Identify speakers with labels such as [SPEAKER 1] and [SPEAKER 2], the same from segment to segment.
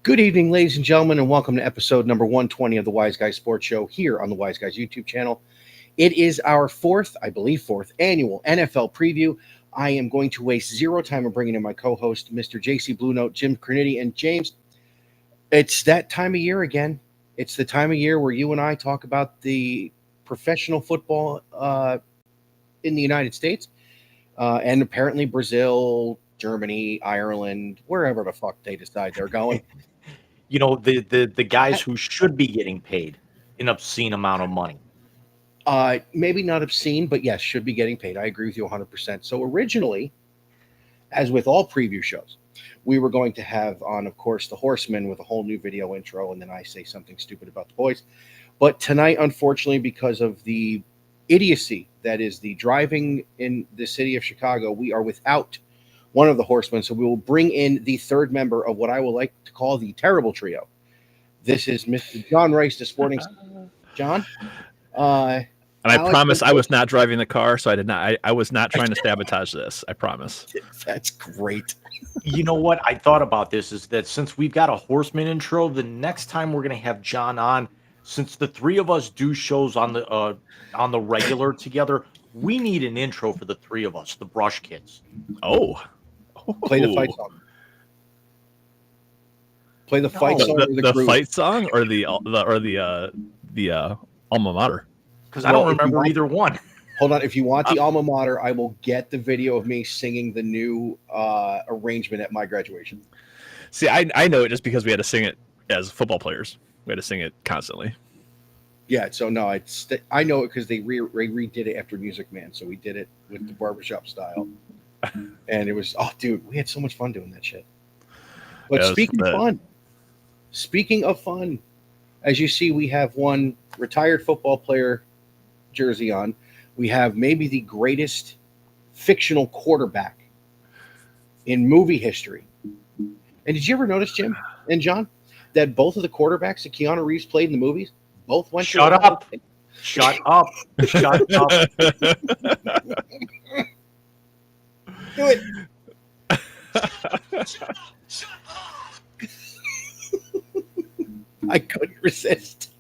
[SPEAKER 1] Good evening, ladies and gentlemen, and welcome to episode number 120 of the Wise Guys Sports Show here on the Wise Guys YouTube channel. It is our fourth annual NFL preview. I am going to waste zero time in bringing in my co-host, Mr. JC Blue Note, Jim Cernity, and James. It's that time of year again. It's the time of year where you and I talk about the professional football in the United States, and apparently Brazil, Germany, Ireland, wherever the fuck they decide they're going.
[SPEAKER 2] You know, the guys who should be getting paid an obscene amount of money.
[SPEAKER 1] Maybe not obscene, but yes, should be getting paid. I agree with you 100%. So originally, as with all preview shows, we were going to have on, of course, the Horsemen with a whole new video intro, and then I say something stupid about the boys. But tonight, unfortunately, because of the idiocy that is the driving in the city of Chicago, we are without one of the Horsemen. So we will bring in the third member of what I would like to call the Terrible Trio. This is Mr. John Rice, the Sporting. John?
[SPEAKER 3] And I promise I was not driving the car, so I did not. I was not trying to sabotage this. I promise.
[SPEAKER 1] That's great.
[SPEAKER 2] You know what? I thought about this is that since we've got a Horseman intro, the next time we're going to have John on, since the three of us do shows on the regular together, we need an intro for the three of us, the Brush Kids.
[SPEAKER 3] Oh.
[SPEAKER 1] Play the fight song. Play the fight song.
[SPEAKER 3] The fight song or the alma mater.
[SPEAKER 2] Because I don't remember either one.
[SPEAKER 1] Hold on. If you want the alma mater, I will get the video of me singing the new arrangement at my graduation.
[SPEAKER 3] See, I know it just because we had to sing it as football players. We had to sing it constantly.
[SPEAKER 1] Yeah, so no, I know it because they redid it after Music Man. So we did it with the barbershop style. And it was, oh, dude, we had so much fun doing that shit. But speaking of fun, as you see, we have one retired football player jersey on. We have maybe the greatest fictional quarterback in movie history. And did you ever notice, Jim and John, that both of the quarterbacks that Keanu Reeves played in the movies both went
[SPEAKER 2] Shut up. Shut up. Shut up.
[SPEAKER 1] Do it. I couldn't resist.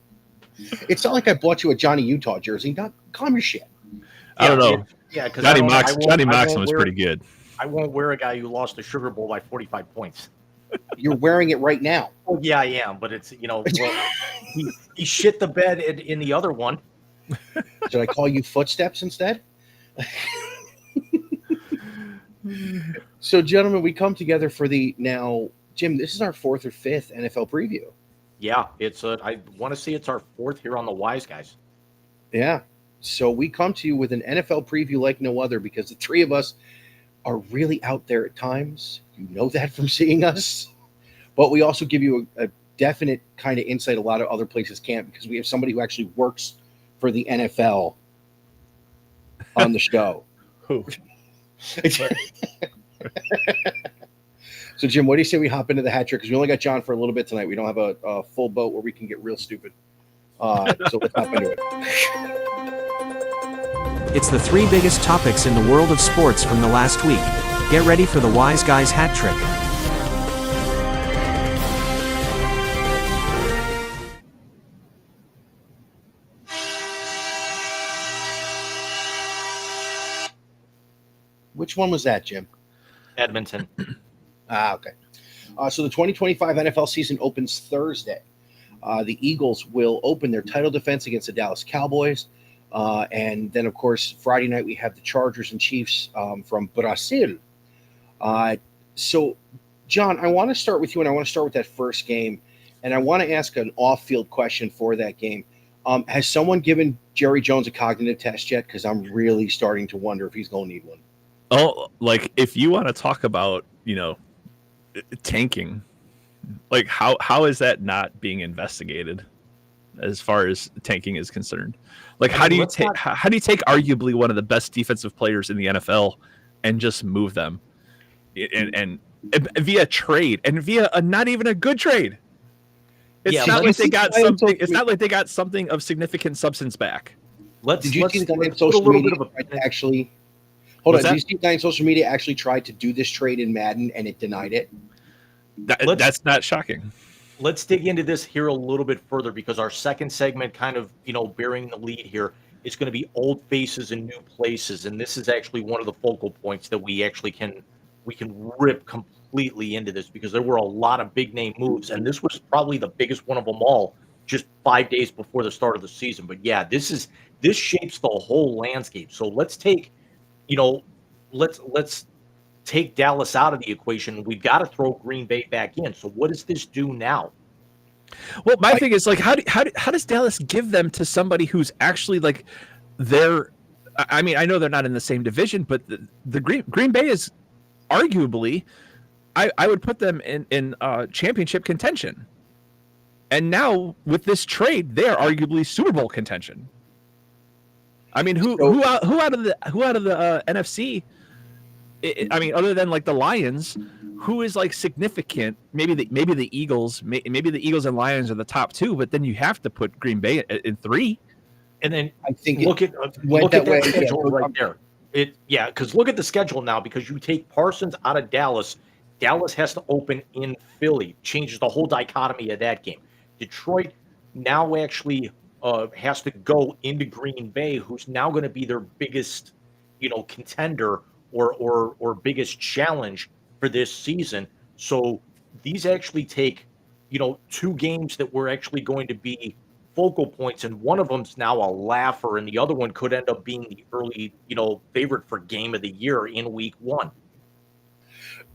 [SPEAKER 1] It's not like I bought you a Johnny Utah jersey. Calm your shit.
[SPEAKER 3] I don't know.
[SPEAKER 2] Because
[SPEAKER 3] Johnny Moxon was pretty good.
[SPEAKER 2] I won't wear a guy who lost the Sugar Bowl by 45 points.
[SPEAKER 1] You're wearing it right now.
[SPEAKER 2] Oh, yeah, I am. But it's, well, he shit the bed in the other one.
[SPEAKER 1] Should I call you Footsteps instead? So, gentlemen, we come together for now, Jim, this is our fourth or fifth NFL preview.
[SPEAKER 2] Yeah, I want to say it's our fourth here on the Wise Guys.
[SPEAKER 1] Yeah. So we come to you with an NFL preview like no other because the three of us are really out there at times. You know that from seeing us. But we also give you a definite kind of insight a lot of other places can't because we have somebody who actually works for the NFL on the show.
[SPEAKER 3] Who?
[SPEAKER 1] So, Jim, what do you say we hop into the hat trick? Because we only got John for a little bit tonight. We don't have a full boat where we can get real stupid. So let's hop into it.
[SPEAKER 4] It's the 3 biggest topics in the world of sports from the last week. Get ready for the Wise Guys hat trick.
[SPEAKER 1] Which one was that, Jim?
[SPEAKER 2] Edmonton.
[SPEAKER 1] Okay. So the 2025 NFL season opens Thursday. The Eagles will open their title defense against the Dallas Cowboys. And then, of course, Friday night we have the Chargers and Chiefs from Brazil. So, John, I want to start with you, and I want to start with that first game. And I want to ask an off-field question for that game. Has someone given Jerry Jones a cognitive test yet? Because I'm really starting to wonder if he's going to need one.
[SPEAKER 3] Oh, like if you want to talk about, tanking, like how is that not being investigated as far as tanking is concerned? Like how do you take arguably one of the best defensive players in the NFL and just move them and via trade and via not even a good trade? It's not like they got something. It's not like they got something of significant substance back.
[SPEAKER 1] Did you see the guy on social media actually? Hold on. Did you see the guy on social media actually tried to do this trade in Madden and it denied it?
[SPEAKER 3] That's not shocking.
[SPEAKER 2] Let's dig into this here a little bit further because our second segment, kind of bearing the lead here, is going to be old faces and new places, and this is actually one of the focal points that we can rip completely into this because there were a lot of big name moves, and this was probably the biggest one of them all just 5 days before the start of the season. But yeah, this shapes the whole landscape. So let's take let's take Dallas out of the equation. We've got to throw Green Bay back in. So what does this do now?
[SPEAKER 3] Well, my thing is like, how does Dallas give them to somebody who's actually like their? I mean, I know they're not in the same division, but the Green Bay is arguably, I would put them in championship contention. And now with this trade, they are arguably Super Bowl contention. I mean, who out of the NFC? I mean, other than like the Lions, who is like significant? Maybe the Eagles. Maybe the Eagles and Lions are the top 2, but then you have to put Green Bay in 3.
[SPEAKER 2] And then
[SPEAKER 1] I think
[SPEAKER 2] look at that schedule right there. Because look at the schedule now. Because you take Parsons out of Dallas, Dallas has to open in Philly. Changes the whole dichotomy of that game. Detroit now actually has to go into Green Bay, who's now going to be their biggest, contender or biggest challenge for this season. So these actually take, 2 games that were actually going to be focal points, and one of them's now a laugher, and the other one could end up being the early, favorite for game of the year in week 1.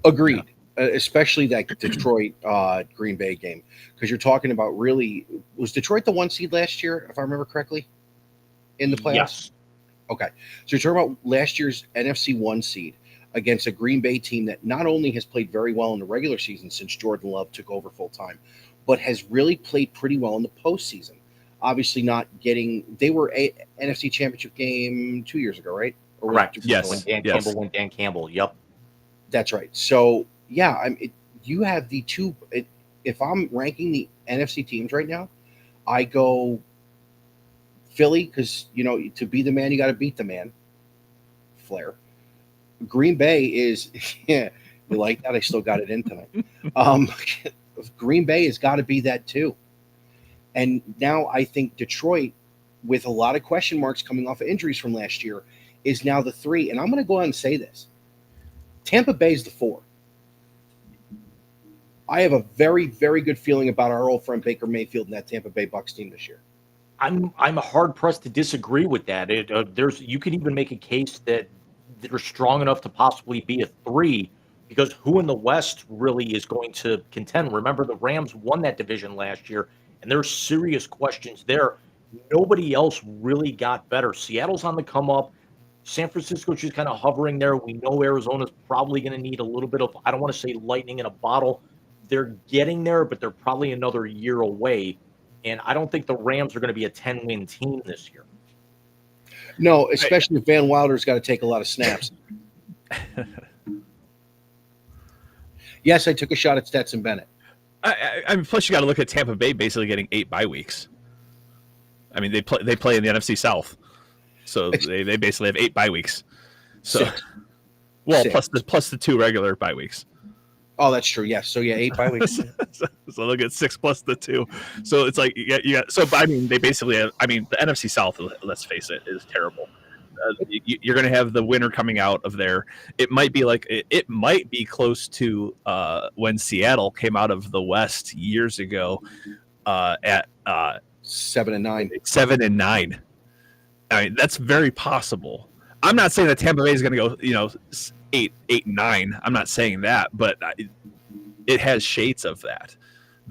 [SPEAKER 1] Agreed. Especially that Detroit Green Bay game, because you're talking about really, was Detroit the 1 seed last year, if I remember correctly, in the playoffs?
[SPEAKER 2] Yes.
[SPEAKER 1] Okay, so you're talking about last year's NFC 1 seed against a Green Bay team that not only has played very well in the regular season since Jordan Love took over full time, but has really played pretty well in the postseason. Obviously, not getting, they were a NFC Championship game 2 years ago, right?
[SPEAKER 2] Correct.
[SPEAKER 3] Yes.
[SPEAKER 2] When Dan Campbell. Yep.
[SPEAKER 1] That's right. So yeah, you have the 2. If I'm ranking the NFC teams right now, I go Philly because to be the man you got to beat the man. Flair. Green Bay is you like that? I still got it in tonight. Green Bay has got to be that too. And now I think Detroit, with a lot of question marks coming off of injuries from last year, is now the 3. And I'm going to go out and say this: Tampa Bay is the 4. I have a very, very good feeling about our old friend Baker Mayfield and that Tampa Bay Bucs team this year.
[SPEAKER 2] I'm hard pressed to disagree with that. You can even make a case that they're strong enough to possibly be a 3, because who in the West really is going to contend? Remember, the Rams won that division last year, and there's serious questions there. Nobody else really got better. Seattle's on the come up. San Francisco's just kind of hovering there. We know Arizona's probably going to need a little bit of, I don't want to say lightning in a bottle. They're getting there, but they're probably another year away. And I don't think the Rams are going to be a 10-win team this year.
[SPEAKER 1] No, especially if Van Wilder's got to take a lot of snaps. Yes, I took a shot at Stetson Bennett.
[SPEAKER 3] I mean, plus you got to look at Tampa Bay basically getting 8 bye weeks. I mean, they play in the NFC South, so they basically have 8 bye weeks. So,
[SPEAKER 1] Six.
[SPEAKER 3] well,
[SPEAKER 1] Six.
[SPEAKER 3] plus the 2 regular bye weeks.
[SPEAKER 1] Oh, that's true. Yes. So yeah, 8 bye weeks.
[SPEAKER 3] So look at 6 plus the 2. So it's like you got. So I mean, they basically have. I mean, the NFC South. Let's face it, is terrible. You're going to have the winner coming out of there. It might be like it might be close to when Seattle came out of the West years ago at
[SPEAKER 1] 7-9.
[SPEAKER 3] 7-9. I mean, that's very possible. I'm not saying that Tampa Bay is going to go, 8-9. I'm not saying that, but it has shades of that.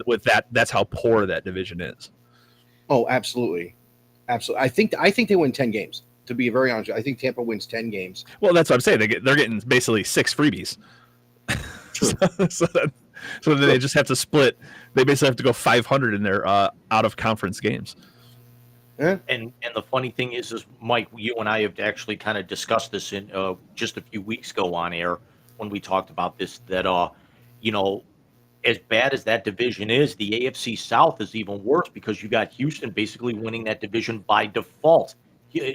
[SPEAKER 3] With that, that's how poor that division is.
[SPEAKER 1] Oh, absolutely, absolutely. I think they win 10 games. To be very honest, I think Tampa wins 10 games.
[SPEAKER 3] Well, that's what I'm saying. They're getting basically 6 freebies.
[SPEAKER 1] True.
[SPEAKER 3] so they just have to split. They basically have to go 500 in their out of conference games.
[SPEAKER 1] Yeah.
[SPEAKER 2] And the funny thing is Mike, you and I have actually kind of discussed this in just a few weeks ago on air when we talked about this. That as bad as that division is, the AFC South is even worse because you got Houston basically winning that division by default.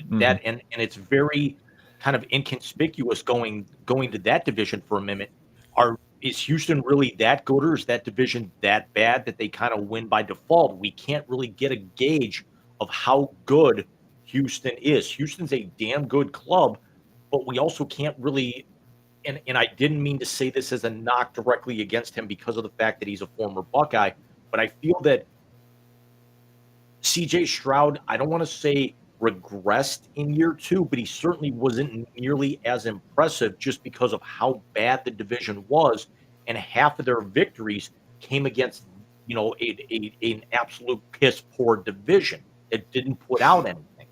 [SPEAKER 2] That and it's very kind of inconspicuous going to that division for a minute. Is Houston really that good, or is that division that bad that they kind of win by default? We can't really get a gauge of how good Houston is. Houston's a damn good club, but we also can't really. And I didn't mean to say this as a knock directly against him because of the fact that he's a former Buckeye, but I feel that C.J. Stroud, I don't want to say regressed in year 2, but he certainly wasn't nearly as impressive just because of how bad the division was, and half of their victories came against an absolute piss poor division that didn't put out anything.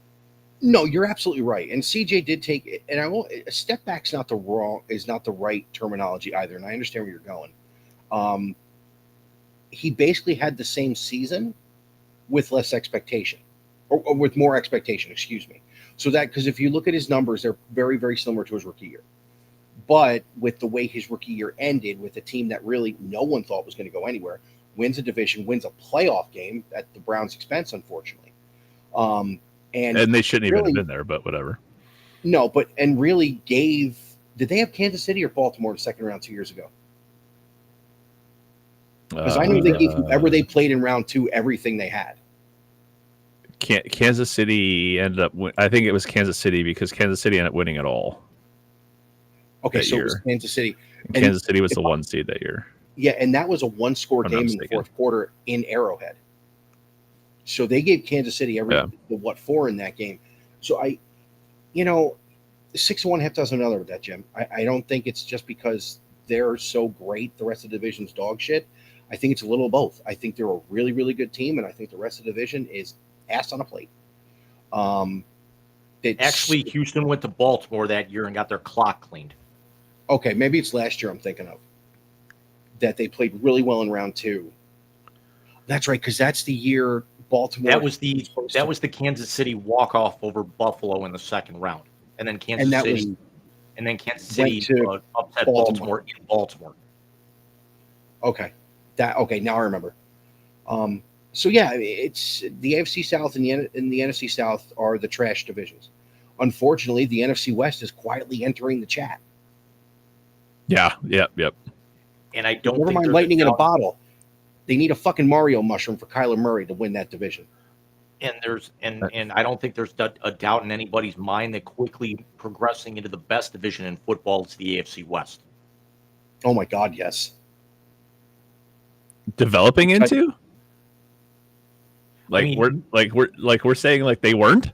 [SPEAKER 1] No, you're absolutely right. And CJ did take it, and I won't. A step back's not the right terminology either. And I understand where you're going. He basically had the same season with less expectation. Or with more expectation, excuse me. So that, because if you look at his numbers, they're very, very similar to his rookie year. But with the way his rookie year ended, with a team that really no one thought was going to go anywhere, wins a division, wins a playoff game at the Browns' expense, unfortunately. And
[SPEAKER 3] they shouldn't even have been there, but whatever.
[SPEAKER 1] No, and really gave. Did they have Kansas City or Baltimore in the second round 2 years ago? Because I know they gave whoever they played in round 2 everything they had.
[SPEAKER 3] Kansas City ended up. I think it was Kansas City because Kansas City ended up winning it all.
[SPEAKER 1] Okay, so it was Kansas City.
[SPEAKER 3] And Kansas City was the 1 seed that year.
[SPEAKER 1] Yeah, and that was a 1-score game in the fourth quarter in Arrowhead. So they gave Kansas City the 4 in that game. So 6-1 half dozen another with that, Jim. I don't think it's just because they're so great, the rest of the division's dog shit. I think it's a little of both. I think they're a really, really good team, and I think the rest of the division is ass on a plate.
[SPEAKER 2] Actually, Houston went to Baltimore that year and got their clock cleaned.
[SPEAKER 1] Okay, maybe it's last year I'm thinking of. That they played really well in round 2. That's right, because that's the year Baltimore.
[SPEAKER 2] That was the Kansas City walk-off over Buffalo in the second round, and then Kansas City upset Baltimore in Baltimore.
[SPEAKER 1] Okay, now I remember. So yeah, it's the AFC South and the NFC South are the trash divisions. Unfortunately, the NFC West is quietly entering the chat.
[SPEAKER 3] Yeah, yep.
[SPEAKER 2] And I don't.
[SPEAKER 1] Never mind lightning in a bottle. They need a fucking Mario mushroom for Kyler Murray to win that division.
[SPEAKER 2] And I don't think there's a doubt in anybody's mind that quickly progressing into the best division in football is the AFC West.
[SPEAKER 1] Oh my God, yes.
[SPEAKER 3] Developing into? We're saying like they weren't?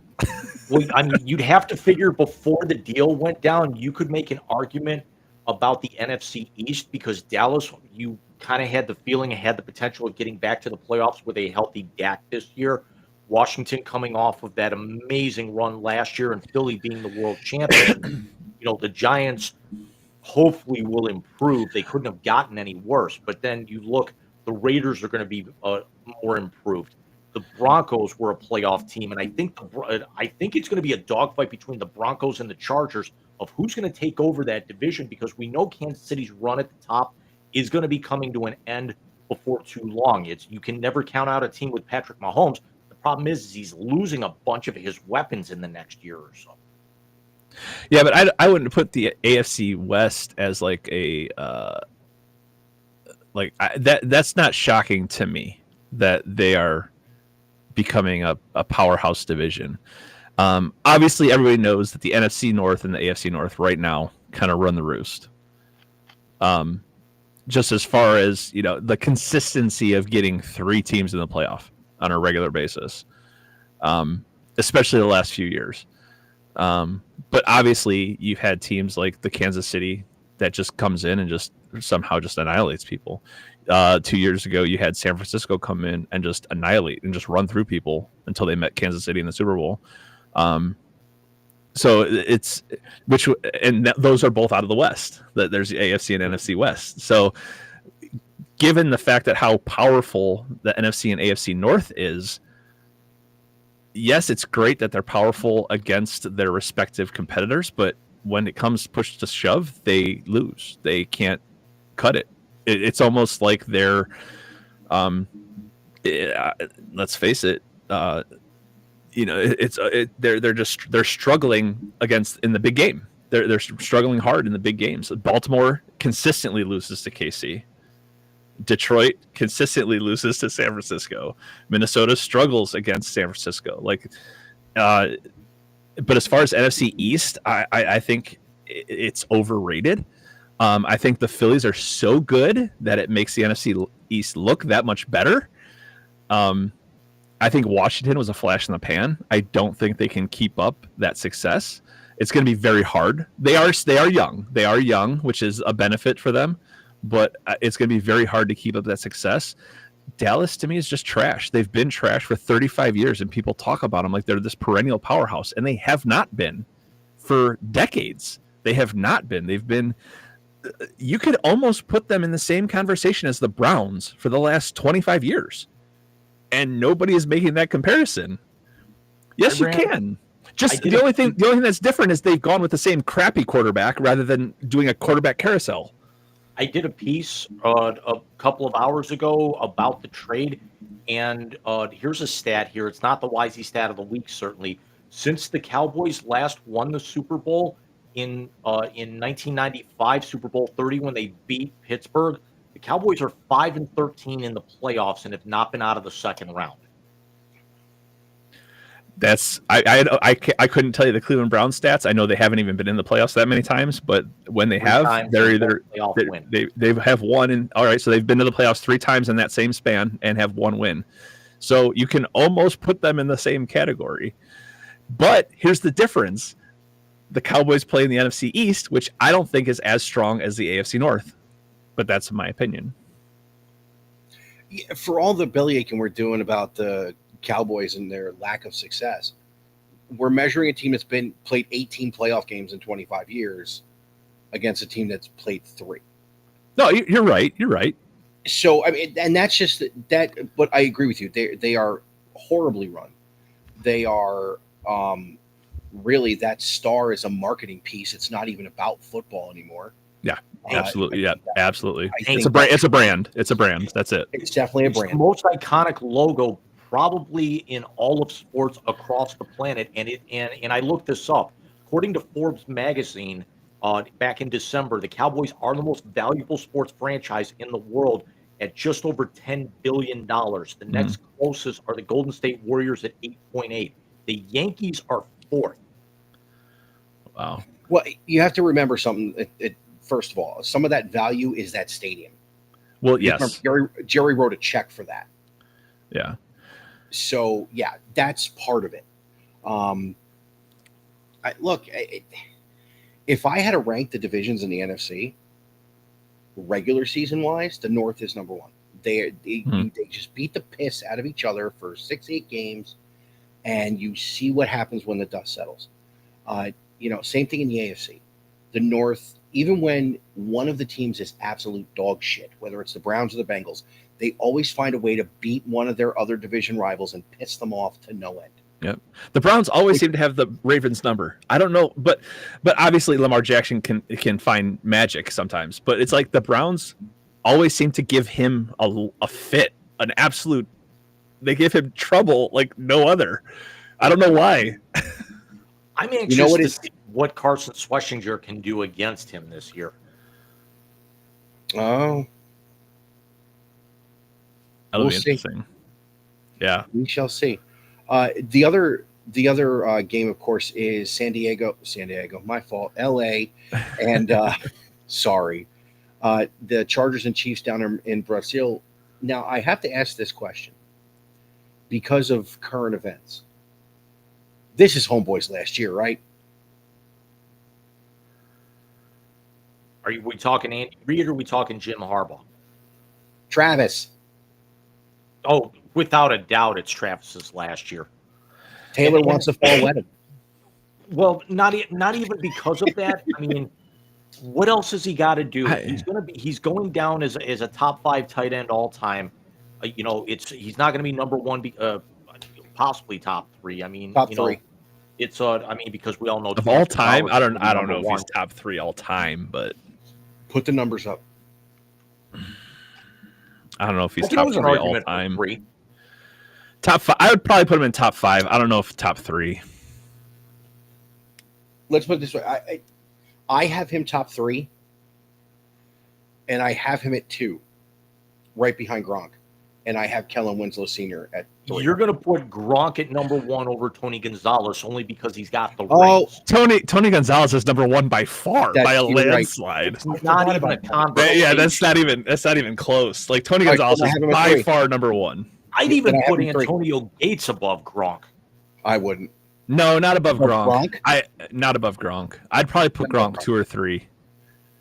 [SPEAKER 2] Well, I mean, you'd have to figure before the deal went down, you could make an argument about the NFC East because Dallas, you kind of had the feeling it had the potential of getting back to the playoffs with a healthy Dak this year. Washington coming off of that amazing run last year and Philly being the world champion. The Giants hopefully will improve. They couldn't have gotten any worse. But then you look, the Raiders are going to be more improved. the Broncos were a playoff team, and I think it's going to be a dogfight between the Broncos and the Chargers of who's going to take over that division, because we know Kansas City's run at the top is going to be coming to an end before too long. You can never count out a team with Patrick Mahomes. The problem is he's losing a bunch of his weapons in the next year or so.
[SPEAKER 3] Yeah, but I wouldn't put the AFC West as like a that's not shocking to me that they are becoming a powerhouse division. Obviously, everybody knows that the NFC North and the AFC North right now kind of run the roost. Just as far as, you know, the consistency of getting 3 teams in the playoff on a regular basis, especially the last few years. But obviously, you've had teams like the Kansas City that just comes in and just somehow just annihilates people. 2 years ago, you had San Francisco come in and just annihilate and just run through people until they met Kansas City in the Super Bowl. So those are both out of the West. That there's the AFC and NFC West. So given the fact that how powerful the NFC and AFC North is, yes, it's great that they're powerful against their respective competitors, but when it comes push to shove, they lose. They can't cut it. It's almost like they're, let's face it, they're struggling against in the big game. They're struggling hard in the big games. Baltimore consistently loses to KC. Detroit consistently loses to San Francisco. Minnesota struggles against San Francisco. But as far as NFC East, I think it's overrated. I think the Phillies are so good that it makes the NFC East look that much better. I think Washington was a flash in the pan. I don't think they can keep up that success. It's going to be very hard. They are young. They are young, which is a benefit for them. But it's going to be very hard to keep up that success. Dallas, to me, is just trash. They've been trash for 35 years, and people talk about them like they're this perennial powerhouse, and they have not been for decades. They have not been. They've been – you could almost put them in the same conversation as the Browns for the last 25 years, and nobody is making that comparison. Yes, you can. Just the only thing that's different is they've gone with the same crappy quarterback rather than doing a quarterback carousel.
[SPEAKER 2] I did a piece a couple of hours ago about the trade, and here's a stat here. It's not the Wisey stat of the week, certainly. Since the Cowboys last won the Super Bowl in 1995, Super Bowl 30, when they beat Pittsburgh, the Cowboys are 5-13 in the playoffs and have not been out of the second round.
[SPEAKER 3] That's I couldn't tell you the Cleveland Browns stats. I know they haven't even been in the playoffs that many times, but when they have, they're either they have won. And all right, so they've been to the playoffs 3 times in that same span and have 1 win. So you can almost put them in the same category. But here's the difference: the Cowboys play in the NFC East, which I don't think is as strong as the AFC North. But that's my opinion.
[SPEAKER 1] Yeah, for all the bellyaching we're doing about the Cowboys and their lack of success, we're measuring a team that's been played 18 playoff games in 25 years against a team that's played 3.
[SPEAKER 3] No, you're right. You're right.
[SPEAKER 1] So I mean, and that's just that. But I agree with you. They are horribly run. They are really, that star is a marketing piece. It's not even about football anymore.
[SPEAKER 3] Yeah, absolutely. Absolutely.
[SPEAKER 1] It's
[SPEAKER 3] a brand. It's a brand. It's a brand. That's it.
[SPEAKER 1] It's definitely a brand.
[SPEAKER 2] It's the most iconic logo probably in all of sports across the planet. And I looked this up. According to Forbes magazine, back in December, the Cowboys are the most valuable sports franchise in the world at just over $10 billion. The next closest are the Golden State Warriors at 8.8. The Yankees are 4th.
[SPEAKER 3] Wow.
[SPEAKER 1] Well, you have to remember something. First of all, some of that value is that stadium.
[SPEAKER 3] Well, yes.
[SPEAKER 1] Jerry wrote a check for that.
[SPEAKER 3] Yeah.
[SPEAKER 1] So, yeah, that's part of it. If I had to rank the divisions in the NFC, regular season wise, the North is number 1. They just beat the piss out of each other for 6-8 games, and you see what happens when the dust settles. Same thing in the AFC. The North, even when one of the teams is absolute dog shit, whether it's the Browns or the Bengals, They always find a way to beat one of their other division rivals and piss them off to no end.
[SPEAKER 3] Yep. The Browns always seem to have the Ravens number. I don't know, but obviously Lamar Jackson can find magic sometimes. But it's like the Browns always seem to give him a fit, an absolute. They give him trouble like no other. I don't know why.
[SPEAKER 2] I'm anxious to see what Carson Schlesinger can do against him this year.
[SPEAKER 1] Oh,
[SPEAKER 3] That'll
[SPEAKER 1] we'll
[SPEAKER 3] be
[SPEAKER 1] see.
[SPEAKER 3] interesting. Yeah.
[SPEAKER 1] We shall see. The other game, of course, is San Diego. My fault. L.A. and sorry, the Chargers and Chiefs down in Brazil. Now, I have to ask this question because of current events. This is Homeboy's last year, right?
[SPEAKER 2] Are we talking Andy Reid or are we talking Jim Harbaugh?
[SPEAKER 1] Travis.
[SPEAKER 2] Oh, without a doubt, it's Travis's last year.
[SPEAKER 1] Taylor wants a fall wedding.
[SPEAKER 2] Well, not even because of that. I mean, what else has he got to do? He's going down as a top 5 tight end all time. He's not going to be number 1, possibly top 3. I mean,
[SPEAKER 1] top 3.
[SPEAKER 2] It's because we all know
[SPEAKER 3] of all time. I don't know if he's top 3 all time, but
[SPEAKER 1] put the numbers up.
[SPEAKER 3] I don't know if he's top 3 all time.
[SPEAKER 2] 3.
[SPEAKER 3] Top 5. I would probably put him in top 5. I don't know if top 3.
[SPEAKER 1] Let's put it this way. I have him top 3, and I have him at 2, right behind Gronk, and I have Kellen Winslow Sr. at 3.
[SPEAKER 2] You're going to put Gronk at number 1 over Tony Gonzalez only because he's got the
[SPEAKER 3] rings. Tony Gonzalez is number 1 by far, by a landslide.
[SPEAKER 2] Right. Not even a conversation.
[SPEAKER 3] Yeah, that's not even close. Like Tony Gonzalez is by far number 1.
[SPEAKER 2] I'd even put Antonio Gates above Gronk.
[SPEAKER 1] I wouldn't.
[SPEAKER 3] No, not above Gronk. Not above Gronk. I'd probably put Gronk 2 or 3,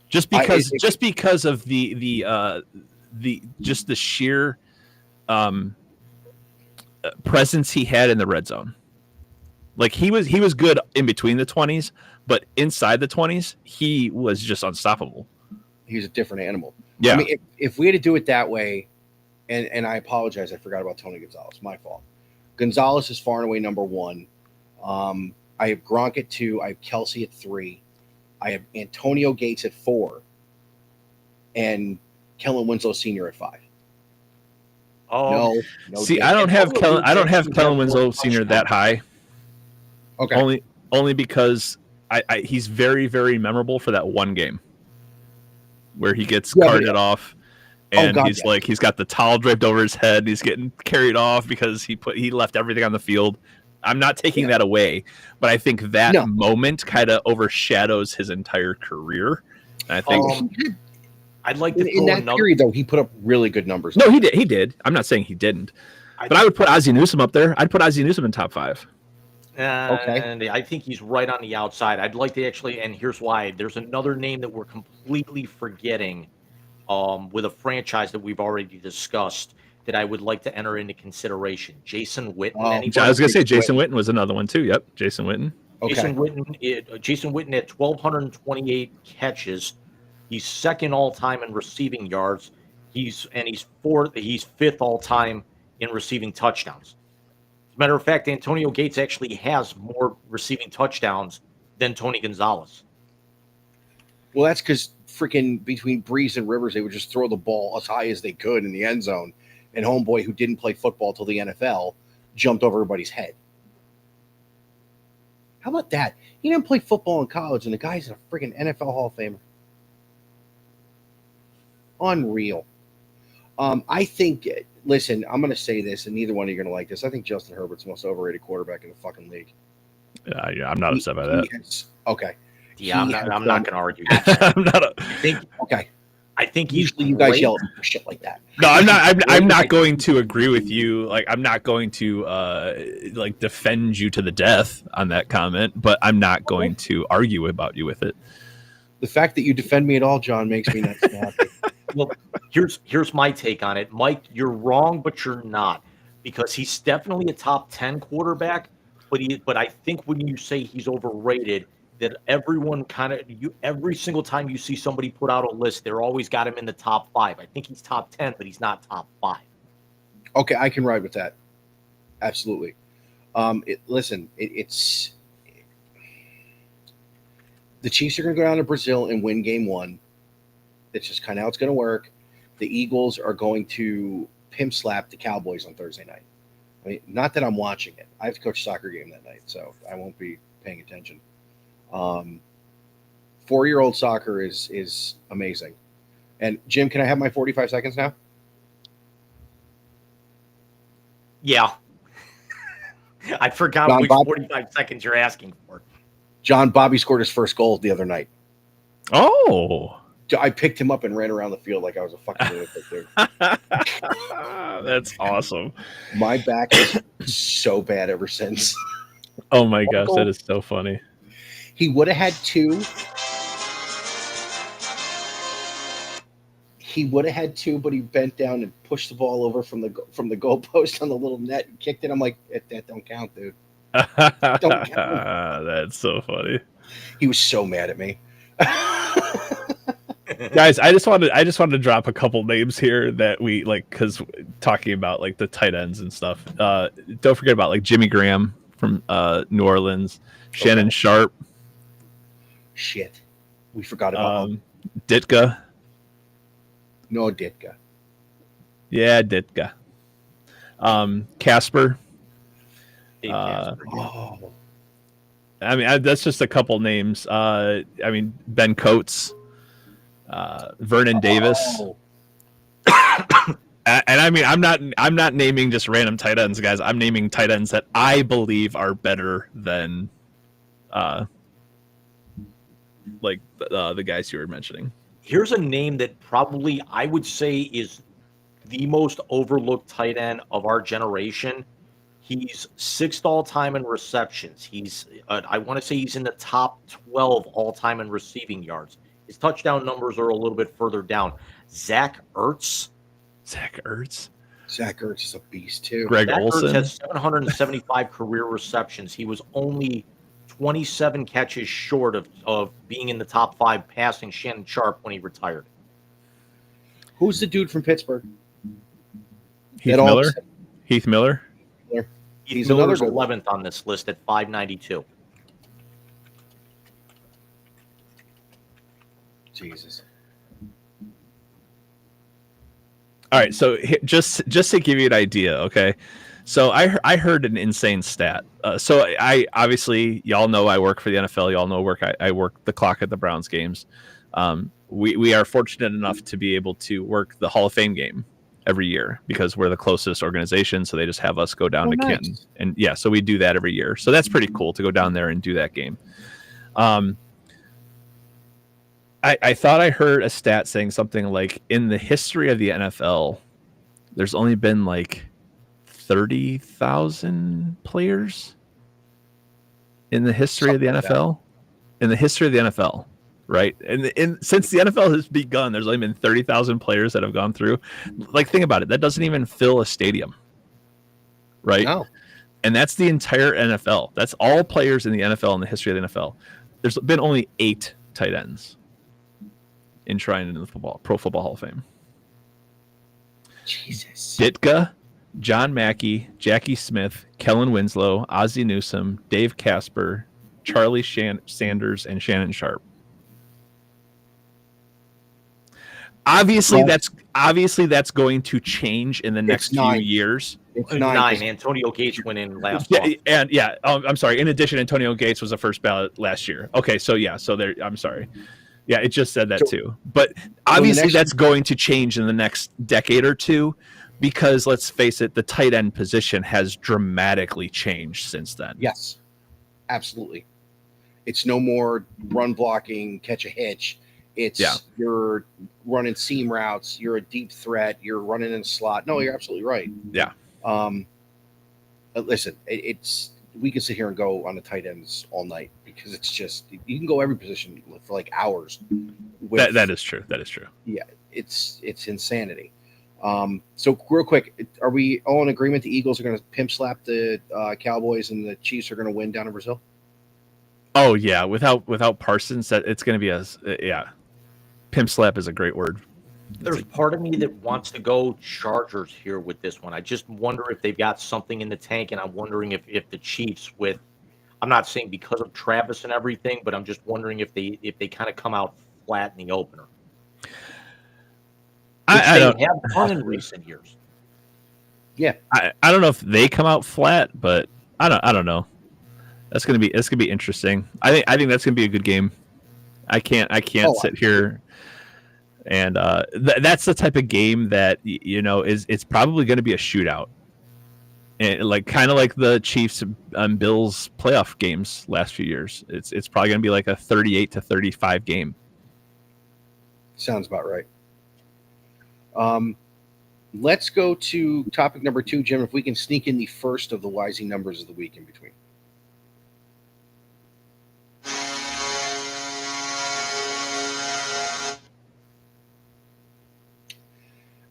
[SPEAKER 3] just because of the sheer presence he had in the red zone. Like he was good in between the 20s, but inside the 20s, he was just unstoppable.
[SPEAKER 1] He was a different animal.
[SPEAKER 3] Yeah.
[SPEAKER 1] I mean, if we had to do it that way, and I apologize, I forgot about Tony Gonzalez. My fault. Gonzalez is far and away number 1. I have Gronk at 2. I have Kelsey at 3. I have Antonio Gates at 4, and Kellen Winslow Sr. at 5.
[SPEAKER 2] Oh
[SPEAKER 1] no.
[SPEAKER 3] See, I don't have Kellen Winslow Sr. that high.
[SPEAKER 1] Okay.
[SPEAKER 3] Only because he's very, very memorable for that one game where he gets carted off. And he's got the towel draped over his head. And he's getting carried off because he left everything on the field. I'm not taking that away, but I think that moment kind of overshadows his entire career. And I think
[SPEAKER 2] I'd like to
[SPEAKER 1] in that period though he put up really good numbers.
[SPEAKER 3] No, he did. I'm not saying he didn't, but I would put Ozzie Newsome up there. I'd put Ozzie Newsome in top 5.
[SPEAKER 2] And I think he's right on the outside. I'd like to actually, and here's why. There's another name that we're completely forgetting. With a franchise that we've already discussed that I would like to enter into consideration. Jason Witten.
[SPEAKER 3] I was going to say Jason Witten was another one too. Yep, Jason Witten.
[SPEAKER 1] Okay.
[SPEAKER 2] Jason Witten at 1,228 catches. He's second all time in receiving yards. He's fourth. He's 5th all time in receiving touchdowns. As a matter of fact, Antonio Gates actually has more receiving touchdowns than Tony Gonzalez.
[SPEAKER 1] Well, that's because freaking between Breeze and Rivers, they would just throw the ball as high as they could in the end zone. And Homeboy, who didn't play football till the NFL, jumped over everybody's head. How about that? He didn't play football in college, and the guy's a freaking NFL Hall of Famer. Unreal. I think, listen, I'm going to say this, and neither one of you are going to like this. I think Justin Herbert's the most overrated quarterback in the fucking league.
[SPEAKER 3] Yeah, I'm not upset by that.
[SPEAKER 1] Okay.
[SPEAKER 2] Yeah, I'm not going to argue. I think
[SPEAKER 1] usually you guys yell for shit like that.
[SPEAKER 3] No, I'm not. I'm not going to agree with you. Like, I'm not going to defend you to the death on that comment, but I'm not going to argue about you with it.
[SPEAKER 1] The fact that you defend me at all, John, makes me not happy.
[SPEAKER 2] Well, here's my take on it, Mike. You're wrong, but you're not, because he's definitely a top 10 quarterback. But I think when you say he's overrated, that everyone every single time you see somebody put out a list, they're always got him in the top 5. I think he's top 10, but he's not top 5.
[SPEAKER 1] Okay, I can ride with that. Absolutely. It's the Chiefs are going to go down to Brazil and win game 1. That's just kind of how it's going to work. The Eagles are going to pimp slap the Cowboys on Thursday night. I mean, not that I'm watching it. I have to coach a soccer game that night, so I won't be paying attention. 4-year-old soccer is amazing. And Jim, can I have my 45 seconds now?
[SPEAKER 2] Yeah. I forgot
[SPEAKER 1] John
[SPEAKER 2] which
[SPEAKER 1] Bob-
[SPEAKER 2] 45 seconds you're asking for.
[SPEAKER 1] John Bobby scored his first goal the other night.
[SPEAKER 3] Oh,
[SPEAKER 1] I picked him up and ran around the field like I was a fucking lunatic, dude.
[SPEAKER 3] that's awesome.
[SPEAKER 1] My back is so bad ever since.
[SPEAKER 3] Oh my gosh, that is so funny.
[SPEAKER 1] He would have had 2. He would have had 2, but he bent down and pushed the ball over from the goalpost on the little net and kicked it. I'm like, that don't count, dude. Don't count.
[SPEAKER 3] That's so funny.
[SPEAKER 1] He was so mad at me.
[SPEAKER 3] Guys, I just wanted to drop a couple names here that we like, because talking about like the tight ends and stuff. Don't forget about like Jimmy Graham from New Orleans, Shannon Sharp,
[SPEAKER 1] Shit, we forgot about him.
[SPEAKER 3] Ditka.
[SPEAKER 1] No Ditka.
[SPEAKER 3] Yeah, Ditka. Casper.
[SPEAKER 2] Big Casper.
[SPEAKER 1] Oh,
[SPEAKER 3] I mean, that's just a couple names. I mean, Ben Coates, Vernon Davis.
[SPEAKER 1] Oh.
[SPEAKER 3] And I mean, I'm not naming just random tight ends, guys. I'm naming tight ends that I believe are better than, the guys you were mentioning.
[SPEAKER 2] Here's a name that probably I would say is the most overlooked tight end of our generation. He's 6th all-time in receptions. He's I want to say he's in the top 12 all-time in receiving yards. His touchdown numbers are a little bit further down. Zach Ertz.
[SPEAKER 3] Zach Ertz
[SPEAKER 1] is a beast too.
[SPEAKER 3] Greg
[SPEAKER 2] Zach
[SPEAKER 3] Olson
[SPEAKER 2] Ertz has 775 career receptions. He was only 27 catches short of being in the top 5, passing Shannon Sharp when he retired.
[SPEAKER 1] Who's the dude from Pittsburgh?
[SPEAKER 3] Heath
[SPEAKER 1] That all-
[SPEAKER 3] Miller. Heath Miller.
[SPEAKER 2] Heath
[SPEAKER 1] another
[SPEAKER 2] Miller's
[SPEAKER 1] good one.
[SPEAKER 2] 11th on this list at 592.
[SPEAKER 1] Jesus.
[SPEAKER 3] All right, so just to give you an idea, okay. So I heard an insane stat. So I obviously, y'all know I work for the NFL. Y'all know I work the clock at the Browns games. We are fortunate enough to be able to work the Hall of Fame game every year because we're the closest organization. So they just have us go down to
[SPEAKER 1] nice.
[SPEAKER 3] Canton, and yeah, so we do that every year. So that's pretty cool to go down there and do that game. I thought I heard a stat saying something like in the history of the NFL, there's only been like 30,000 players in the history of the
[SPEAKER 1] Something like
[SPEAKER 3] NFL. In the history of the NFL, right? And since the NFL has begun, there's only been 30,000 players that have gone through. Like, think about it. That doesn't even fill a stadium, right?
[SPEAKER 1] No.
[SPEAKER 3] And that's the entire NFL. That's all players in the NFL in the history of the NFL. There's been only 8 tight ends enshrined in the Pro Football Hall of Fame.
[SPEAKER 1] Jesus.
[SPEAKER 3] Ditka, John Mackey, Jackie Smith, Kellen Winslow, Ozzie Newsome, Dave Casper, Charlie Sanders, and Shannon Sharp. Obviously, that's going to change in the next few
[SPEAKER 1] 9.
[SPEAKER 3] years.
[SPEAKER 1] It's
[SPEAKER 2] 9. Antonio Gates went in last
[SPEAKER 3] Yeah,
[SPEAKER 2] month.
[SPEAKER 3] and yeah, I'm sorry. In addition, Antonio Gates was the first ballot last year. Okay, so yeah, so there. I'm sorry. Yeah, it just said that too. But obviously, that's going to change in the next decade or two, because let's face it, the tight end position has dramatically changed since then.
[SPEAKER 1] Yes, absolutely. It's no more run blocking, catch a hitch. It's you're running seam routes. You're a deep threat. You're running in a slot. No, you're absolutely right.
[SPEAKER 3] Yeah.
[SPEAKER 1] Listen, it's we can sit here and go on the tight ends all night because it's just you can go every position for like hours.
[SPEAKER 3] That is true. That is true.
[SPEAKER 1] Yeah, it's insanity. So real quick, are we all in agreement the Eagles are going to pimp slap the Cowboys and the Chiefs are going to win down in Brazil?
[SPEAKER 3] Oh yeah, without Parsons, that it's going to be yeah. Pimp slap is a great word.
[SPEAKER 2] There's part of me that wants to go Chargers here with this one. I just wonder if they've got something in the tank, and I'm wondering if the Chiefs with. I'm not saying because of Travis and everything, but I'm just wondering if they kind of come out flat in the opener, which
[SPEAKER 3] I
[SPEAKER 2] they
[SPEAKER 3] don't
[SPEAKER 2] have done in recent years.
[SPEAKER 3] I don't know if they come out flat, but I don't know. That's gonna be interesting. I think that's gonna be a good game. I can't sit here and that's the type of game that it's probably going to be a shootout, and like kind of like the Chiefs and Bills playoff games last few years. It's probably going to be like a 38-35 game.
[SPEAKER 1] Sounds about right. Let's go to topic number 2, Jim. If we can sneak in the first of the Wisey numbers of the week in between.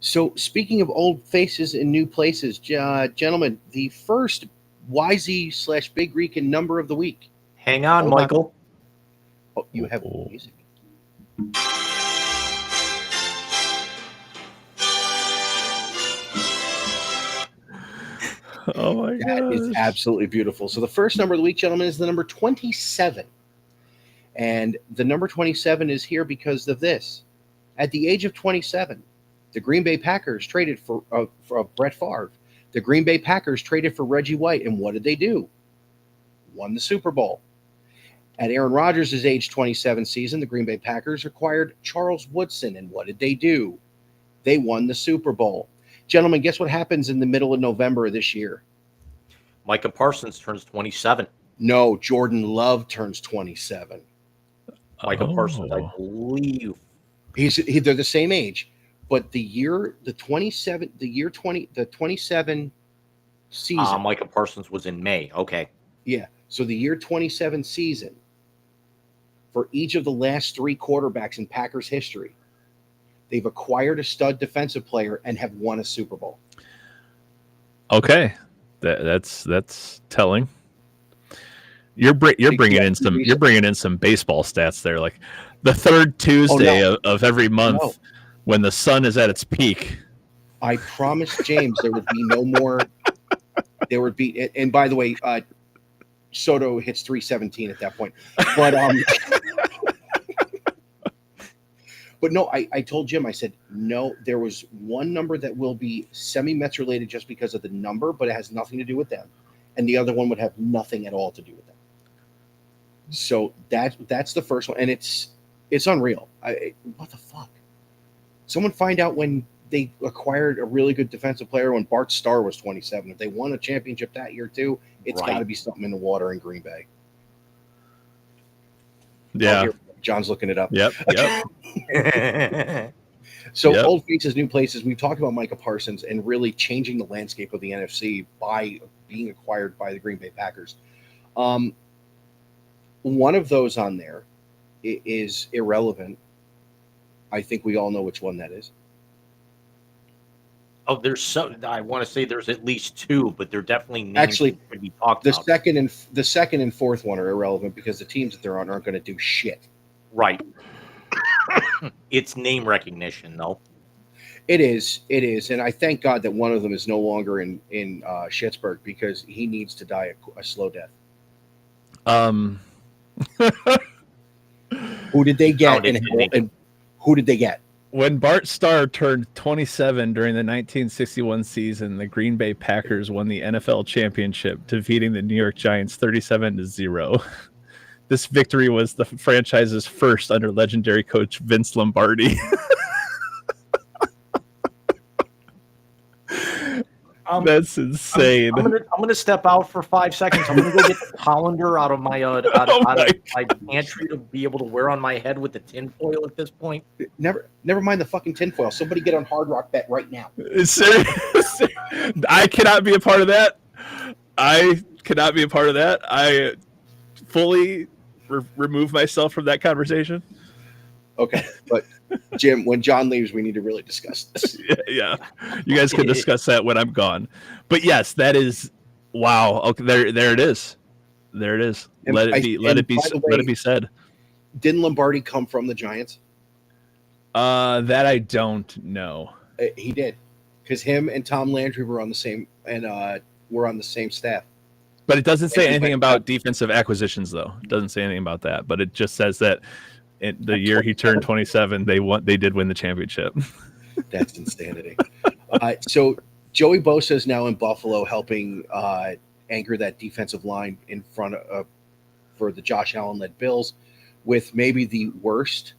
[SPEAKER 1] So, speaking of old faces and new places, gentlemen, the first Wisey/Big Rican number of the week.
[SPEAKER 2] Hang on,
[SPEAKER 1] Hold on.
[SPEAKER 2] Michael.
[SPEAKER 1] Oh, you have music.
[SPEAKER 3] Oh my god,
[SPEAKER 1] That is absolutely beautiful. So the first number of the week, gentlemen, is the number 27. And the number 27 is here because of this. At the age of 27, the Green Bay Packers traded for Brett Favre. The Green Bay Packers traded for Reggie White. And what did they do? Won the Super Bowl. At Aaron Rodgers' age 27 season, the Green Bay Packers acquired Charles Woodson. And what did they do? They won the Super Bowl. Gentlemen, guess what happens in the middle of November of this year?
[SPEAKER 2] Micah Parsons turns 27.
[SPEAKER 1] No, Jordan Love turns 27.
[SPEAKER 2] Micah Parsons, I believe.
[SPEAKER 1] They're the same age, but the 27 season.
[SPEAKER 2] Micah Parsons was in May. Okay.
[SPEAKER 1] Yeah. So the year 27 season for each of the last 3 quarterbacks in Packers history, they've acquired a stud defensive player and have won a Super Bowl.
[SPEAKER 3] Okay, that's telling. You're bringing in some baseball stats there, like the third Tuesday of every month when the sun is at its peak.
[SPEAKER 1] I promised James there would be no more. There would be, and by the way, Soto hits 317 at that point, but But no, I told Jim, I said, no, there was one number that will be semi-Mets related just because of the number, but it has nothing to do with them. And the other one would have nothing at all to do with them. So that's the first one. And it's unreal. What the fuck? Someone find out when they acquired a really good defensive player when Bart Starr was 27. If they won a championship that year too, it's got to be something in the water in Green Bay.
[SPEAKER 3] Yeah.
[SPEAKER 1] John's looking it up.
[SPEAKER 3] Yep.
[SPEAKER 1] So old faces, new places. We've talked about Micah Parsons and really changing the landscape of the NFC by being acquired by the Green Bay Packers. One of those on there is irrelevant. I think we all know which one that is.
[SPEAKER 2] Oh, I want to say there's at least 2, but they're definitely names
[SPEAKER 1] Actually,
[SPEAKER 2] that could be talked
[SPEAKER 1] the
[SPEAKER 2] about.
[SPEAKER 1] second and fourth one are irrelevant because the teams that they're on aren't going to do shit.
[SPEAKER 2] Right. It's name recognition, though.
[SPEAKER 1] It is, and I thank God that one of them is no longer in Schittsburg because he needs to die a slow death. Who did they get, and who did they get?
[SPEAKER 3] When Bart Starr turned 27 during the 1961 season, the Green Bay Packers won the NFL championship, defeating the New York Giants 37-0. This victory was the franchise's first under legendary coach Vince Lombardi. That's insane.
[SPEAKER 2] I'm gonna step out for 5 seconds. I'm gonna go get the colander out of my out of my pantry to be able to wear on my head with the tinfoil at this point.
[SPEAKER 1] Never mind the fucking tinfoil. Somebody get on Hard Rock Bet right now.
[SPEAKER 3] I cannot be a part of that. I fully remove myself from that conversation.
[SPEAKER 1] Okay, but Jim, when John leaves, we need to really discuss this.
[SPEAKER 3] Yeah. You guys can discuss that when I'm gone. But yes, that is wow. Okay, there it is. There it is.
[SPEAKER 1] And
[SPEAKER 3] Let it
[SPEAKER 1] by the way,
[SPEAKER 3] be said.
[SPEAKER 1] Didn't Lombardi come from the Giants?
[SPEAKER 3] That I don't know.
[SPEAKER 1] He did, because him and Tom Landry were on the same staff.
[SPEAKER 3] But it doesn't say
[SPEAKER 1] And he
[SPEAKER 3] anything
[SPEAKER 1] went
[SPEAKER 3] about
[SPEAKER 1] up.
[SPEAKER 3] defensive acquisitions, though. It doesn't say anything about that. But it just says that the year he turned 27, they did win the championship.
[SPEAKER 1] That's insanity. So Joey Bosa is now in Buffalo, helping anchor that defensive line in front of for the Josh Allen-led Bills, with maybe the worst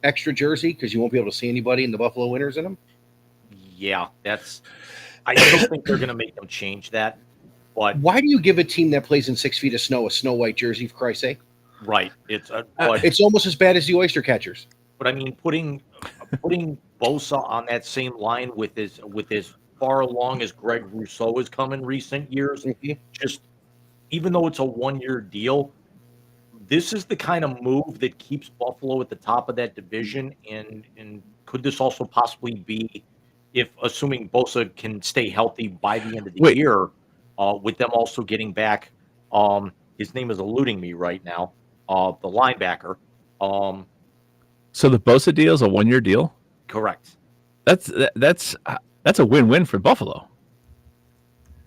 [SPEAKER 1] extra jersey, because you won't be able to see anybody in the Buffalo Winners in them.
[SPEAKER 2] Yeah, I still think they're going to make them change that. But
[SPEAKER 1] Why do you give a team that plays in 6 feet of snow a snow white jersey, for Christ's sake?
[SPEAKER 2] right, it's
[SPEAKER 1] It's almost as bad as the oyster catchers.
[SPEAKER 2] but I mean putting Bosa on that same line with as far along as Greg Rousseau has come in recent years, just even though it's a 1-year deal, this is the kind of move that keeps Buffalo at the top of that division. And could this also possibly be, if assuming Bosa can stay healthy by the end of the year, with them also getting back, his name is eluding me right now, the linebacker.
[SPEAKER 3] So the Bosa deal is a 1-year deal.
[SPEAKER 2] Correct.
[SPEAKER 3] That's a win-win for Buffalo.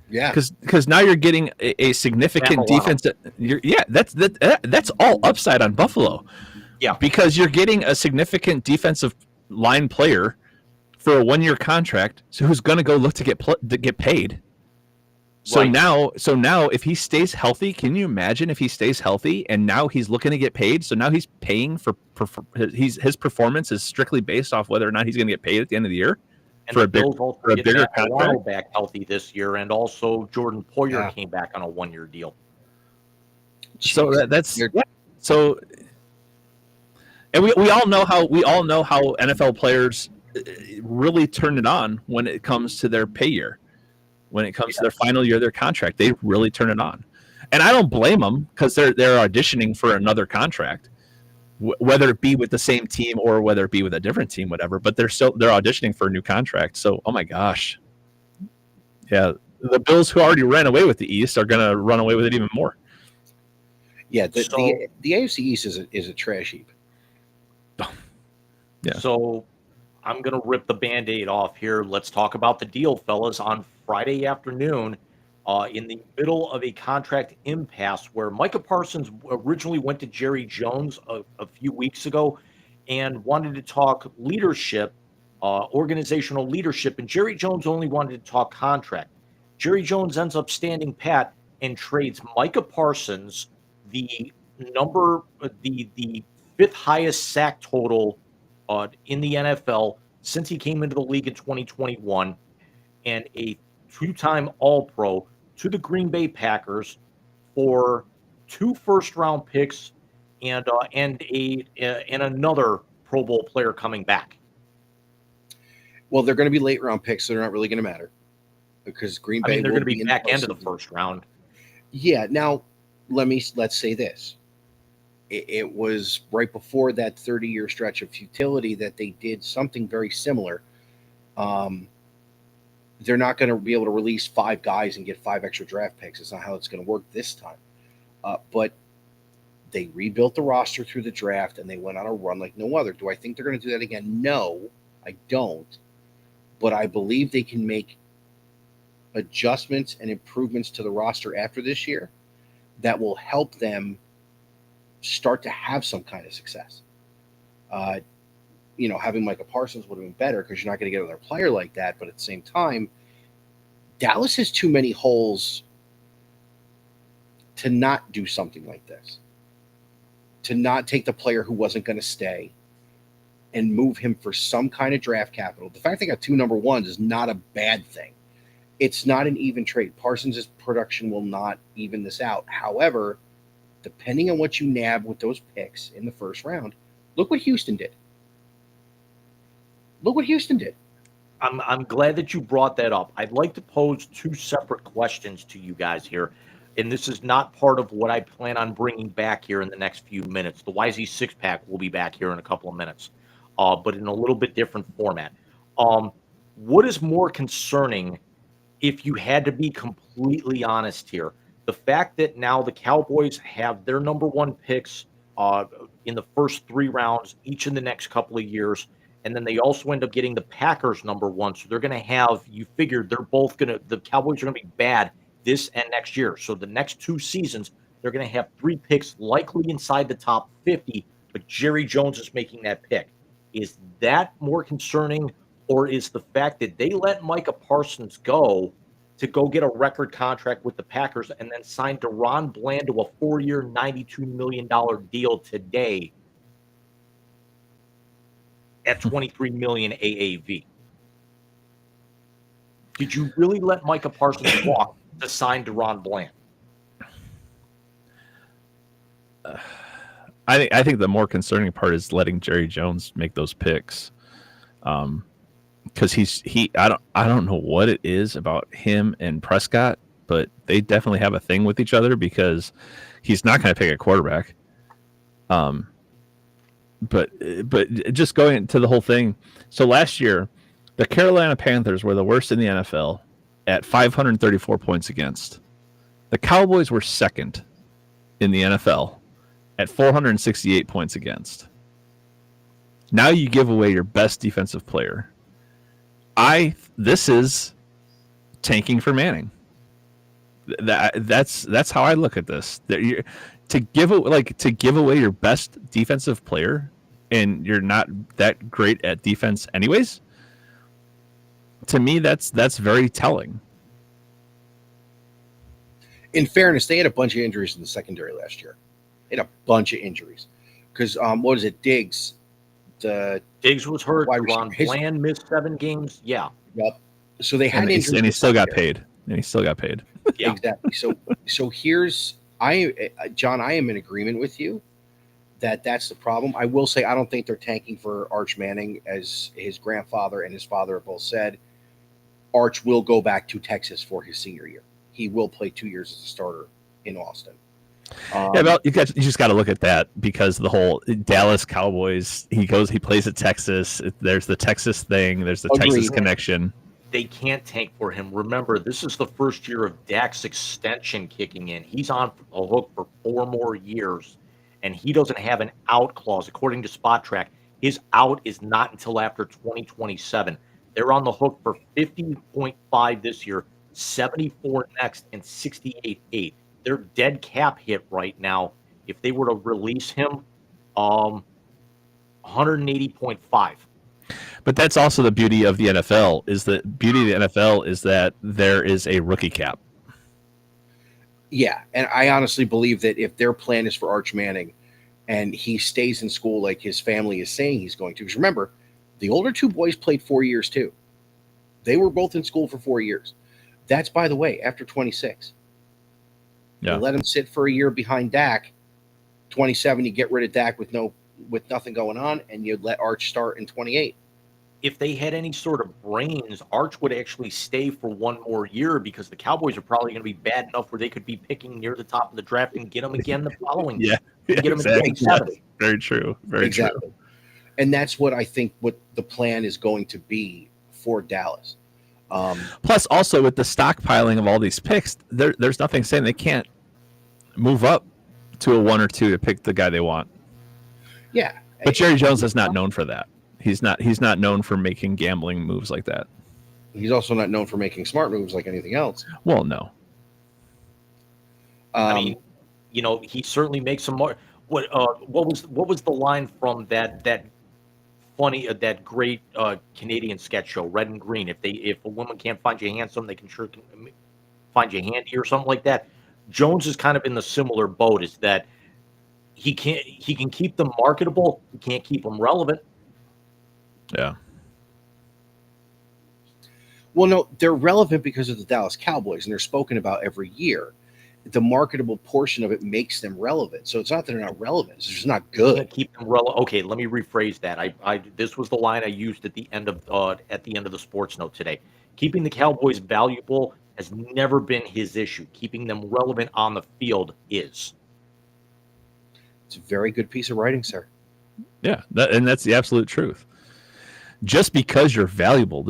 [SPEAKER 1] Yeah,
[SPEAKER 3] Because now you're getting a significant defense. That's all upside on Buffalo.
[SPEAKER 2] Yeah.
[SPEAKER 3] Because you're getting a significant defensive line player for a 1-year contract, so who's going to go look to get paid. So
[SPEAKER 2] Right.
[SPEAKER 3] now if he stays healthy, can you imagine if he stays healthy and now he's looking to get paid? So now he's paying for his performance is strictly based off whether or not he's going to get paid at the end of the year.
[SPEAKER 2] And
[SPEAKER 3] For
[SPEAKER 2] the
[SPEAKER 3] a big-
[SPEAKER 2] Bills also
[SPEAKER 3] for a
[SPEAKER 2] get
[SPEAKER 3] bigger
[SPEAKER 2] Matt Milano
[SPEAKER 3] contract?
[SPEAKER 2] back healthy this year, and also Jordan Poyer
[SPEAKER 1] Yeah.
[SPEAKER 2] came back on a 1-year deal.
[SPEAKER 3] So that's
[SPEAKER 1] You're-
[SPEAKER 3] so, and we all know how NFL players really turn it on when it comes to their pay year, when it comes to their final year of their contract. They really turn it on, and I don't blame them because they're auditioning for another contract, whether it be with the same team or whether it be with a different team, whatever. But they're auditioning for a new contract. So, oh my gosh, yeah, the Bills, who already ran away with the East, are going to run away with it even more.
[SPEAKER 1] Yeah, the
[SPEAKER 2] So-
[SPEAKER 1] AFC East is a trash heap.
[SPEAKER 3] Yeah.
[SPEAKER 2] So I'm going to rip the Band-Aid off here. Let's talk about the deal, fellas. On Friday afternoon, in the middle of a contract impasse where Micah Parsons originally went to Jerry Jones a few weeks ago and wanted to talk leadership, organizational leadership, and Jerry Jones only wanted to talk contract. Jerry Jones ends up standing pat and trades Micah Parsons, the fifth highest sack total in the NFL since he came into the league in 2021, and a 2-time All-Pro, to the Green Bay Packers for 2 first-round picks and another Pro Bowl player coming back.
[SPEAKER 1] Well, they're going to be late round picks, so they're not really going to matter, because Green
[SPEAKER 2] I
[SPEAKER 1] Bay
[SPEAKER 2] mean, they're
[SPEAKER 1] will
[SPEAKER 2] going to be
[SPEAKER 1] in
[SPEAKER 2] back into the
[SPEAKER 1] postseason.
[SPEAKER 2] first round.
[SPEAKER 1] Yeah. Now, let's say this. It was right before that 30-year stretch of futility that they did something very similar. They're not going to be able to release 5 guys and get 5 extra draft picks. It's not how it's going to work this time. But they rebuilt the roster through the draft, and they went on a run like no other. Do I think they're going to do that again? No, I don't. But I believe they can make adjustments and improvements to the roster after this year that will help them start to have some kind of success. Having Micah Parsons would have been better because you're not going to get another player like that. But at the same time, Dallas has too many holes to not do something like this, to not take the player who wasn't going to stay and move him for some kind of draft capital. The fact they got 2 number ones is not a bad thing. It's not an even trade. Parsons' production will not even this out. However, depending on what you nab with those picks in the first round, look what Houston did.
[SPEAKER 2] I'm glad that you brought that up. I'd like to pose 2 separate questions to you guys here, and this is not part of what I plan on bringing back here in the next few minutes. The YZ 6-pack will be back here in a couple of minutes, but in a little bit different format. What is more concerning, if you had to be completely honest here, The fact that now the Cowboys have their number one picks in the first 3 rounds, each in the next couple of years, and then they also end up getting the Packers number one. So they're going to have, you figured they're both going to, the Cowboys are going to be bad this and next year. So the next 2 seasons, they're going to have 3 picks likely inside the top 50, but Jerry Jones is making that pick. Is that more concerning, or is the fact that they let Micah Parsons go to go get a record contract with the Packers and then sign DaRon Bland to a 4-year, $92 million deal today at $23 million AAV? Did you really let Micah Parsons walk to sign DaRon Bland?
[SPEAKER 3] I think the more concerning part is letting Jerry Jones make those picks. Because I don't know what it is about him and Prescott, but they definitely have a thing with each other because he's not going to pick a quarterback. But just going to the whole thing. So last year, the Carolina Panthers were the worst in the NFL at 534 points against. The Cowboys were second in the NFL at 468 points against. Now you give away your best defensive player. This is tanking for Manning. That's how I look at this. To give away your best defensive player, and you're not that great at defense anyways. To me, that's very telling.
[SPEAKER 1] In fairness, they had a bunch of injuries in the secondary last year. They had a bunch of injuries because what is it, Diggs?
[SPEAKER 2] Diggs was hurt.
[SPEAKER 1] wide
[SPEAKER 2] Ron
[SPEAKER 1] receiver.
[SPEAKER 2] Bland missed 7 games. Yeah.
[SPEAKER 1] Yep. So they had
[SPEAKER 3] And
[SPEAKER 1] injuries,
[SPEAKER 3] he still got
[SPEAKER 1] secondary.
[SPEAKER 3] paid. And he still got paid.
[SPEAKER 2] Yeah.
[SPEAKER 1] Exactly. So here's John. I am in agreement with you that that's the problem. I will say I don't think they're tanking for Arch Manning, as his grandfather and his father have both said. Arch will go back to Texas for his senior year. He will play 2 years as a starter in Austin.
[SPEAKER 3] Yeah, well, you just got to look at that because the whole Dallas Cowboys. He plays at Texas. There's the Texas thing. There's the
[SPEAKER 1] Agreed.
[SPEAKER 3] Texas connection.
[SPEAKER 2] They can't tank for him. Remember, this is the first year of Dak's extension kicking in. He's on a hook for 4 more years, and he doesn't have an out clause. According to Spot Track, his out is not until after 2027. They're on the hook for 50.5 this year, 74 next, and 68.8. Their dead cap hit right now, if they were to release him, 180.5.
[SPEAKER 3] But that's also the beauty of the NFL. Is that there is a rookie cap.
[SPEAKER 1] Yeah, and I honestly believe that if their plan is for Arch Manning and he stays in school like his family is saying he's going to, because remember, the older 2 boys played 4 years too. They were both in school for 4 years. That's, by the way, after 26.
[SPEAKER 3] Yeah.
[SPEAKER 1] You let him sit for a year behind Dak. 27, you get rid of Dak with nothing going on, and you let Arch start in 28.
[SPEAKER 2] If they had any sort of brains, Arch would actually stay for 1 more year because the Cowboys are probably going to be bad enough where they could be picking near the top of the draft and get him again the following year.
[SPEAKER 3] Yeah,
[SPEAKER 2] Get him
[SPEAKER 3] exactly.
[SPEAKER 2] in 27.
[SPEAKER 3] Very true. Very true.
[SPEAKER 1] Exactly. And that's what I think what the plan is going to be for Dallas.
[SPEAKER 3] Plus, also with the stockpiling of all these picks, there's nothing saying they can't move up to a 1 or 2 to pick the guy they want.
[SPEAKER 1] Yeah.
[SPEAKER 3] But Jerry Jones is not known for that. He's not known for making gambling moves like that.
[SPEAKER 1] He's also not known for making smart moves like anything else.
[SPEAKER 3] Well, no.
[SPEAKER 2] I mean, he certainly makes some more. What was the line from that funny that great Canadian sketch show, Red and Green? If a woman can't find you handsome, they can find you handy or something like that. Jones is kind of in the similar boat. Is that he can keep them marketable, he can't keep them relevant.
[SPEAKER 3] Yeah.
[SPEAKER 1] Well, no, they're relevant because of the Dallas Cowboys, and they're spoken about every year. The marketable portion of it makes them relevant. So it's not that they're not relevant; it's just not good.
[SPEAKER 2] Keep them relevant. Okay, let me rephrase that. I this was the line I used at the end of the sports note today. Keeping the Cowboys valuable has never been his issue. Keeping them relevant on the field is.
[SPEAKER 1] It's a very good piece of writing, sir.
[SPEAKER 3] Yeah, and that's the absolute truth. Just because you're valuable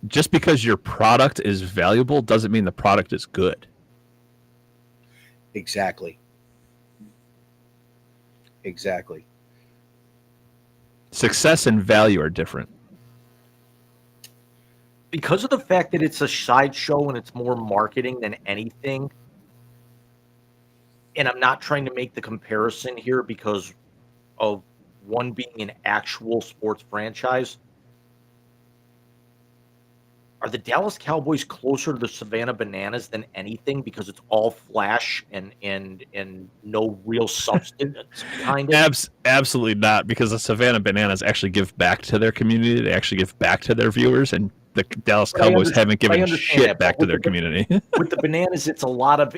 [SPEAKER 3] just because your product is valuable doesn't mean the product is good.
[SPEAKER 1] Exactly.
[SPEAKER 3] Success and value are different.
[SPEAKER 2] Because of the fact that it's a sideshow and it's more marketing than anything. And I'm not trying to make the comparison here because of one being an actual sports franchise. Are the Dallas Cowboys closer to the Savannah Bananas than anything because it's all flash and no real substance kind of?
[SPEAKER 3] Absolutely not, because the Savannah Bananas actually give back to their community. They actually give back to their viewers, and the Dallas Cowboys haven't given shit back to their community.
[SPEAKER 2] With the Bananas, it's a lot of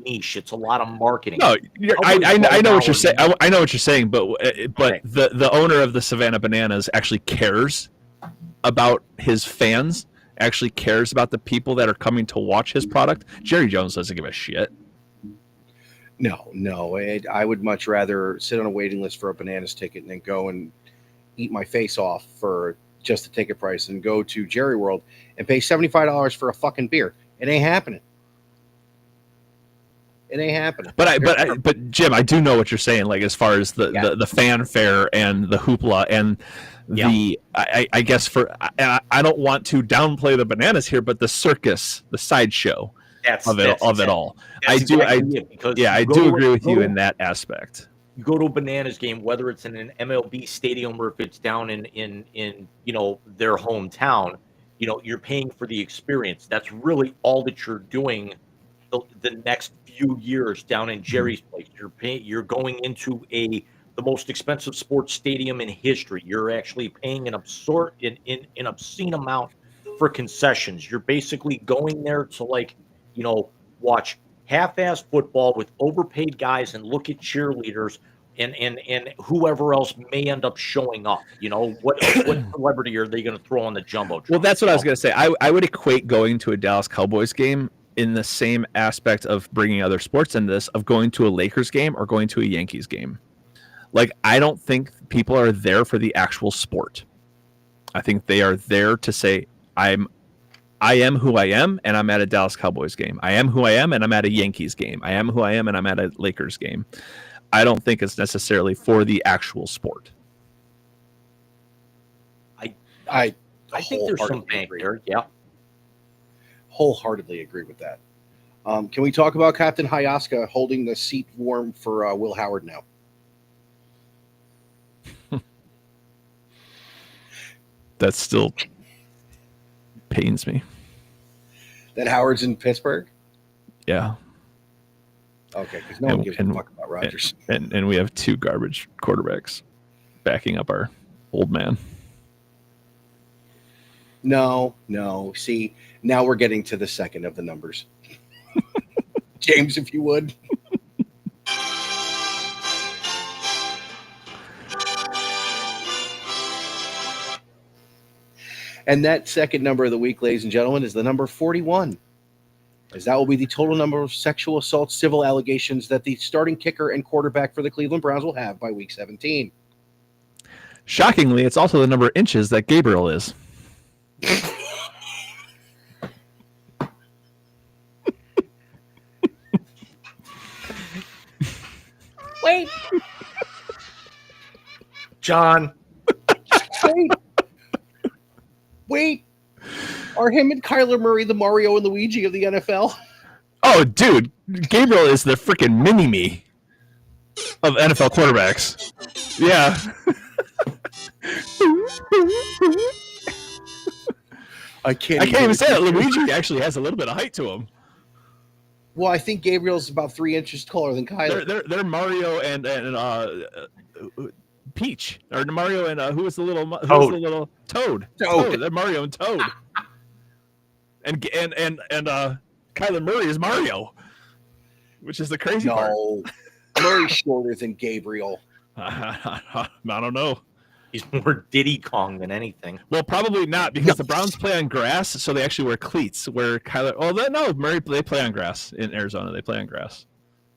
[SPEAKER 2] niche. It's a lot of marketing.
[SPEAKER 3] No, I know what you're saying. I know what you're saying, but right. the owner of the Savannah Bananas actually cares about his fans. Actually cares about the people that are coming to watch his product. Jerry Jones doesn't give a shit.
[SPEAKER 1] No. I would much rather sit on a waiting list for a Bananas ticket and then go and eat my face off for just the ticket price and go to Jerry World and pay $75 for a fucking beer. It ain't happening. But
[SPEAKER 3] Jim, I do know what you're saying. Like as far as the fanfare and the hoopla and I guess I don't want to downplay the Bananas here, but the circus, the sideshow of it all. I do agree with you in that aspect.
[SPEAKER 2] You go to a Bananas game, whether it's in an MLB stadium or if it's down in their hometown, you're paying for the experience. That's really all that you're doing. The next few years down in Jerry's place, you're going into the most expensive sports stadium in history. You're actually paying an obscene amount for concessions. You're basically going there to watch half-ass football with overpaid guys and look at cheerleaders and whoever else may end up showing up. What celebrity are they going to throw on the jumbotron?
[SPEAKER 3] Well, that's what I was going to say. I would equate going to a Dallas Cowboys game in the same aspect of bringing other sports into this, of going to a Lakers game or going to a Yankees game. Like, I don't think people are there for the actual sport. I think they are there to say, I am who I am, and I'm at a Dallas Cowboys game. I am who I am, and I'm at a Yankees game. I am who I am, and I'm at a Lakers game. I don't think it's necessarily for the actual sport.
[SPEAKER 2] I think there's some bank there, yeah.
[SPEAKER 1] Wholeheartedly agree with that. Can we talk about Captain Hayaska holding the seat warm for Will Howard now?
[SPEAKER 3] That still pains me.
[SPEAKER 1] That Howard's in Pittsburgh?
[SPEAKER 3] Yeah.
[SPEAKER 1] Okay, because no one gives a fuck about Rodgers.
[SPEAKER 3] And we have two garbage quarterbacks backing up our old man.
[SPEAKER 1] No. See, now we're getting to the second of the numbers. James, if you would. And that second number of the week, ladies and gentlemen, is the number 41. As that will be the total number of sexual assault civil allegations that the starting kicker and quarterback for the Cleveland Browns will have by week 17.
[SPEAKER 3] Shockingly, it's also the number of inches that Gabriel is.
[SPEAKER 1] Wait.
[SPEAKER 2] John.
[SPEAKER 1] Wait. Are him and Kyler Murray the Mario and Luigi of the NFL?
[SPEAKER 3] Oh, dude. Gabriel is the freaking mini-me of NFL quarterbacks. Yeah.
[SPEAKER 1] I can't
[SPEAKER 3] even say that. Luigi actually has a little bit of height to him.
[SPEAKER 1] Well, I think Gabriel's about 3 inches taller than Kyler.
[SPEAKER 3] They're Mario and Peach, or Mario and who was the little Toad? Toad. They're Mario and Toad. And Kyler Murray is Mario, which is the crazy part.
[SPEAKER 1] No, Murray's shorter than Gabriel.
[SPEAKER 3] I don't know.
[SPEAKER 2] He's more Diddy Kong than anything.
[SPEAKER 3] Well, probably not, because the Browns play on grass, so they actually wear cleats. Where Kyler, Murray, they play on grass in Arizona. They play on grass.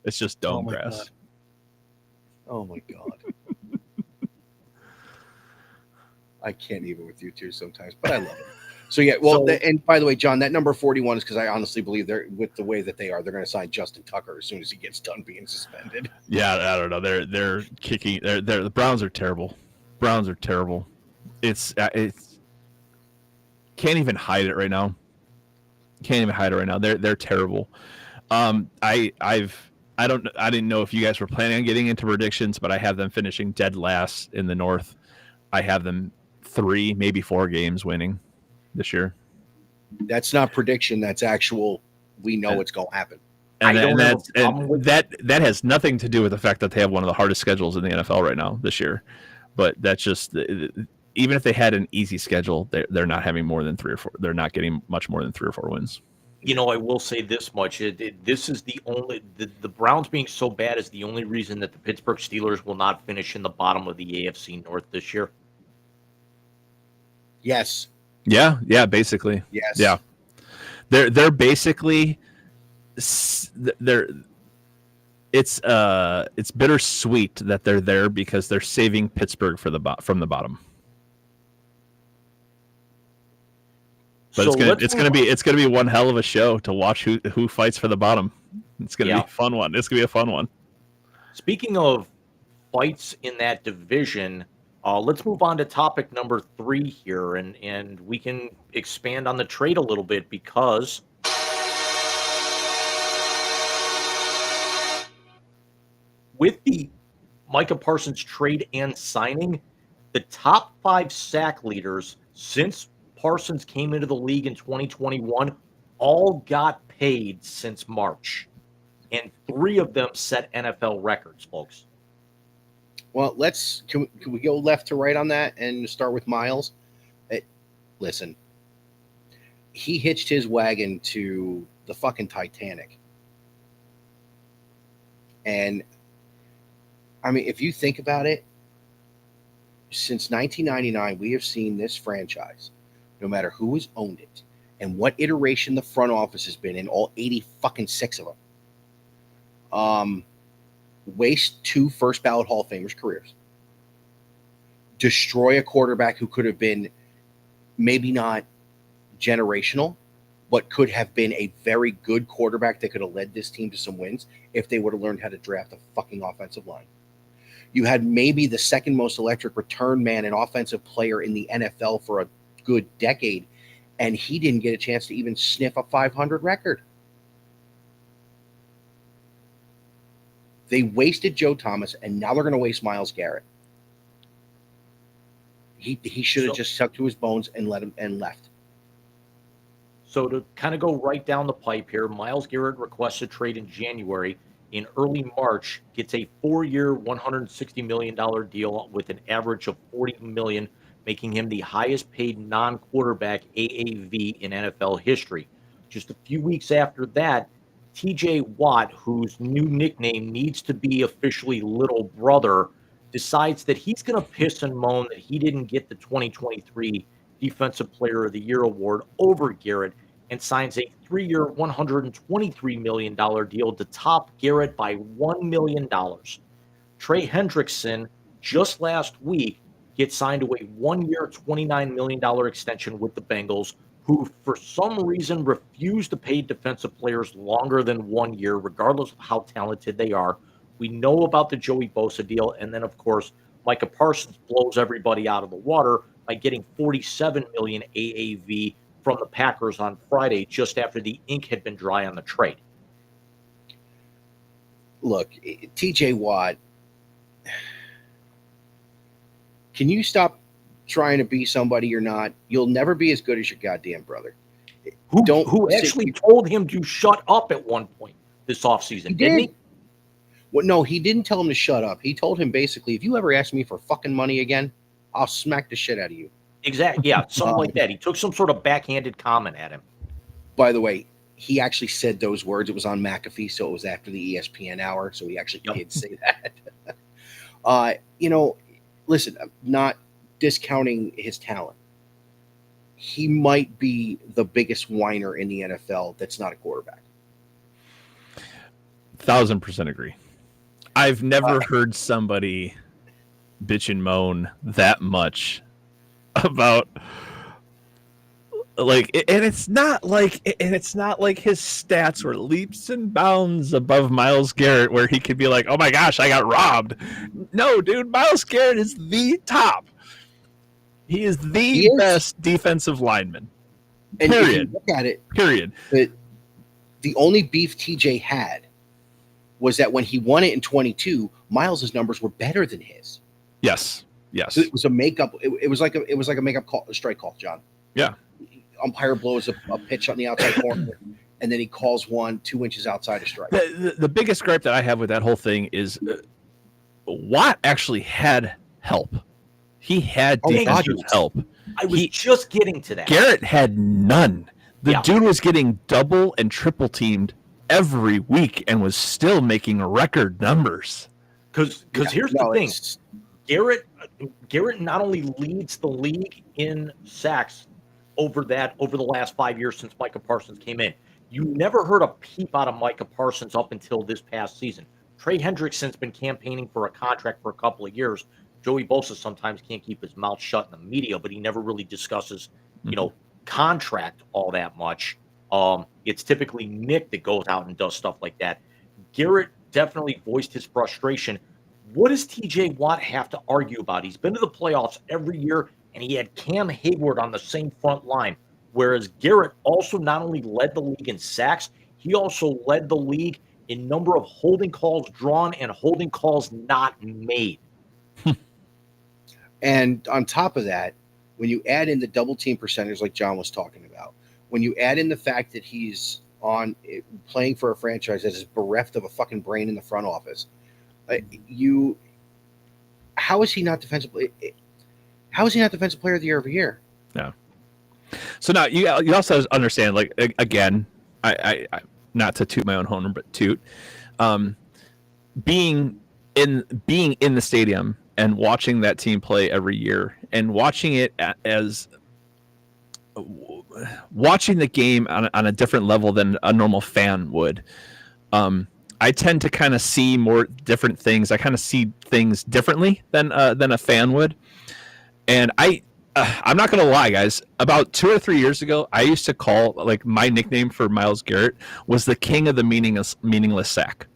[SPEAKER 3] It's just dome grass.
[SPEAKER 1] God. Oh my God. I can't even with you two sometimes, but I love it. So yeah, well,
[SPEAKER 2] So-
[SPEAKER 1] and by the way, John, that number 41 is because I honestly believe they're with the way that they're going to sign Justin Tucker as soon as he gets done being suspended.
[SPEAKER 3] Yeah, I don't know. They're kicking. They're the Browns are terrible. Browns are terrible. It's can't even hide it right now. Can't even hide it right now. They're terrible. I didn't know if you guys were planning on getting into predictions, but I have them finishing dead last in the North. I have them 3, maybe 4 games winning this year.
[SPEAKER 1] That's not prediction. That's actual. We know what's going to happen.
[SPEAKER 3] And,
[SPEAKER 2] I don't have a
[SPEAKER 3] that's
[SPEAKER 2] problem with
[SPEAKER 3] that has nothing to do with the fact that they have one of the hardest schedules in the NFL right now this year. But that's just even if they had an easy schedule, they're not having more than 3 or 4. They're not getting much more than 3 or 4 wins.
[SPEAKER 2] I will say this much: this is the only the Browns being so bad is the only reason that the Pittsburgh Steelers will not finish in the bottom of the AFC North this year.
[SPEAKER 1] Yes.
[SPEAKER 3] Yeah, basically.
[SPEAKER 1] Yes.
[SPEAKER 3] Yeah. They're basically they're it's bittersweet that they're there because they're saving Pittsburgh from the bottom. But it's gonna be one hell of a show to watch who fights for the bottom. It's gonna be a fun one. It's gonna be a fun one.
[SPEAKER 2] Speaking of fights in that division, let's move on to topic number 3 here, and we can expand on the trade a little bit because with the Micah Parsons trade and signing, the top 5 sack leaders since Parsons came into the league in 2021 all got paid since March, and 3 of them set NFL records, folks.
[SPEAKER 1] Well, can we go left to right on that and start with Miles? Listen, he hitched his wagon to the fucking Titanic. And I mean, if you think about it, since 1999, we have seen this franchise, no matter who has owned it and what iteration the front office has been in, all 80 fucking 6 of them, waste 2 first ballot Hall of Famers' careers, destroy a quarterback who could have been maybe not generational, but could have been a very good quarterback that could have led this team to some wins if they would have learned how to draft a fucking offensive line. You had maybe the second most electric return man and offensive player in the NFL for a good decade, and he didn't get a chance to even sniff a 500 record. They wasted Joe Thomas, and now they're going to waste Myles Garrett. He should have just stuck to his bones and let him and left.
[SPEAKER 2] So to kind of go right down the pipe here, Myles Garrett requests a trade in January. In early March, gets a 4-year, $160 million deal with an average of $40 million, making him the highest paid non-quarterback AAV in NFL history. Just a few weeks after that, TJ Watt, whose new nickname needs to be officially Little Brother, decides that he's going to piss and moan that he didn't get the 2023 Defensive Player of the Year award over Garrett and signs a 3-year, $123 million deal to top Garrett by $1 million. Trey Hendrickson, just last week, gets signed to a 1-year, $29 million extension with the Bengals, who for some reason refuse to pay defensive players longer than 1 year, regardless of how talented they are. We know about the Joey Bosa deal, and then, of course, Micah Parsons blows everybody out of the water by getting $47 million AAV from the Packers on Friday, just after the ink had been dry on the trade.
[SPEAKER 1] Look, TJ Watt, can you stop trying to be somebody you're not? You'll never be as good as your goddamn brother.
[SPEAKER 2] Who actually told him to shut up at one point this offseason, didn't he?
[SPEAKER 1] Well, no, he didn't tell him to shut up. He told him basically, if you ever ask me for fucking money again, I'll smack the shit out of you.
[SPEAKER 2] Exactly. Yeah, something like that. He took some sort of backhanded comment at him.
[SPEAKER 1] By the way, he actually said those words. It was on McAfee, so it was after the ESPN hour, so he actually did say that. Listen, I'm not discounting his talent. He might be the biggest whiner in the NFL that's not a quarterback.
[SPEAKER 3] 1000% agree. I've never heard somebody bitch and moan that much about and it's not like his stats were leaps and bounds above Myles Garrett, where he could be like, "Oh my gosh, I got robbed." No, dude, Myles Garrett is the top. He is the best defensive lineman.
[SPEAKER 1] And if you
[SPEAKER 3] Period.
[SPEAKER 1] look at it,
[SPEAKER 3] Period.
[SPEAKER 1] the only beef TJ had was that when he won it in 22, Miles's numbers were better than his.
[SPEAKER 3] Yes.
[SPEAKER 1] So it was a makeup. It was like a makeup call, a strike call, John.
[SPEAKER 3] Yeah.
[SPEAKER 1] Umpire blows a pitch on the outside corner, and then he calls 2 inches outside a strike.
[SPEAKER 3] The biggest gripe that I have with that whole thing is Watt actually had help. He had defensive help.
[SPEAKER 2] I was just getting to that.
[SPEAKER 3] Garrett had none. The dude was getting double and triple teamed every week and was still making record numbers.
[SPEAKER 2] Because here's the thing. Garrett not only leads the league in sacks over the last 5 years since Micah Parsons came in. You never heard a peep out of Micah Parsons up until this past season. Trey Hendrickson's been campaigning for a contract for a couple of years. Joey Bosa sometimes can't keep his mouth shut in the media, but he never really discusses, contract all that much. It's typically Nick that goes out and does stuff like that. Garrett definitely voiced his frustration. What does TJ Watt have to argue about? He's been to the playoffs every year, and he had Cam Hayward on the same front line, whereas Garrett also not only led the league in sacks, he also led the league in number of holding calls drawn and holding calls not made.
[SPEAKER 1] And on top of that, when you add in the double team percentage like John was talking about, when you add in the fact that he's playing for a franchise that is bereft of a fucking brain in the front office, how is he not defensive? How is he not defensive player of the year every year?
[SPEAKER 3] Yeah. So now you also understand, like, again, I not to toot my own horn, but toot, being in the stadium and watching that team play every year and watching it as watching the game on a different level than a normal fan would. I tend to kind of see more different things. I kind of see things differently than a fan would. And I'm not going to lie, guys. About 2 or 3 years ago, I used to call, like, my nickname for Myles Garrett was the king of the meaningless sack.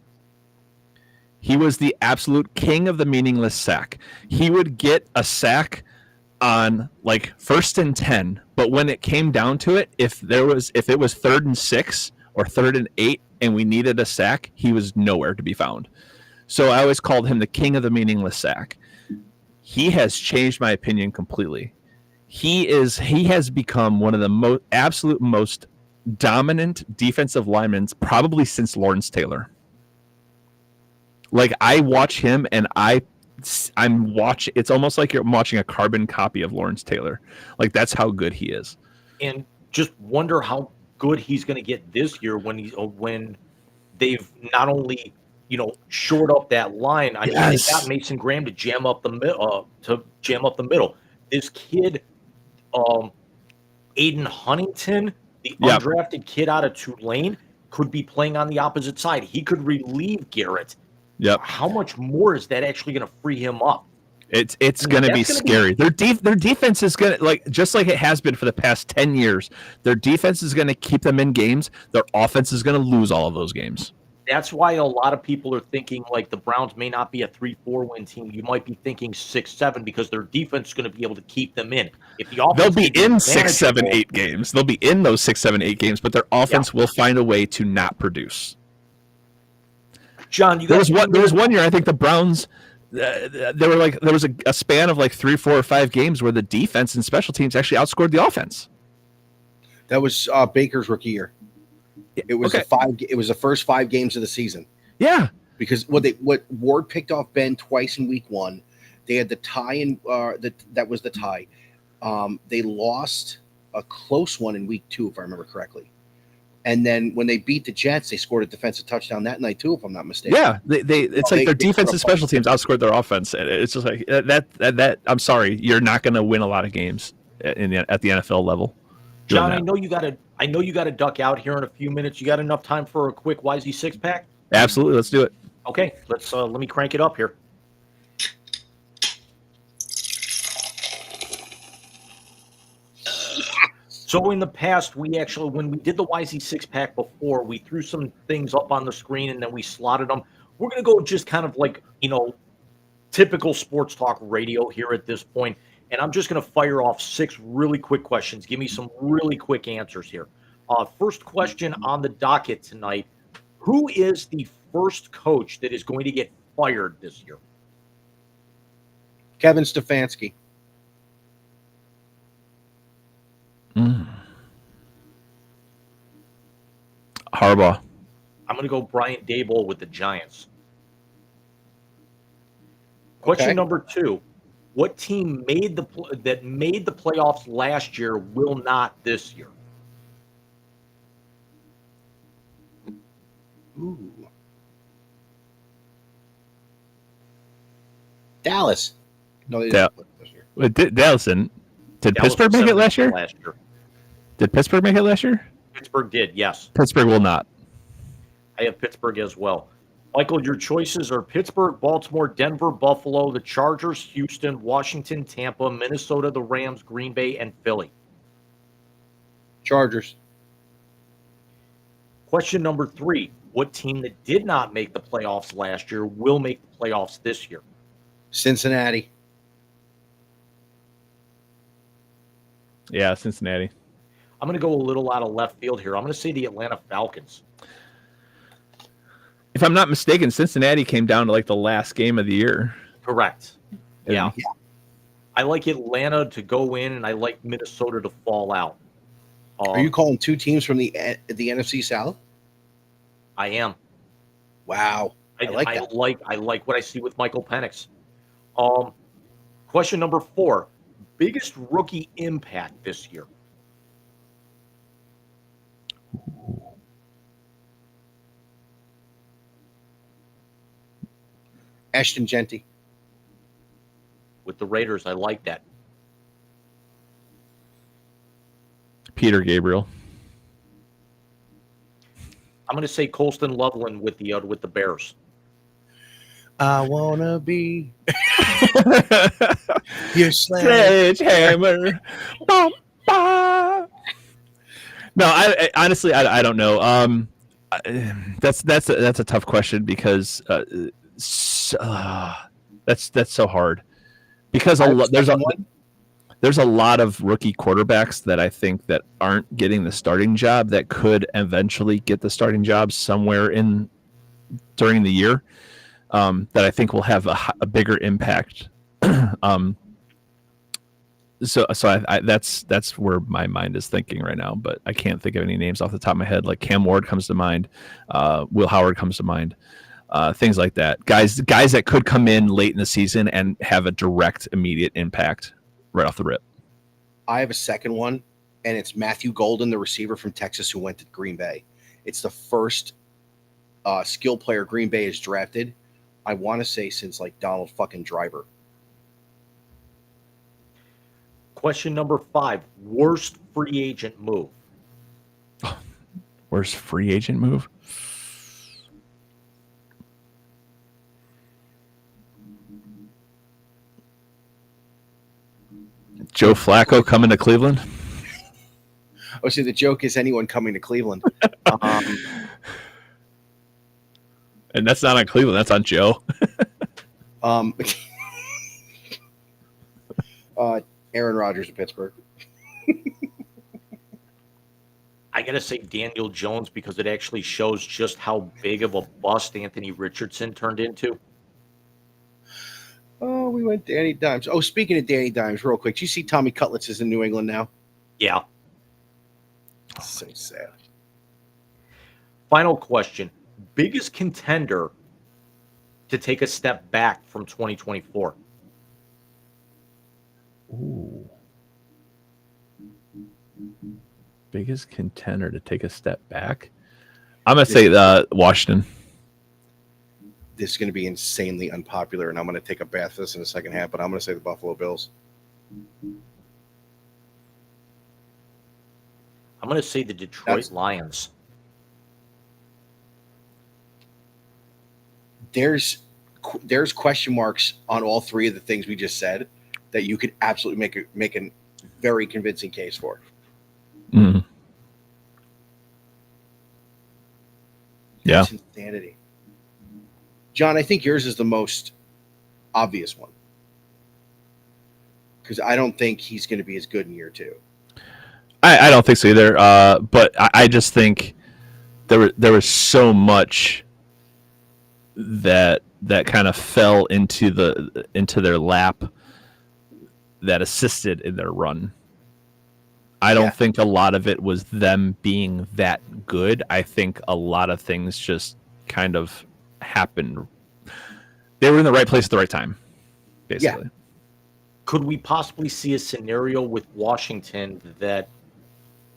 [SPEAKER 3] He was the absolute king of the meaningless sack. He would get a sack on, like, 1st and 10, but when it came down to it, if it was 3rd and 6 or 3rd and 8 and we needed a sack, he was nowhere to be found. So I always called him the king of the meaningless sack. He has changed my opinion completely. He has become one of the absolute most dominant defensive linemen probably since Lawrence Taylor. Like, I watch him and I'm watching. It's almost like you're watching a carbon copy of Lawrence Taylor. Like, that's how good he is.
[SPEAKER 2] And just wonder how good he's going to get this year when they've not only shored up that line. I mean, they got Mason Graham to jam up the middle. This kid, Aiden Huntington, the undrafted kid out of Tulane, could be playing on the opposite side. He could relieve Garrett.
[SPEAKER 3] Yep.
[SPEAKER 2] How much more is that actually going to free him up?
[SPEAKER 3] It's going to be scary. Their defense is going to, like, just like it has been for the past 10 years, their defense is going to keep them in games. Their offense is going to lose all of those games.
[SPEAKER 2] That's why a lot of people are thinking, like, the Browns may not be a 3-4 win team. You might be thinking 6-7 because their defense is going to be able to keep them in. If the offense,
[SPEAKER 3] they'll be in 6, 7, 8 games. They'll be in those 6, 7, 8 games, but their offense will find a way to not produce.
[SPEAKER 2] John,
[SPEAKER 3] there was one year I think the Browns there was a span of like 3, 4, or 5 games where the defense and special teams actually outscored the offense.
[SPEAKER 1] That was Baker's rookie year. It was It was the first 5 games of the season.
[SPEAKER 3] Yeah,
[SPEAKER 1] because what Ward picked off Ben twice in week 1. They had the tie in that was the tie. They lost a close one in week 2, if I remember correctly. And then when they beat the Jets, they scored a defensive touchdown that night too, if I'm not mistaken.
[SPEAKER 3] Yeah, it's like their defense and special teams outscored their offense. It's just like that. I'm sorry, you're not going to win a lot of games at the NFL level.
[SPEAKER 2] John, I know you got to duck out here in a few minutes. You got enough time for a quick Wisey 6-pack?
[SPEAKER 3] Absolutely, let's do it.
[SPEAKER 2] Okay, let me crank it up here. So in the past, we actually, when we did the YZ six pack before, we threw some things up on the screen and then we slotted them. We're going to go just kind of like, typical sports talk radio here at this point. And I'm just going to fire off 6 really quick questions. Give me some really quick answers here. First question on the docket tonight. Who is the first coach that is going to get fired this year?
[SPEAKER 1] Kevin Stefanski.
[SPEAKER 3] Harbaugh.
[SPEAKER 2] I'm going to go Brian Daboll with the Giants. Question
[SPEAKER 1] Okay.
[SPEAKER 2] number 2. What team made the playoffs last year will not this year?
[SPEAKER 1] Ooh. Dallas. No, they
[SPEAKER 3] Da-
[SPEAKER 1] didn't play this year.
[SPEAKER 3] Dallas didn't. Did
[SPEAKER 2] Dallas
[SPEAKER 3] Pittsburgh
[SPEAKER 2] was
[SPEAKER 3] make it last
[SPEAKER 2] 7
[SPEAKER 3] year? Did Pittsburgh make it last year?
[SPEAKER 2] Pittsburgh did, yes.
[SPEAKER 3] Pittsburgh will not.
[SPEAKER 2] I have Pittsburgh as well. Michael, your choices are Pittsburgh, Baltimore, Denver, Buffalo, the Chargers, Houston, Washington, Tampa, Minnesota, the Rams, Green Bay, and Philly.
[SPEAKER 1] Chargers.
[SPEAKER 2] Question number 3. What team that did not make the playoffs last year will make the playoffs this year?
[SPEAKER 1] Cincinnati.
[SPEAKER 3] Yeah, Cincinnati.
[SPEAKER 2] I'm going to go a little out of left field here. I'm going to say the Atlanta Falcons.
[SPEAKER 3] If I'm not mistaken, Cincinnati came down to like the last game of the year.
[SPEAKER 2] Correct. Yeah.
[SPEAKER 1] Yeah.
[SPEAKER 2] I like Atlanta to go in, and I like Minnesota to fall out.
[SPEAKER 1] Are you calling 2 teams from the NFC South?
[SPEAKER 2] I am.
[SPEAKER 1] Wow. I like that.
[SPEAKER 2] I like what I see with Michael Penix. Question number 4. Biggest rookie impact this year?
[SPEAKER 1] Ashton Genty.
[SPEAKER 2] With the Raiders, I like that.
[SPEAKER 3] Peter Gabriel.
[SPEAKER 2] I'm going to say Colston Loveland with the Bears.
[SPEAKER 1] I wanna be your
[SPEAKER 3] Sledgehammer. Bum, bum. No, I honestly I don't know. That's a tough question because that's so hard because there's a lot of rookie quarterbacks that I think that aren't getting the starting job that could eventually get the starting job somewhere in during the year. That I think will have a bigger impact. So that's where my mind is thinking right now, but I can't think of any names off the top of my head. Like Cam Ward comes to mind, Will Howard comes to mind, things like that. Guys that could come in late in the season and have a direct, immediate impact right off the rip.
[SPEAKER 1] I have a second one, and it's Matthew Golden, the receiver from Texas who went to Green Bay. It's the first skill player Green Bay has drafted, I want to say, since like Donald fucking Driver.
[SPEAKER 2] Question number 5. Worst free agent move?
[SPEAKER 3] Worst free agent move? Joe Flacco coming to Cleveland?
[SPEAKER 1] Oh, see, the joke is anyone coming to Cleveland.
[SPEAKER 3] And that's not on Cleveland. That's on Joe.
[SPEAKER 1] Aaron Rodgers of Pittsburgh.
[SPEAKER 2] I got to say Daniel Jones because it actually shows just how big of a bust Anthony Richardson turned into.
[SPEAKER 1] Oh, we went Danny Dimes. Oh, speaking of Danny Dimes, real quick, do you see Tommy Cutlets is in New England now?
[SPEAKER 2] Yeah.
[SPEAKER 1] So sad.
[SPEAKER 2] Final question. Biggest contender to take a step back from 2024?
[SPEAKER 3] Ooh. Biggest contender to take a step back? I'm going to say Washington.
[SPEAKER 1] This is going to be insanely unpopular, and I'm going to take a bath this in the second half, but I'm going to say the Buffalo Bills.
[SPEAKER 2] I'm going to say the Detroit Lions.
[SPEAKER 1] There's question marks on all 3 of the things we just said that you could absolutely make a very convincing case for.
[SPEAKER 3] Yeah.
[SPEAKER 1] It's insanity. John, I think yours is the most obvious one. Because I don't think he's going to be as good in year 2.
[SPEAKER 3] I don't think so either. But I just think there was so much that kind of fell into their lap that assisted in their run. I don't think a lot of it was them being that good. I think a lot of things just kind of happened. They were in the right place at the right time, basically.
[SPEAKER 1] Yeah.
[SPEAKER 2] Could we possibly see a scenario with Washington that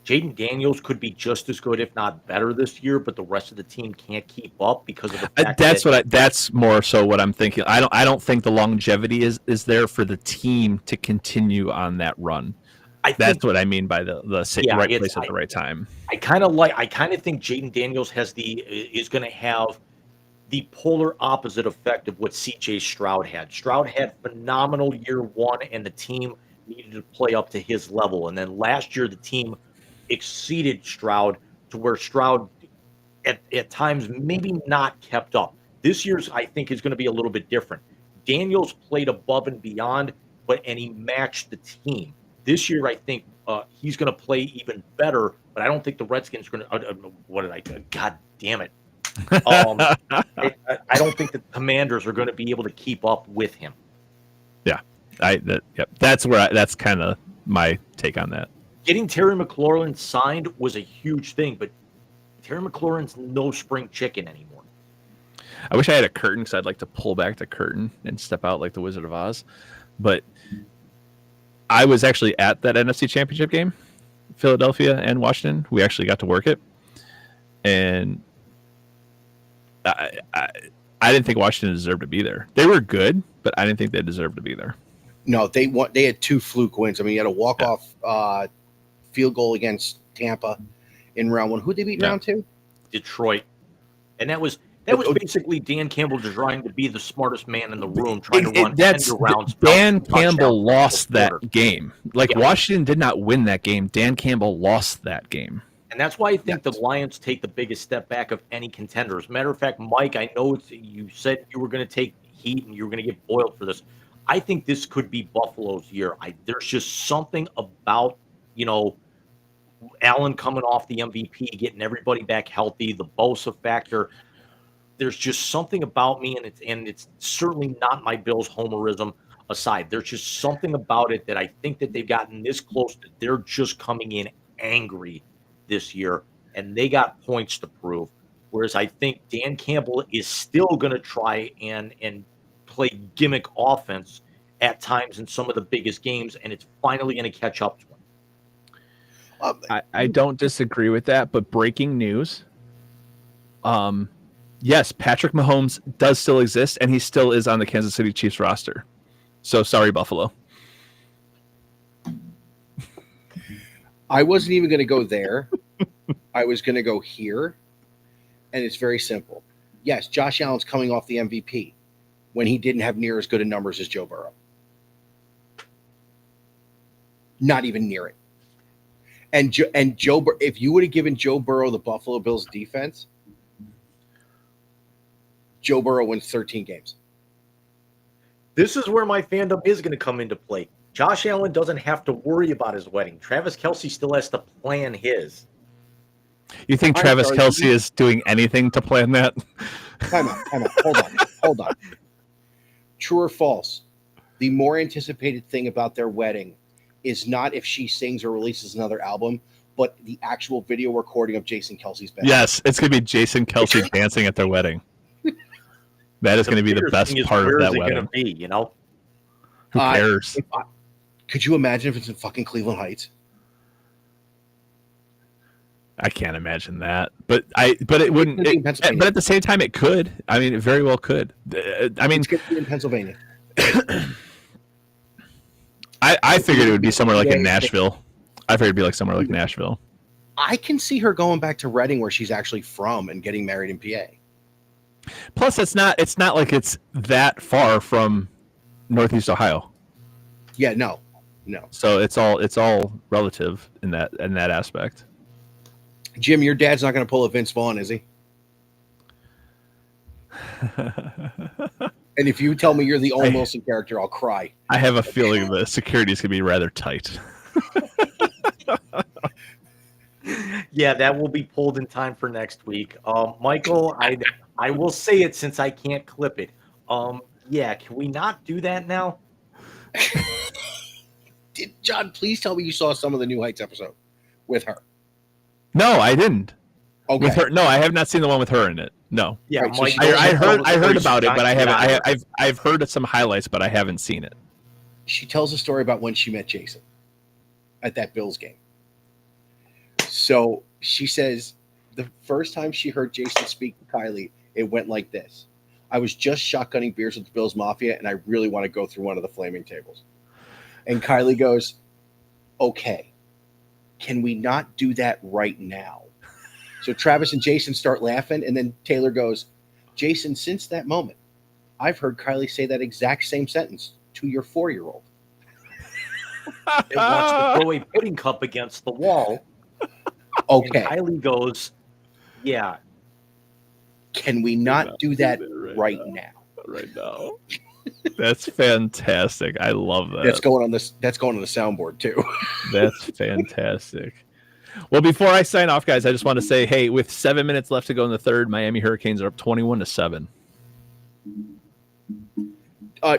[SPEAKER 2] Jaden Daniels could be just as good, if not better, this year, but the rest of the team can't keep up because of the fact
[SPEAKER 3] that's more so what I'm thinking. I don't think the longevity is there for the team to continue on that run. That's what I mean by the right place at the right time.
[SPEAKER 2] I kind of think Jaden Daniels is going to have the polar opposite effect of what CJ Stroud had. Stroud had phenomenal year 1, and the team needed to play up to his level. And then last year, the team exceeded Stroud to where Stroud at times maybe not kept up. This year's, I think, is going to be a little bit different. Daniels played above and beyond, and he matched the team. This year, I think he's going to play even better, but I don't think the Redskins are going to. God damn it. I don't think the Commanders are going to be able to keep up with him.
[SPEAKER 3] Yeah, that's kind of my take on that.
[SPEAKER 2] Getting Terry McLaurin signed was a huge thing, but Terry McLaurin's no spring chicken anymore.
[SPEAKER 3] I wish I had a curtain because I'd like to pull back the curtain and step out like the Wizard of Oz. But I was actually at that NFC Championship game, Philadelphia and Washington. We actually got to work it. And I didn't think Washington deserved to be there. They were good, but I didn't think they deserved to be there.
[SPEAKER 1] No, they had 2 fluke wins. I mean, you had a walk-off field goal against Tampa in round 1. Who did they beat in round 2?
[SPEAKER 2] Detroit. And that was basically Dan Campbell trying to be the smartest man in the room, trying to run 10 rounds.
[SPEAKER 3] Dan Campbell lost that game. Washington did not win that game. Dan Campbell lost that game.
[SPEAKER 2] And that's why I think the Lions take the biggest step back of any contender. As a matter of fact, Mike, I know you said you were going to take heat and you were going to get boiled for this. I think this could be Buffalo's year. There's just something about, Allen coming off the MVP, getting everybody back healthy, the Bosa factor. There's just something about me, and it's certainly not my Bills homerism aside. There's just something about it that I think that they've gotten this close that they're just coming in angry this year, and they got points to prove. Whereas I think Dan Campbell is still going to try and play gimmick offense at times in some of the biggest games, and it's finally going to catch up to him.
[SPEAKER 3] I don't disagree with that, but breaking news. Yes, Patrick Mahomes does still exist, and he still is on the Kansas City Chiefs roster. So sorry, Buffalo.
[SPEAKER 1] I wasn't even going to go there. I was going to go here, and it's very simple. Yes, Josh Allen's coming off the MVP when he didn't have near as good a numbers as Joe Burrow. Not even near it. And Joe, if you would have given Joe Burrow the Buffalo Bills defense, Joe Burrow wins 13 games.
[SPEAKER 2] This is where my fandom is going to come into play. Josh Allen doesn't have to worry about his wedding. Travis Kelce still has to plan his.
[SPEAKER 3] You think Travis Kelce is doing anything to plan that?
[SPEAKER 1] Time out. Hold on. True or false? The more anticipated thing about their wedding is not if she sings or releases another album, but the actual video recording of Jason Kelce's band.
[SPEAKER 3] Yes, it's going to be Jason Kelce dancing at their wedding. That is going to be the best part of that wedding.
[SPEAKER 2] Going to be,
[SPEAKER 3] Who cares?
[SPEAKER 1] Could you imagine if it's in fucking Cleveland Heights?
[SPEAKER 3] I can't imagine that, but it wouldn't. But at the same time, it could. I mean, it very well could. I mean,
[SPEAKER 1] it's going to be in Pennsylvania.
[SPEAKER 3] I figured it would be somewhere like in Nashville. I figured it'd be like somewhere like Nashville.
[SPEAKER 1] I can see her going back to Reading, where she's actually from, and getting married in PA.
[SPEAKER 3] Plus, it's not like it's that far from Northeast Ohio.
[SPEAKER 1] Yeah, no.
[SPEAKER 3] So it's all relative in that aspect.
[SPEAKER 1] Jim, your dad's not going to pull a Vince Vaughn, is he? And if you tell me you're the Owen Wilson character, I'll cry.
[SPEAKER 3] I have a feeling the security is going to be rather tight.
[SPEAKER 2] Yeah, that will be pulled in time for next week. Michael, I will say it since I can't clip it. Yeah, can we not do that now?
[SPEAKER 1] John, please tell me you saw some of the New Heights episode with her.
[SPEAKER 3] No, I didn't.
[SPEAKER 1] Okay.
[SPEAKER 3] With her, no, I have not seen the one with her in it. No,
[SPEAKER 2] Yeah,
[SPEAKER 1] Right, so
[SPEAKER 2] Mike,
[SPEAKER 1] she-
[SPEAKER 3] I heard about it, but I haven't.
[SPEAKER 2] Yeah.
[SPEAKER 3] I've heard some highlights, but I haven't seen it.
[SPEAKER 1] She tells a story about when she met Jason at that Bills game. So she says the first time she heard Jason speak to Kylie, it went like this. I was just shotgunning beers with the Bills Mafia, and I really want to go through one of the flaming tables. And Kylie goes, okay, can we not do that right now? So Travis and Jason start laughing, and then Taylor goes, Jason, since that moment, I've heard Kylie say that exact same sentence to your 4-year-old.
[SPEAKER 2] It wants to throw a pudding cup against the wall.
[SPEAKER 1] Okay,
[SPEAKER 2] And Kylie goes, yeah.
[SPEAKER 1] can we not do that right now?
[SPEAKER 3] Right now, that's fantastic. I love that.
[SPEAKER 1] That's going on this. That's going on the soundboard too.
[SPEAKER 3] That's fantastic. Well, before I sign off, guys, I just want to say, hey, with 7 minutes left to go in the third, Miami Hurricanes are up 21-7.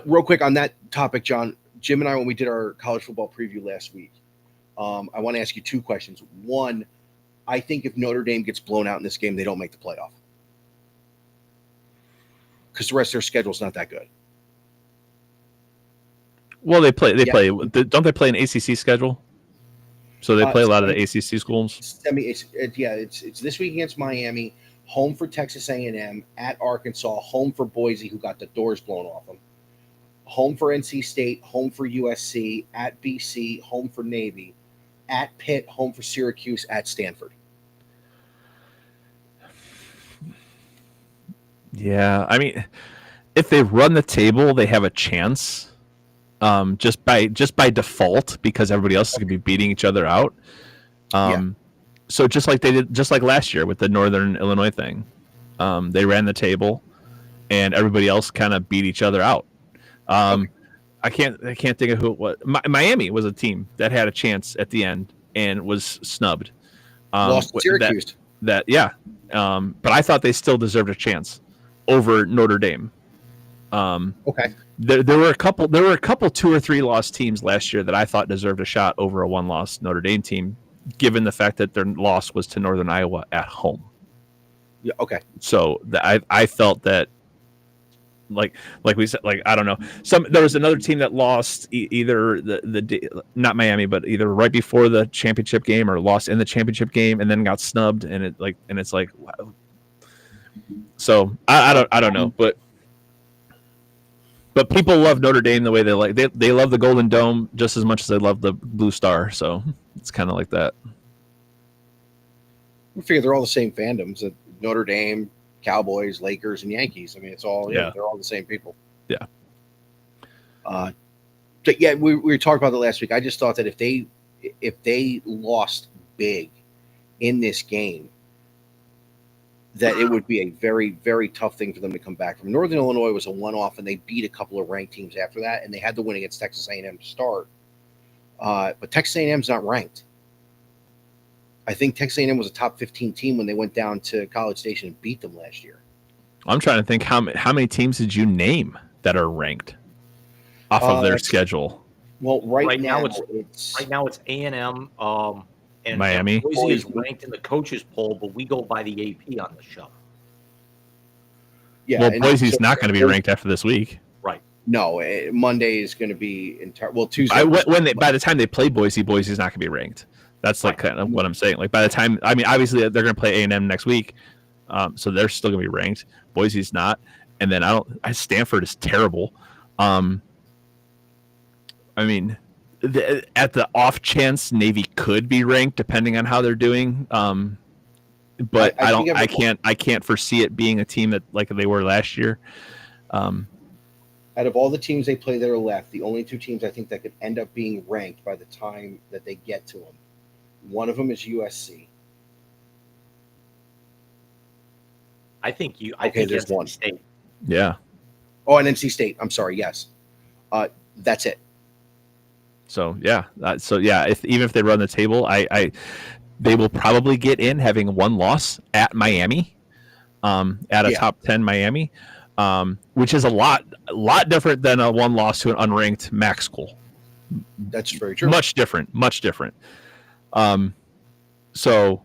[SPEAKER 1] Real quick on that topic, John, Jim and I, when we did our college football preview last week, I want to ask you two questions. One, I think if Notre Dame gets blown out in this game, they don't make the playoff because the rest of their schedule is not that good.
[SPEAKER 3] Well, they play.
[SPEAKER 1] Yeah.
[SPEAKER 3] Don't they play an ACC schedule? So they play a lot of the ACC schools.
[SPEAKER 1] It's this week against Miami, home for Texas A&M, at Arkansas, home for Boise, who got the doors blown off them, home for NC State, home for USC, at BC, home for Navy, at Pitt, home for Syracuse, at Stanford.
[SPEAKER 3] Yeah, I mean, if they run the table, they have a chance. Just by default, because everybody else is going to be beating each other out. So just like last year with the Northern Illinois thing, they ran the table, and everybody else kind of beat each other out. I can't think of who it was. Miami was a team that had a chance at the end and was snubbed.
[SPEAKER 1] Lost to Syracuse.
[SPEAKER 3] But I thought they still deserved a chance over Notre Dame.
[SPEAKER 1] Okay.
[SPEAKER 3] There were a couple 2 or 3 lost teams last year that I thought deserved a shot over a 1-loss Notre Dame team, given the fact that their loss was to Northern Iowa at home.
[SPEAKER 1] Yeah. Okay.
[SPEAKER 3] So I felt that, like we said, like, I don't know, there was another team that lost either not Miami, but either right before the championship game or lost in the championship game and then got snubbed, and it's like, wow. So I don't know, but people love Notre Dame the way they love the Golden Dome just as much as they love the Blue Star. So it's kind of like that.
[SPEAKER 1] We figure they're all the same fandoms: Notre Dame, Cowboys, Lakers, and Yankees. I mean, it's all they're all the same people.
[SPEAKER 3] Yeah.
[SPEAKER 1] But yeah, we were talking about it last week. I just thought that if they lost big in this game, that it would be a very, very tough thing for them to come back from. Northern Illinois was a one-off, and they beat a couple of ranked teams after that, and they had to win against Texas A&M to start. But Texas A&M's not ranked. I think Texas A&M was a top 15 team when they went down to College Station and beat them last year.
[SPEAKER 3] I'm trying to think how many teams did you name that are ranked off of their schedule?
[SPEAKER 1] Well, right now
[SPEAKER 2] it's A&M. And
[SPEAKER 3] Miami.
[SPEAKER 2] Boise is ranked in the coaches poll, but we go by the AP on the show.
[SPEAKER 1] Yeah,
[SPEAKER 3] well, Boise's not going to be ranked after this week.
[SPEAKER 2] Right.
[SPEAKER 1] No, Monday is going to be Tuesday.
[SPEAKER 3] By the time they play Boise, Boise's not going to be ranked. That's like kind of what I'm saying. Like by the time, I mean, obviously they're going to play A&M next week, so they're still going to be ranked. Boise's not, and then Stanford is terrible. I mean, at the off chance Navy could be ranked, depending on how they're doing. But I can't foresee it being a team that like they were last year.
[SPEAKER 1] Out of all the teams they play that are left, the only 2 teams I think that could end up being ranked by the time that they get to them, one of them is USC.
[SPEAKER 2] I think
[SPEAKER 1] there's
[SPEAKER 2] NC
[SPEAKER 1] one.
[SPEAKER 2] State.
[SPEAKER 3] Yeah.
[SPEAKER 1] Oh, and NC State. I'm sorry. Yes. That's it.
[SPEAKER 3] So yeah. Even if they run the table, they will probably get in having one loss at Miami, at a top 10 Miami, which is a lot different than a one loss to an unranked MAC school.
[SPEAKER 1] That's very true.
[SPEAKER 3] Much different. So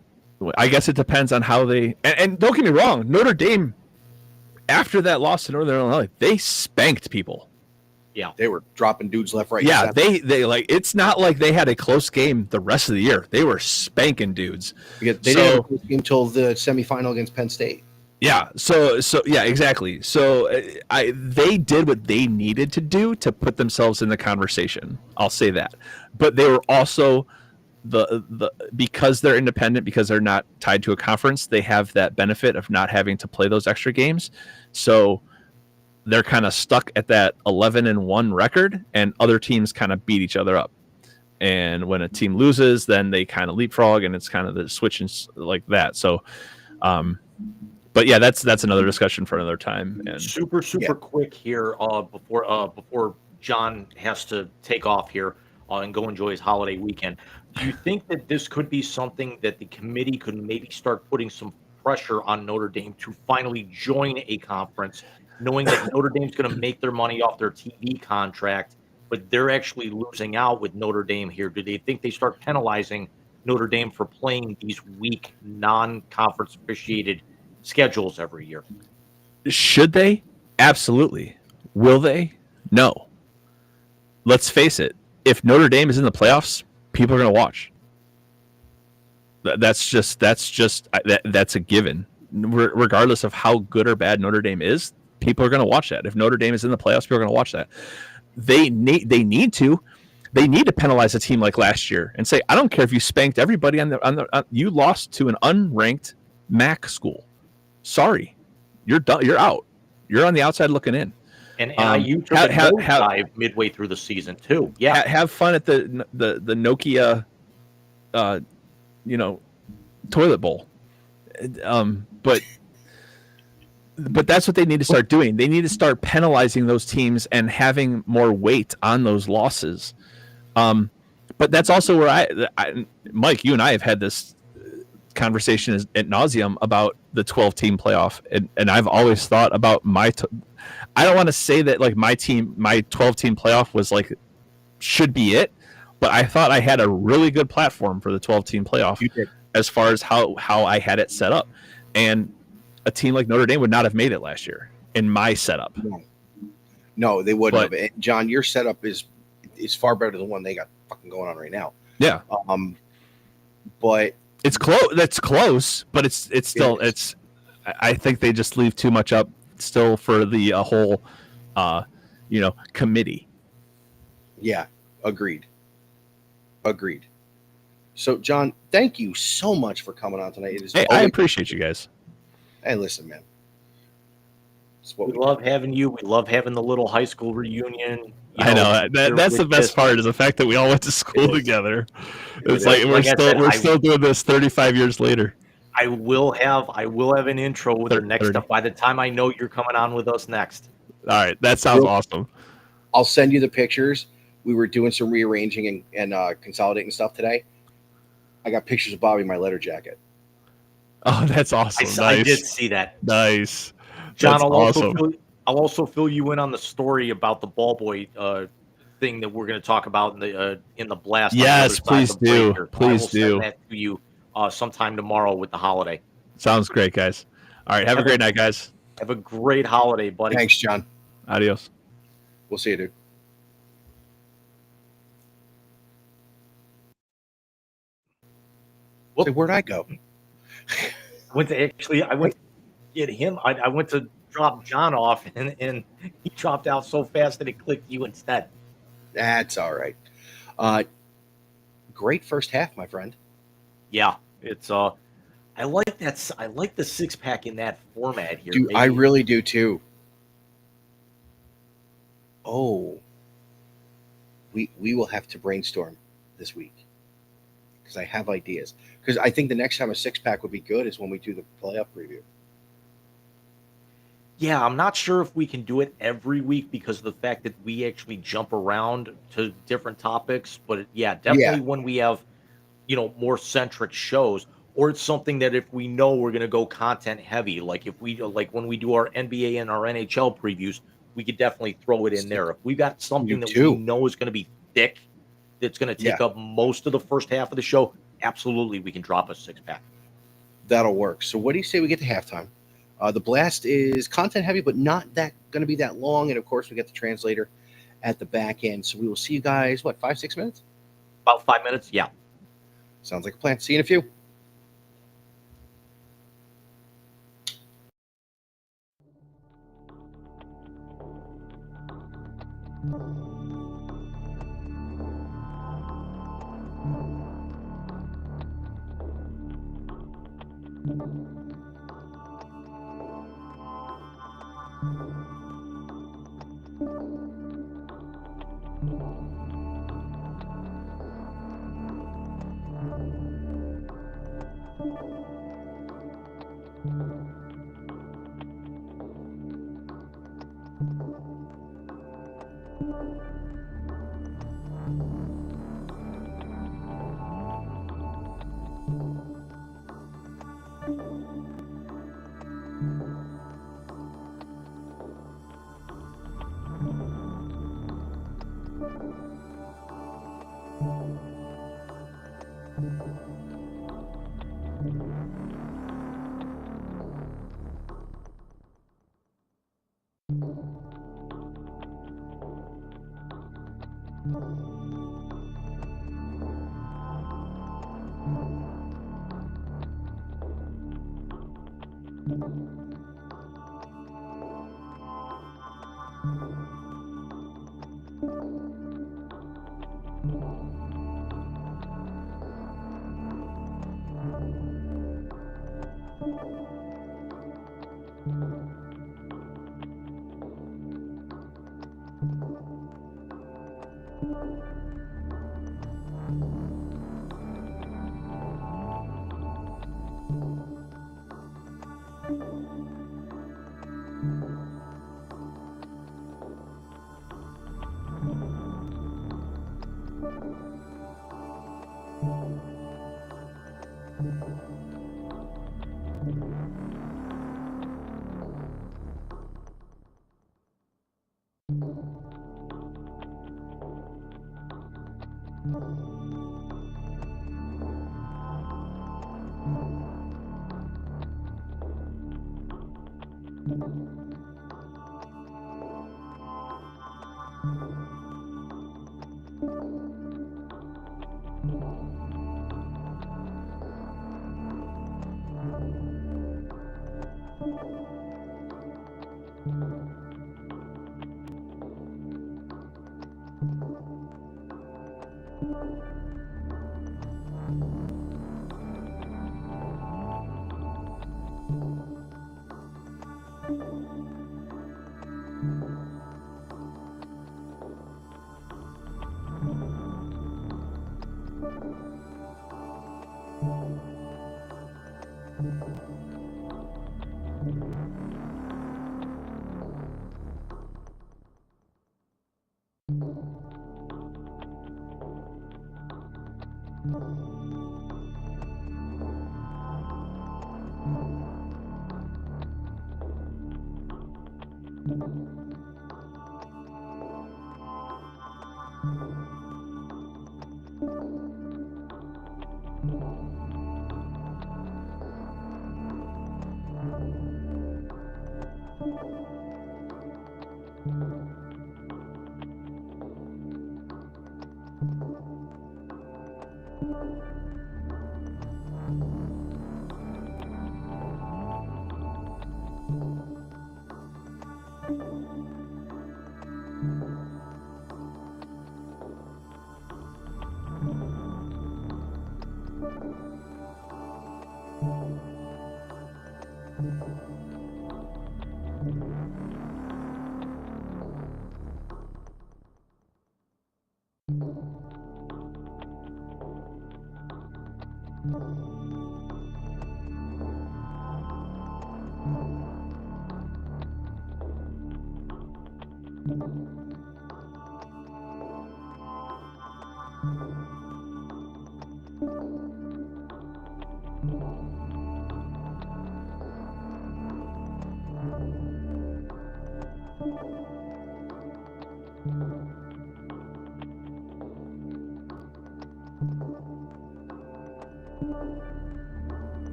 [SPEAKER 3] I guess it depends on how they. And don't get me wrong, Notre Dame, after that loss to Northern Illinois, they spanked people.
[SPEAKER 1] Yeah, they were dropping dudes left, right.
[SPEAKER 3] Yeah, they like. It's not like they had a close game the rest of the year. They were spanking dudes.
[SPEAKER 1] Because they didn't have a close game until the semifinal against Penn State.
[SPEAKER 3] Yeah. So yeah, exactly. So they did what they needed to do to put themselves in the conversation. I'll say that. But they were also the because they're independent, because they're not tied to a conference, they have that benefit of not having to play those extra games. So they're kind of stuck at that 11-1 record, and other teams kind of beat each other up. And when a team loses, then they kind of leapfrog, and it's kind of the switching like that. So, but yeah, that's another discussion for another time. And
[SPEAKER 2] super quick here, before John has to take off here and go enjoy his holiday weekend. Do you think that this could be something that the committee could maybe start putting some pressure on Notre Dame to finally join a conference, knowing that Notre Dame's going to make their money off their TV contract, but they're actually losing out with Notre Dame here? Do they think they start penalizing Notre Dame for playing these weak, non-conference officiated schedules every year?
[SPEAKER 3] Should they? Absolutely. Will they? No. Let's face it. If Notre Dame is in the playoffs, people are going to watch. That's a given. Regardless of how good or bad Notre Dame is, people are going to watch that. If Notre Dame is in the playoffs, people are going to watch that. They need to penalize a team like last year and say, I don't care if you spanked everybody you lost to an unranked MAC school. Sorry, you're done. You're out. You're on the outside looking in.
[SPEAKER 2] And you took a nosedive midway through the season too. Yeah,
[SPEAKER 3] have fun at the Nokia, toilet bowl. But that's what they need to start doing. They need to start penalizing those teams and having more weight on those losses. But that's also where Mike, you and I have had this conversation ad nauseum about the 12-team playoff, and I've always thought about I don't want to say that like my 12-team playoff was like should be it, but I thought I had a really good platform for the 12-team playoff as far as how I had it set up. And a team like Notre Dame would not have made it last year in my setup.
[SPEAKER 1] No, they wouldn't have. And John, your setup is far better than the one they got fucking going on right now.
[SPEAKER 3] Yeah.
[SPEAKER 1] But
[SPEAKER 3] it's close. That's close, but it's still I think they just leave too much up still for the whole committee.
[SPEAKER 1] Yeah, agreed. So John, thank you so much for coming on tonight.
[SPEAKER 3] I appreciate you guys.
[SPEAKER 1] Hey, listen, man.
[SPEAKER 2] We love having you. We love having the little high school reunion.
[SPEAKER 3] I know that's the best part, is the fact that we all went to school together. It's like we're still doing this 35 years later.
[SPEAKER 2] I will have an intro with her next up by the time I know you're coming on with us next.
[SPEAKER 3] All right, that sounds awesome.
[SPEAKER 1] I'll send you the pictures. We were doing some rearranging and consolidating stuff today. I got pictures of Bobby in my letter jacket.
[SPEAKER 3] Oh, that's awesome. Nice.
[SPEAKER 2] I did see that.
[SPEAKER 3] Nice.
[SPEAKER 2] John, I'll also fill you in on the story about the ball boy thing that we're going to talk about in the blast.
[SPEAKER 3] Yes, please do. Please do.
[SPEAKER 2] Send that to you sometime tomorrow with the holiday.
[SPEAKER 3] Sounds great, guys. All right, have a great night, guys.
[SPEAKER 2] Have a great holiday, buddy.
[SPEAKER 1] Thanks, John.
[SPEAKER 3] Adios.
[SPEAKER 1] We'll see you, dude. Say, where'd I go?
[SPEAKER 2] I went to get him. I went to drop John off, and he dropped out so fast that it clicked you instead.
[SPEAKER 1] That's all right. Great first half, my friend.
[SPEAKER 2] Yeah, it's I like that. I like the 6-pack in that format here.
[SPEAKER 1] Dude, I really do too. Oh, we will have to brainstorm this week because I have ideas. Because I think the next time a 6-pack would be good is when we do the playoff preview.
[SPEAKER 2] Yeah, I'm not sure if we can do it every week because of the fact that we actually jump around to different topics. But yeah,
[SPEAKER 1] Yeah.
[SPEAKER 2] definitely when we have, more centric shows, or it's something that if we know we're going to go content heavy, like if we like when we do our NBA and our NHL previews, we could definitely throw it in there. If we've got
[SPEAKER 1] You
[SPEAKER 2] something that we
[SPEAKER 1] too.
[SPEAKER 2] know is going to be thick, that's going to
[SPEAKER 1] Yeah,
[SPEAKER 2] take up most of the first half of the show, absolutely we can drop a six pack.
[SPEAKER 1] that'll work. So what do you say we get to halftime? The blast is content heavy, but not that going to be that long. And of course, we get the translator at the back end. So we will see you guys. What, 5, 6 minutes?
[SPEAKER 2] About 5 minutes, yeah.
[SPEAKER 1] Sounds like a plan. See you in a few.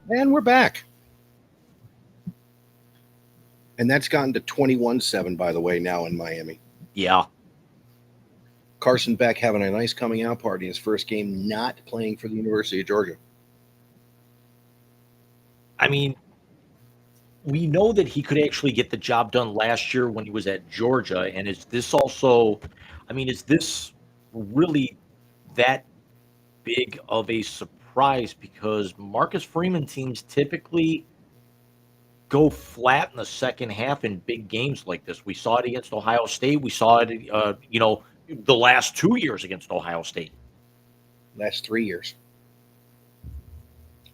[SPEAKER 1] And we're back. And that's gotten to 21-7, by the way, now in Miami.
[SPEAKER 2] Yeah.
[SPEAKER 1] Carson Beck having a nice coming out party in his first game, not playing for the University of Georgia.
[SPEAKER 2] I mean, we know that he could actually get the job done last year when he was at Georgia. And is this also, I mean, is this really that big of a surprise? Because Marcus Freeman teams typically go flat in the second half in big games like this. We saw it against Ohio State. We saw it, the last 2 years against Ohio State.
[SPEAKER 1] Last 3 years.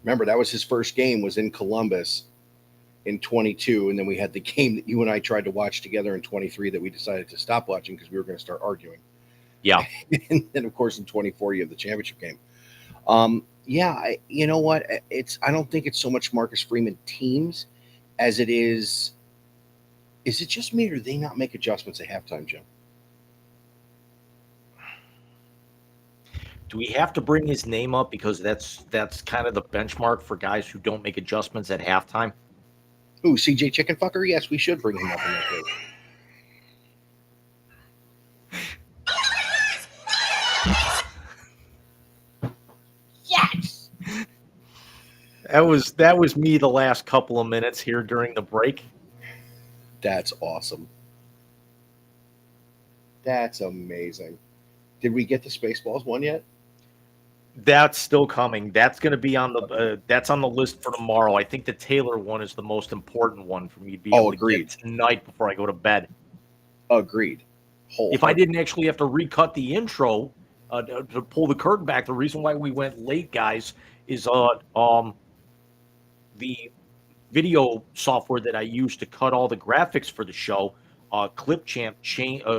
[SPEAKER 1] Remember, that was his first game, was in Columbus in 22, and then we had the game that you and I tried to watch together in 23 that we decided to stop watching because we were going to start arguing.
[SPEAKER 2] Yeah.
[SPEAKER 1] And then, of course, in 24, you have the championship game. You know what? I don't think it's so much Marcus Freeman teams as it is. Is it just me, or do they not make adjustments at halftime, Jim?
[SPEAKER 2] Do we have to bring his name up because that's kind of the benchmark for guys who don't make adjustments at halftime?
[SPEAKER 1] Ooh, CJ Chickenfucker? Yes, we should bring him up in that case.
[SPEAKER 2] Yes. That was me the last couple of minutes here during the break.
[SPEAKER 1] That's awesome. That's amazing. Did we get the Spaceballs one yet?
[SPEAKER 2] That's still coming. That's going to be on the that's on the list for tomorrow. I think the Taylor one is the most important one for me to be able to get tonight before I go to bed.
[SPEAKER 1] Agreed.
[SPEAKER 2] If I didn't actually have to recut the intro to pull the curtain back, the reason why we went late, guys, is the video software that I use to cut all the graphics for the show, Clipchamp,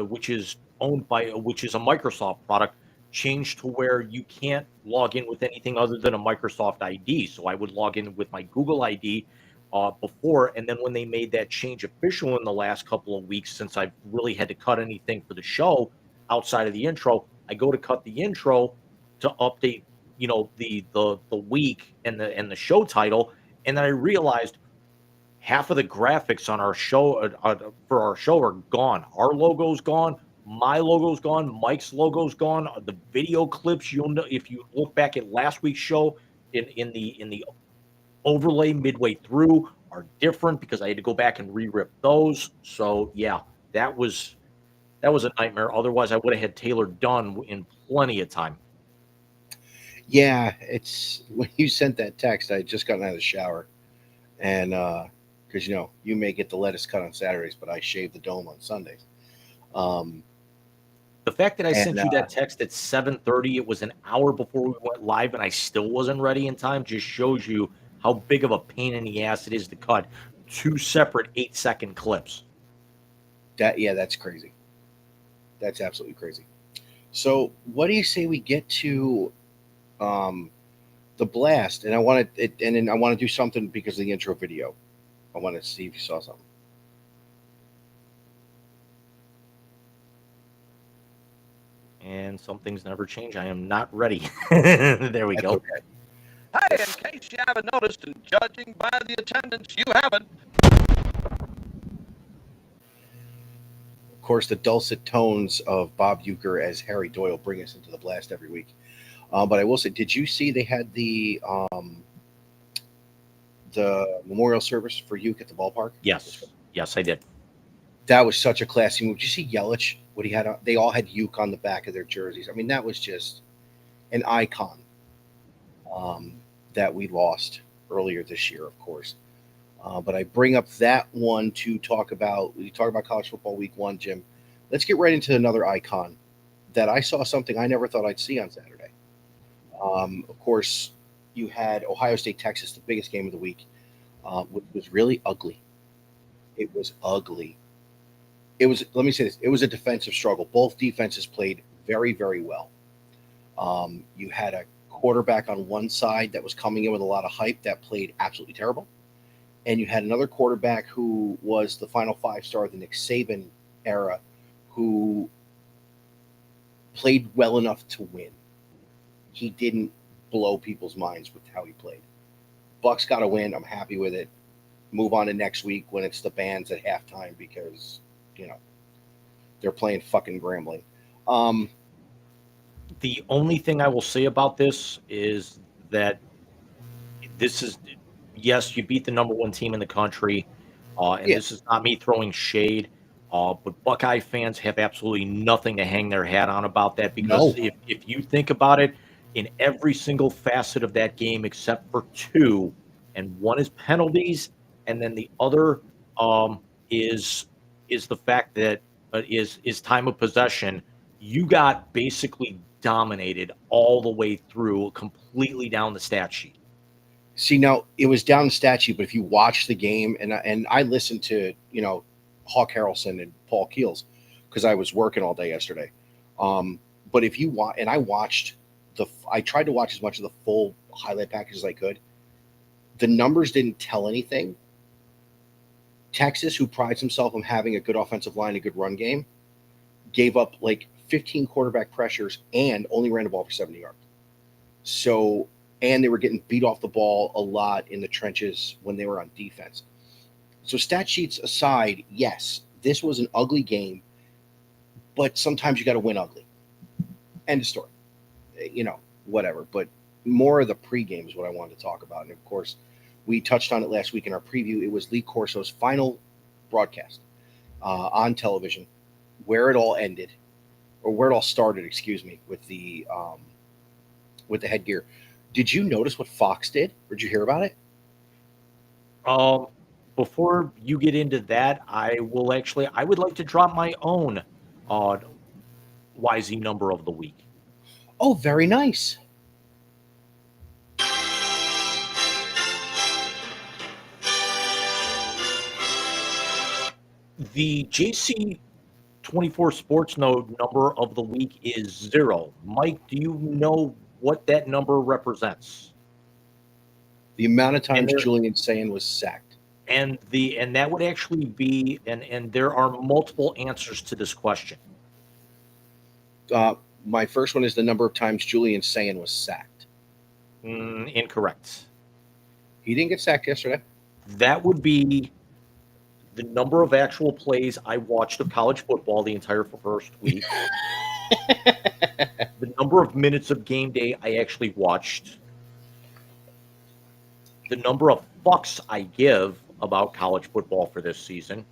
[SPEAKER 2] which is a Microsoft product, changed to where you can't log in with anything other than a Microsoft ID. So I would log in with my Google ID before, and then when they made that change official in the last couple of weeks, since I've really had to cut anything for the show outside of the intro, I go to cut the intro to update, the week and the show title, and then I realized half of the graphics on our show for our show are gone. Our logo's gone. My logo's gone. Mike's logo's gone. The video clips, you'll know if you look back at last week's show in the overlay midway through, are different because I had to go back and re-rip those. So yeah, that was a nightmare. Otherwise, I would have had Taylor done in plenty of time.
[SPEAKER 1] Yeah, it's when you sent that text, I had just gotten out of the shower, and because you may get the lettuce cut on Saturdays, but I shave the dome on Sundays.
[SPEAKER 2] The fact that I sent you that text at 7:30, it was an hour before we went live, and I still wasn't ready in time, just shows you how big of a pain in the ass it is to cut 2 separate 8-second clips.
[SPEAKER 1] That's crazy. That's absolutely crazy. So what do you say we get to the blast? And I want to do something because of the intro video. I want to see if you saw something.
[SPEAKER 2] And some things never change. I am not ready. There we go.
[SPEAKER 1] Okay.
[SPEAKER 5] Hey, in case you haven't noticed, and judging by the attendance, you haven't.
[SPEAKER 1] Of course, the dulcet tones of Bob Uecker as Harry Doyle bring us into the blast every week. But I will say, did you see they had the memorial service for Uecker at the ballpark?
[SPEAKER 2] Yes, I did.
[SPEAKER 1] That was such a classy move. Did you see Yelich What he had, they all had Uke on the back of their jerseys. I mean, that was just an icon that we lost earlier this year, of course. But I bring up that one to talk about. We talk about college football week 1, Jim. Let's get right into another icon that I saw something I never thought I'd see on Saturday. Of course, you had Ohio State, Texas, the biggest game of the week, which was really ugly. It was ugly. It was, let me say this, it was a defensive struggle. Both defenses played very, very well. You had a quarterback on one side that was coming in with a lot of hype that played absolutely terrible. And you had another quarterback who was the final 5-star of the Nick Saban era who played well enough to win. He didn't blow people's minds with how he played. Bucks got to win. I'm happy with it. Move on to next week when it's the bands at halftime because, they're playing fucking Grambling.
[SPEAKER 2] The only thing I will say about this is that this is, yes, you beat the number 1 team in the country, and
[SPEAKER 1] Yeah.
[SPEAKER 2] this is not me throwing shade, but Buckeye fans have absolutely nothing to hang their hat on about that because
[SPEAKER 1] No.
[SPEAKER 2] if you think about it, in every single facet of that game except for 2, and one is penalties, and then the other is the fact that is time of possession. You got basically dominated all the way through, completely down the stat sheet.
[SPEAKER 1] See, now it was down the stat sheet, but if you watch the game, and I listened to Hawk Harrelson and Paul Keels because I was working all day yesterday. But if you watch, and I tried to watch as much of the full highlight package as I could. The numbers didn't tell anything. Texas, who prides himself on having a good offensive line, a good run game, gave up like 15 quarterback pressures and only ran the ball for 70 yards. So, and they were getting beat off the ball a lot in the trenches when they were on defense. So stat sheets aside, yes, this was an ugly game, but sometimes you got to win ugly. End of story. Whatever. But more of the pregame is what I wanted to talk about. And of course, we touched on it last week in our preview. It was Lee Corso's final broadcast on television, where it all ended, or where it all started, with the headgear. Did you notice what Fox did? Or did you hear about it?
[SPEAKER 2] Before you get into that, I would like to drop my own YZ number of the week.
[SPEAKER 1] Oh, very nice.
[SPEAKER 2] The JC24 Sports Node number of the week is 0. Mike, do you know what that number represents?
[SPEAKER 1] The amount of times Julian Sayin was sacked.
[SPEAKER 2] And that would actually be, and there are multiple answers to this question.
[SPEAKER 1] My first one is the number of times Julian Sayin was sacked.
[SPEAKER 2] Incorrect.
[SPEAKER 1] He didn't get sacked yesterday.
[SPEAKER 2] That would be the number of actual plays I watched of college football the entire first week. The number of minutes of game day I actually watched. The number of fucks I give about college football for this season.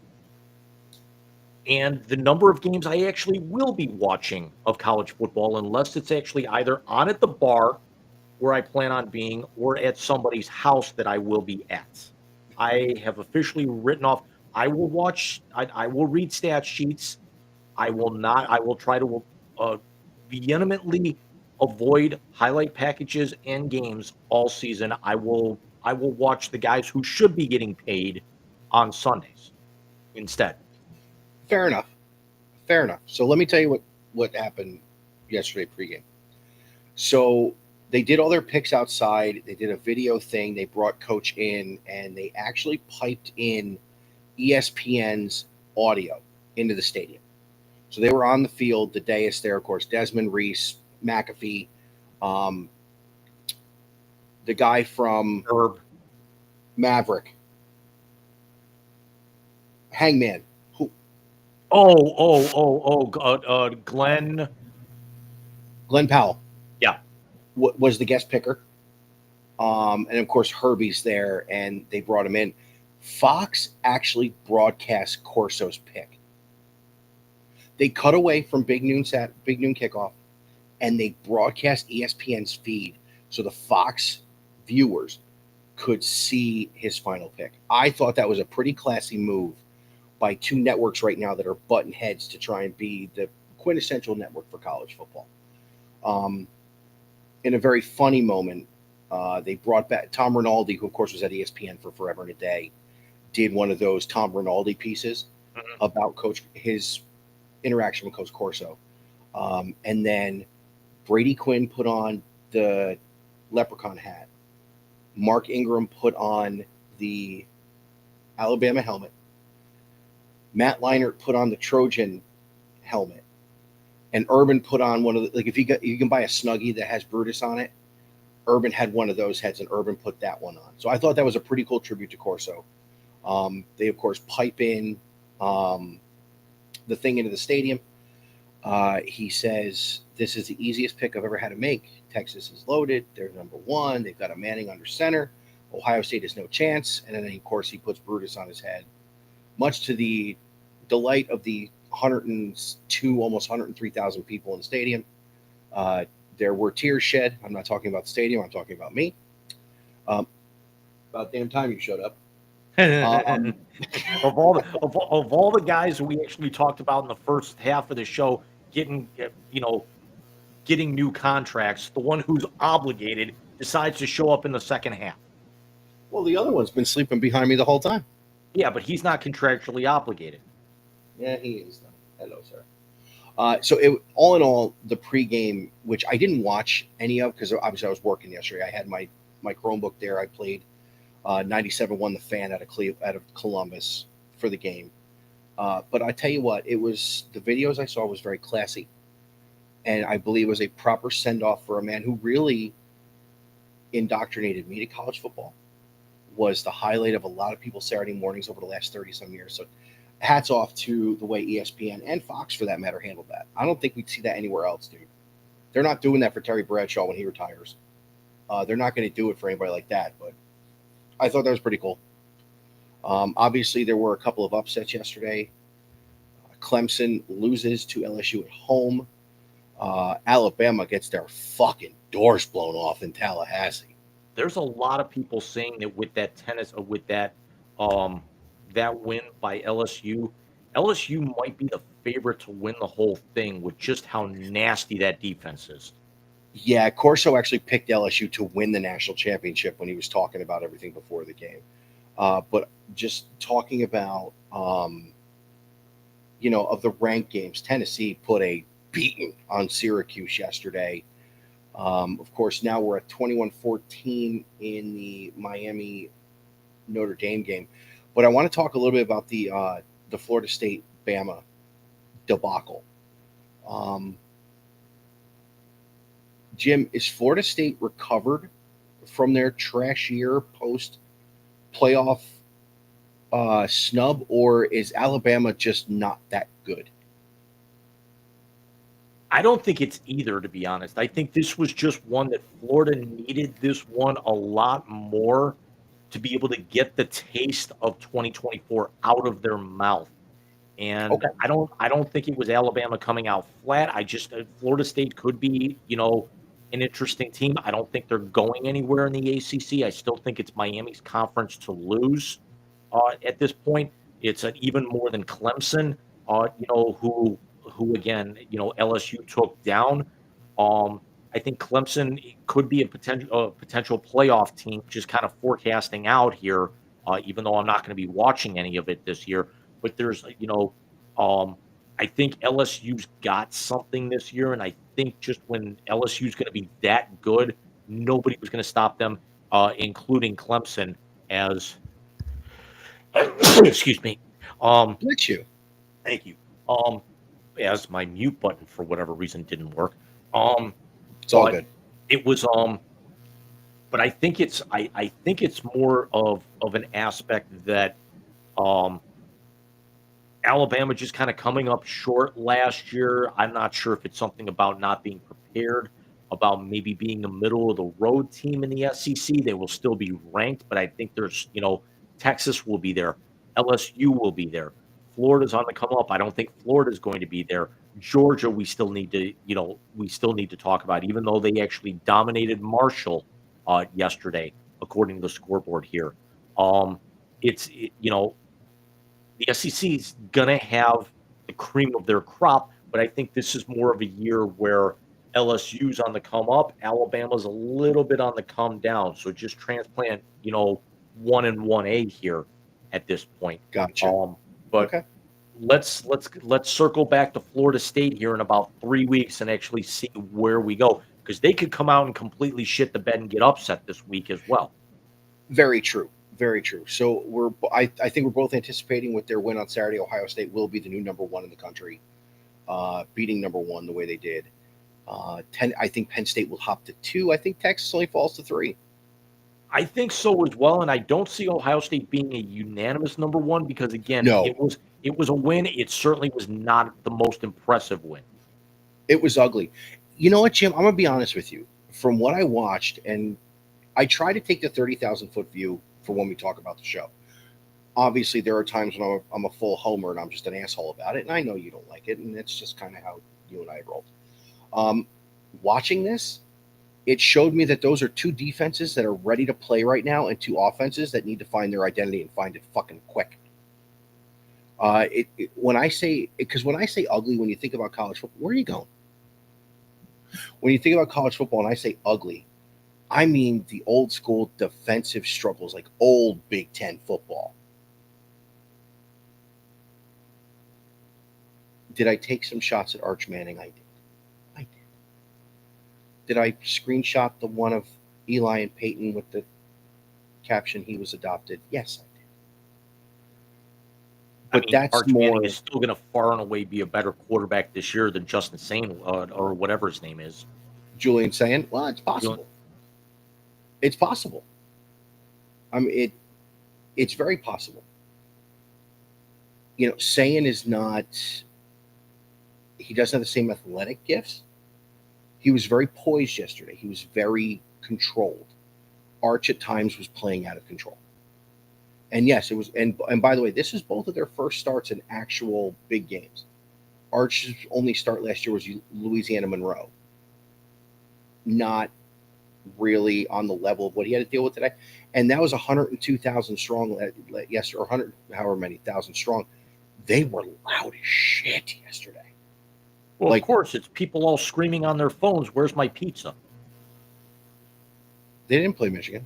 [SPEAKER 2] And the number of games I actually will be watching of college football, unless it's actually either on at the bar where I plan on being or at somebody's house that I will be at. I have officially written off. I will watch. I will read stat sheets. I will try to vehemently avoid highlight packages and games all season. I will watch the guys who should be getting paid on Sundays instead.
[SPEAKER 1] Fair enough. So let me tell you what happened yesterday pregame. So they did all their picks outside. They did a video thing. They brought Coach in, and they actually piped in ESPN's audio into the stadium. So they were on the field, the dais there, of course, Desmond Reese, McAfee, the guy from
[SPEAKER 2] Herb,
[SPEAKER 1] Maverick, Hangman. Who?
[SPEAKER 2] Glenn
[SPEAKER 1] Powell.
[SPEAKER 2] Yeah.
[SPEAKER 1] Was the guest picker. And of course, Herbie's there, and they brought him in. Fox actually broadcast Corso's pick. They cut away from Big Noon kickoff, and they broadcast ESPN's feed so the Fox viewers could see his final pick. I thought that was a pretty classy move by two networks right now that are butting heads to try and be the quintessential network for college football. In a very funny moment, they brought back Tom Rinaldi, who of course was at ESPN for forever and a day, did one of those Tom Rinaldi pieces about his interaction with Coach Corso. And then Brady Quinn put on the leprechaun hat. Mark Ingram put on the Alabama helmet. Matt Leinart put on the Trojan helmet. And Urban put on one of the, like, if you can buy a Snuggie that has Brutus on it, Urban had one of those heads, and Urban put that one on. So I thought that was a pretty cool tribute to Corso. They, of course, pipe in the thing into the stadium. He says, this is the easiest pick I've ever had to make. Texas is loaded. They're number one. They've got a Manning under center. Ohio State has no chance. And then, of course, he puts Brutus on his head, much to the delight of the 102, almost 103,000 people in the stadium. There were tears shed. I'm not talking about the stadium. I'm talking about me. About damn time you showed up.
[SPEAKER 2] Of all the guys we actually talked about in the first half of the show, getting new contracts, the one who's obligated decides to show up in the second half.
[SPEAKER 1] Well, the other one's been sleeping behind me the whole time.
[SPEAKER 2] Yeah, but he's not contractually obligated.
[SPEAKER 1] Yeah, he is, though. Hello, sir. So all in all, the pregame, which I didn't watch any of because obviously I was working yesterday. I had my Chromebook there. I played 97-1 The Fan out of Columbus for the game. But I tell you what, the videos I saw was very classy. And I believe it was a proper send-off for a man who really indoctrinated me to college football. Was the highlight of a lot of people's Saturday mornings over the last 30-some years. So hats off to the way ESPN and Fox, for that matter, handled that. I don't think we'd see that anywhere else, dude. They're not doing that for Terry Bradshaw when he retires. They're not going to do it for anybody like that, but I thought that was pretty cool. Obviously, there were a couple of upsets yesterday. Clemson loses to LSU at home. Alabama gets their fucking doors blown off in Tallahassee.
[SPEAKER 2] There's a lot of people saying that with that that win by LSU might be the favorite to win the whole thing with just how nasty that defense is.
[SPEAKER 1] Yeah, Corso actually picked LSU to win the national championship when he was talking about everything before the game. But just talking about, of the ranked games, Tennessee put a beating on Syracuse yesterday. Of course, now we're at 21-14 in the Miami Notre Dame game. But I want to talk a little bit about the Florida State Bama debacle. Jim, is Florida State recovered from their trash year post playoff snub, or is Alabama just not that good?
[SPEAKER 2] I don't think it's either, to be honest. I think this was just one that Florida needed this one a lot more to be able to get the taste of 2024 out of their mouth. And okay. I don't think it was Alabama coming out flat. Florida State could be, an interesting team. I don't think they're going anywhere in the ACC. I still think it's Miami's conference to lose at this point. It's even more than Clemson, who again, LSU took down. I think Clemson could be a potential playoff team, just kind of forecasting out here, even though I'm not going to be watching any of it this year. But there's, I think LSU's got something this year, and I think just when LSU's going to be that good, nobody was going to stop them, including Clemson. As excuse me,
[SPEAKER 1] Bless you.
[SPEAKER 2] Thank you. As my mute button for whatever reason didn't work.
[SPEAKER 1] It's all good.
[SPEAKER 2] It was but I think it's more of an aspect that Alabama just kind of coming up short last year. I'm not sure if it's something about not being prepared, about maybe being a middle of the road team in the SEC. They will still be ranked, but I think there's, Texas will be there, LSU will be there, Florida's on the come up. I don't think Florida's going to be there. Georgia, we still need to talk about, even though they actually dominated Marshall yesterday, according to the scoreboard here. The SEC is gonna have the cream of their crop, but I think this is more of a year where LSU's on the come up, Alabama's a little bit on the come down. So just transplant, 1 and 1A here at this point.
[SPEAKER 1] Gotcha.
[SPEAKER 2] But
[SPEAKER 1] Okay.
[SPEAKER 2] let's circle back to Florida State here in about 3 weeks and actually see where we go, because they could come out and completely shit the bed and get upset this week as well.
[SPEAKER 1] Very true. Very true. So I think we're both anticipating with their win on Saturday, Ohio State will be the new number one in the country, beating number one the way they did. I think Penn State will hop to 2. I think Texas only falls to 3.
[SPEAKER 2] I think so as well, and I don't see Ohio State being a unanimous number one because, again,
[SPEAKER 1] No.
[SPEAKER 2] it was a win. It certainly was not the most impressive win.
[SPEAKER 1] It was ugly. You know what, Jim? I'm gonna be honest with you. From what I watched, and I try to take the 30,000-foot view for when we talk about the show. Obviously, there are times when I'm a full homer and I'm just an asshole about it, and I know you don't like it, and it's just kind of how you and I rolled. Watching this, it showed me that those are 2 defenses that are ready to play right now and 2 offenses that need to find their identity and find it fucking quick. When I say ugly, when you think about college football, where are you going? When you think about college football and I say ugly, I mean the old school defensive struggles, like old Big Ten football. Did I take some shots at Arch Manning? I did. Did I screenshot the one of Eli and Peyton with the caption "He was adopted"? Yes, I did. But that's
[SPEAKER 2] Arch
[SPEAKER 1] more.
[SPEAKER 2] Manning is still going to far and away be a better quarterback this year than Justin Sane or whatever his name is.
[SPEAKER 1] Julian saying, "Well, it's possible. It's possible. I mean, it's very possible." Sayin is not. He doesn't have the same athletic gifts. He was very poised yesterday. He was very controlled. Arch at times was playing out of control. And yes, it was. And by the way, this is both of their first starts in actual big games. Arch's only start last year was Louisiana Monroe. Not really on the level of what he had to deal with today. And that was 102,000 strong yesterday, or 100, however many thousand strong. They were loud as shit yesterday.
[SPEAKER 2] Well, of course, it's people all screaming on their phones, "Where's my pizza?"
[SPEAKER 1] They didn't play Michigan.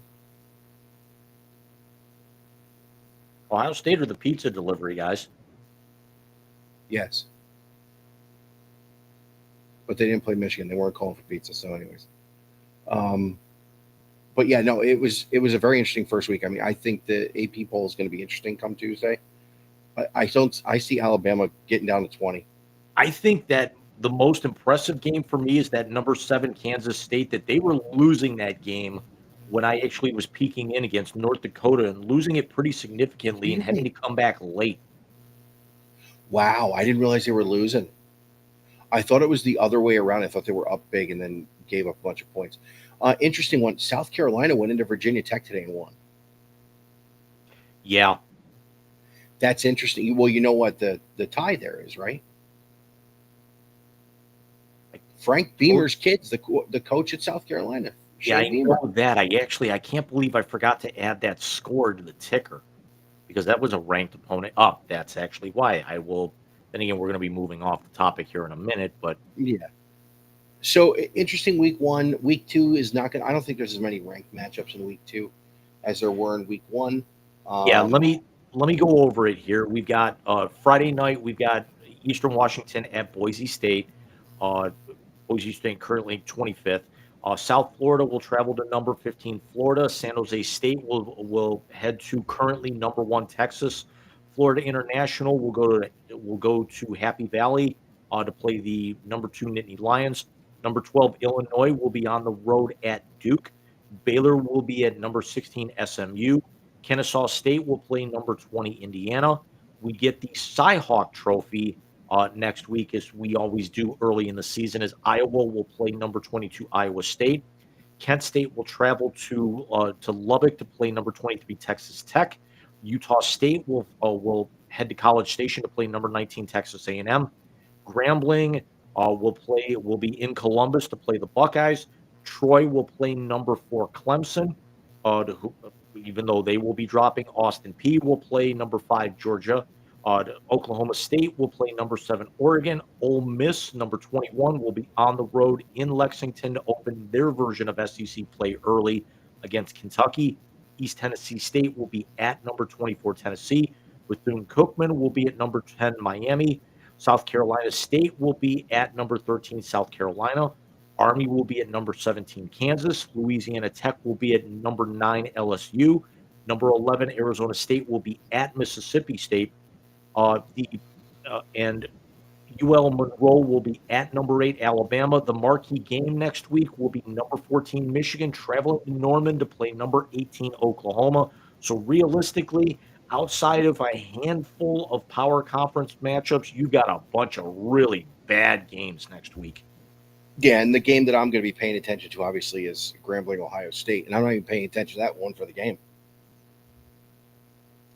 [SPEAKER 2] Ohio State are the pizza delivery guys.
[SPEAKER 1] Yes. But they didn't play Michigan. They weren't calling for pizza. So anyways. But yeah, no, it was a very interesting first week. I mean, I think the AP poll is going to be interesting come Tuesday. I see Alabama getting down to 20.
[SPEAKER 2] I think that the most impressive game for me is that number 7 Kansas State, that they were losing that game when I actually was peeking in against North Dakota and losing it pretty significantly and having to come back late.
[SPEAKER 1] Wow, I didn't realize they were losing. I thought it was the other way around. I thought they were up big and then gave up a bunch of points. Interesting one. South Carolina went into Virginia Tech today and won.
[SPEAKER 2] Yeah.
[SPEAKER 1] That's interesting. Well, you know what the tie there is, right? Frank Beamer's kid's the coach at South Carolina.
[SPEAKER 2] Yeah, I know that. I can't believe I forgot to add that score to the ticker because that was a ranked opponent. That's actually why I will. Then again, we're going to be moving off the topic here in a minute, but
[SPEAKER 1] yeah. So interesting week 1. Week 2 is not going to, I don't think there's as many ranked matchups in week 2 as there were in week 1.
[SPEAKER 2] Yeah, let me go over it here. We've got Friday night, we've got Eastern Washington at Boise State. Boise State currently 25th. South Florida will travel to number 15 Florida. San Jose State will head to currently number 1 Texas. Florida International will go to Happy Valley to play the number 2 Nittany Lions. Number 12 Illinois will be on the road at Duke. Baylor will be at number 16 SMU. Kennesaw State will play number 20 Indiana. We get the Cy-Hawk Trophy next week, as we always do early in the season, as Iowa will play number 22 Iowa State. Kent State will travel to Lubbock to play number 23 Texas Tech. Utah State will head to College Station to play number 19 Texas A&M. Grambling will be in Columbus to play the Buckeyes. Troy will play number 4 Clemson, even though they will be dropping. Austin Peay will play number 5 Georgia. Oklahoma State will play number 7 Oregon. Ole Miss, number 21, will be on the road in Lexington to open their version of SEC play early against Kentucky. East Tennessee State will be at number 24 Tennessee. Bethune-Cookman will be at number 10 Miami. South Carolina State will be at number 13 South Carolina. Army will be at number 17 Kansas. Louisiana Tech will be at number 9 LSU. Number 11 Arizona State will be at Mississippi State. And UL Monroe will be at number 8 Alabama. The marquee game next week will be number 14 Michigan traveling to Norman to play number 18 Oklahoma. So realistically, outside of a handful of power conference matchups, you got a bunch of really bad games next week.
[SPEAKER 1] Yeah, and the game that I'm going to be paying attention to, obviously, is Grambling, Ohio State. And I'm not even paying attention to that one for the game.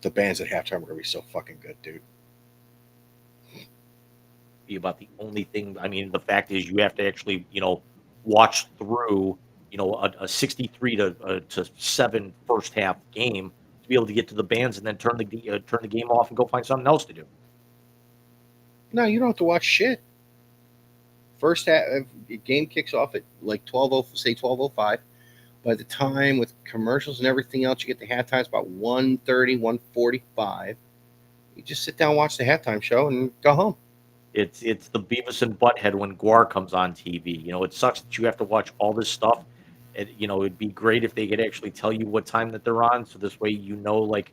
[SPEAKER 1] The bands at halftime are going to be so fucking good, dude.
[SPEAKER 2] Be about the only thing. I mean, the fact is, you have to actually, watch through, a 63 to 7 first half game to be able to get to the bands and then turn the game off and go find something else to do.
[SPEAKER 1] No, you don't have to watch shit. First half game kicks off at like 12:05. By the time with commercials and everything else, you get the halftime. It's about 1:30, 1:45. You just sit down, watch the halftime show, and go home.
[SPEAKER 2] It's the Beavis and Butthead when Guar comes on TV. It sucks that you have to watch all this stuff. It'd be great if they could actually tell you what time that they're on, so this way like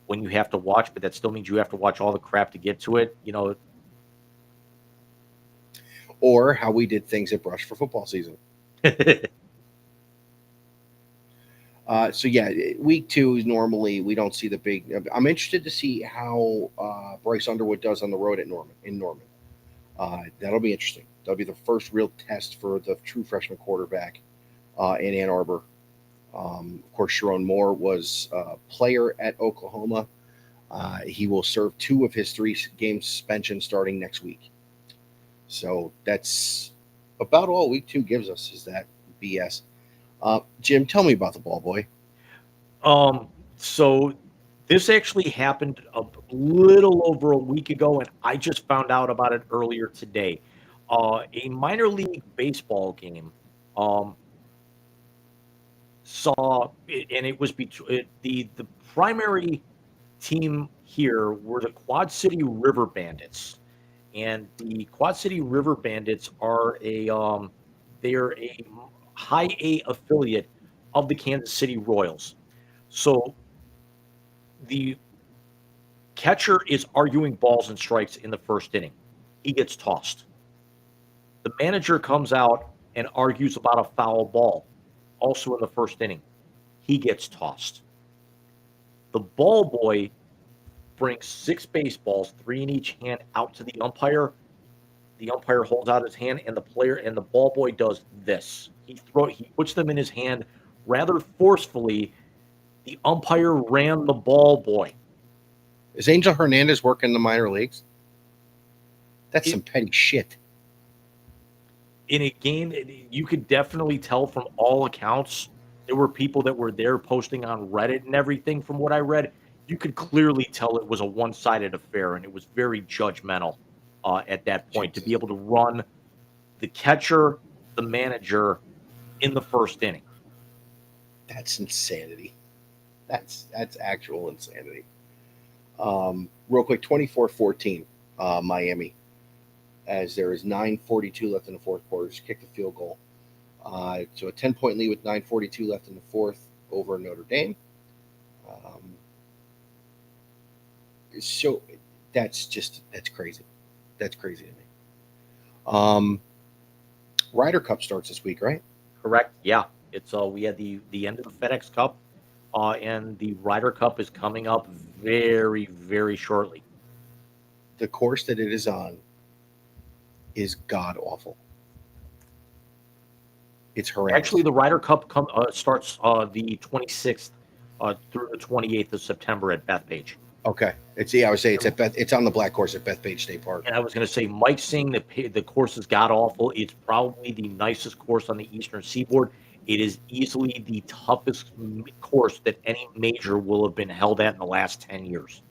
[SPEAKER 2] when you have to watch. But that still means you have to watch all the crap to get to it.
[SPEAKER 1] Or how we did things at Brush for football season. So yeah, week 2 is normally we don't see the big. I'm interested to see how Bryce Underwood does on the road in Norman. That'll be interesting. That'll be the first real test for the true freshman quarterback in Ann Arbor. Of course, Sharon Moore was a player at Oklahoma. He will serve 2 of his 3 game suspension starting next week. So that's about all week 2 gives us is that BS. Jim, tell me about the ball boy.
[SPEAKER 2] So this actually happened a little over a week ago, and I just found out about it earlier today. A minor league baseball game saw, and it was between the primary team here were the Quad City River Bandits. And the Quad City River Bandits are they're a high A affiliate of the Kansas City Royals. So the catcher is arguing balls and strikes in the first inning. He gets tossed. The manager comes out and argues about a foul ball, also in the first inning. He gets tossed. The ball boy brings 6 baseballs, 3 in each hand, out to the umpire. The umpire holds out his hand, and the ball boy does this. He puts them in his hand rather forcefully. The umpire ran the ball boy.
[SPEAKER 1] Is Angel Hernandez working in the minor leagues? That's some petty shit.
[SPEAKER 2] In a game, you could definitely tell from all accounts, there were people that were there posting on Reddit and everything. From what I read, you could clearly tell it was a one-sided affair, and it was very judgmental at that point to be able to run the catcher, the manager in the first inning.
[SPEAKER 1] That's insanity. That's actual insanity. Real quick, 24-14, Miami. As there is 9:42 left in the fourth quarter, just kicked a field goal. So a 10-point lead with 9:42 left in the fourth over Notre Dame. So that's crazy. That's crazy to me. Ryder Cup starts this week, right?
[SPEAKER 2] Correct. Yeah. It's we had the end of the FedEx Cup, and the Ryder Cup is coming up very, very shortly.
[SPEAKER 1] The course that it is on is god awful. It's horrendous.
[SPEAKER 2] Actually, the Ryder Cup starts the 26th through the 28th of September at Bethpage.
[SPEAKER 1] Okay. I would say it's on the black course at Bethpage State Park.
[SPEAKER 2] And I was going to say, Mike's saying that the course is god awful. It's probably the nicest course on the Eastern Seaboard. It is easily the toughest course that any major will have been held at in the last 10 years.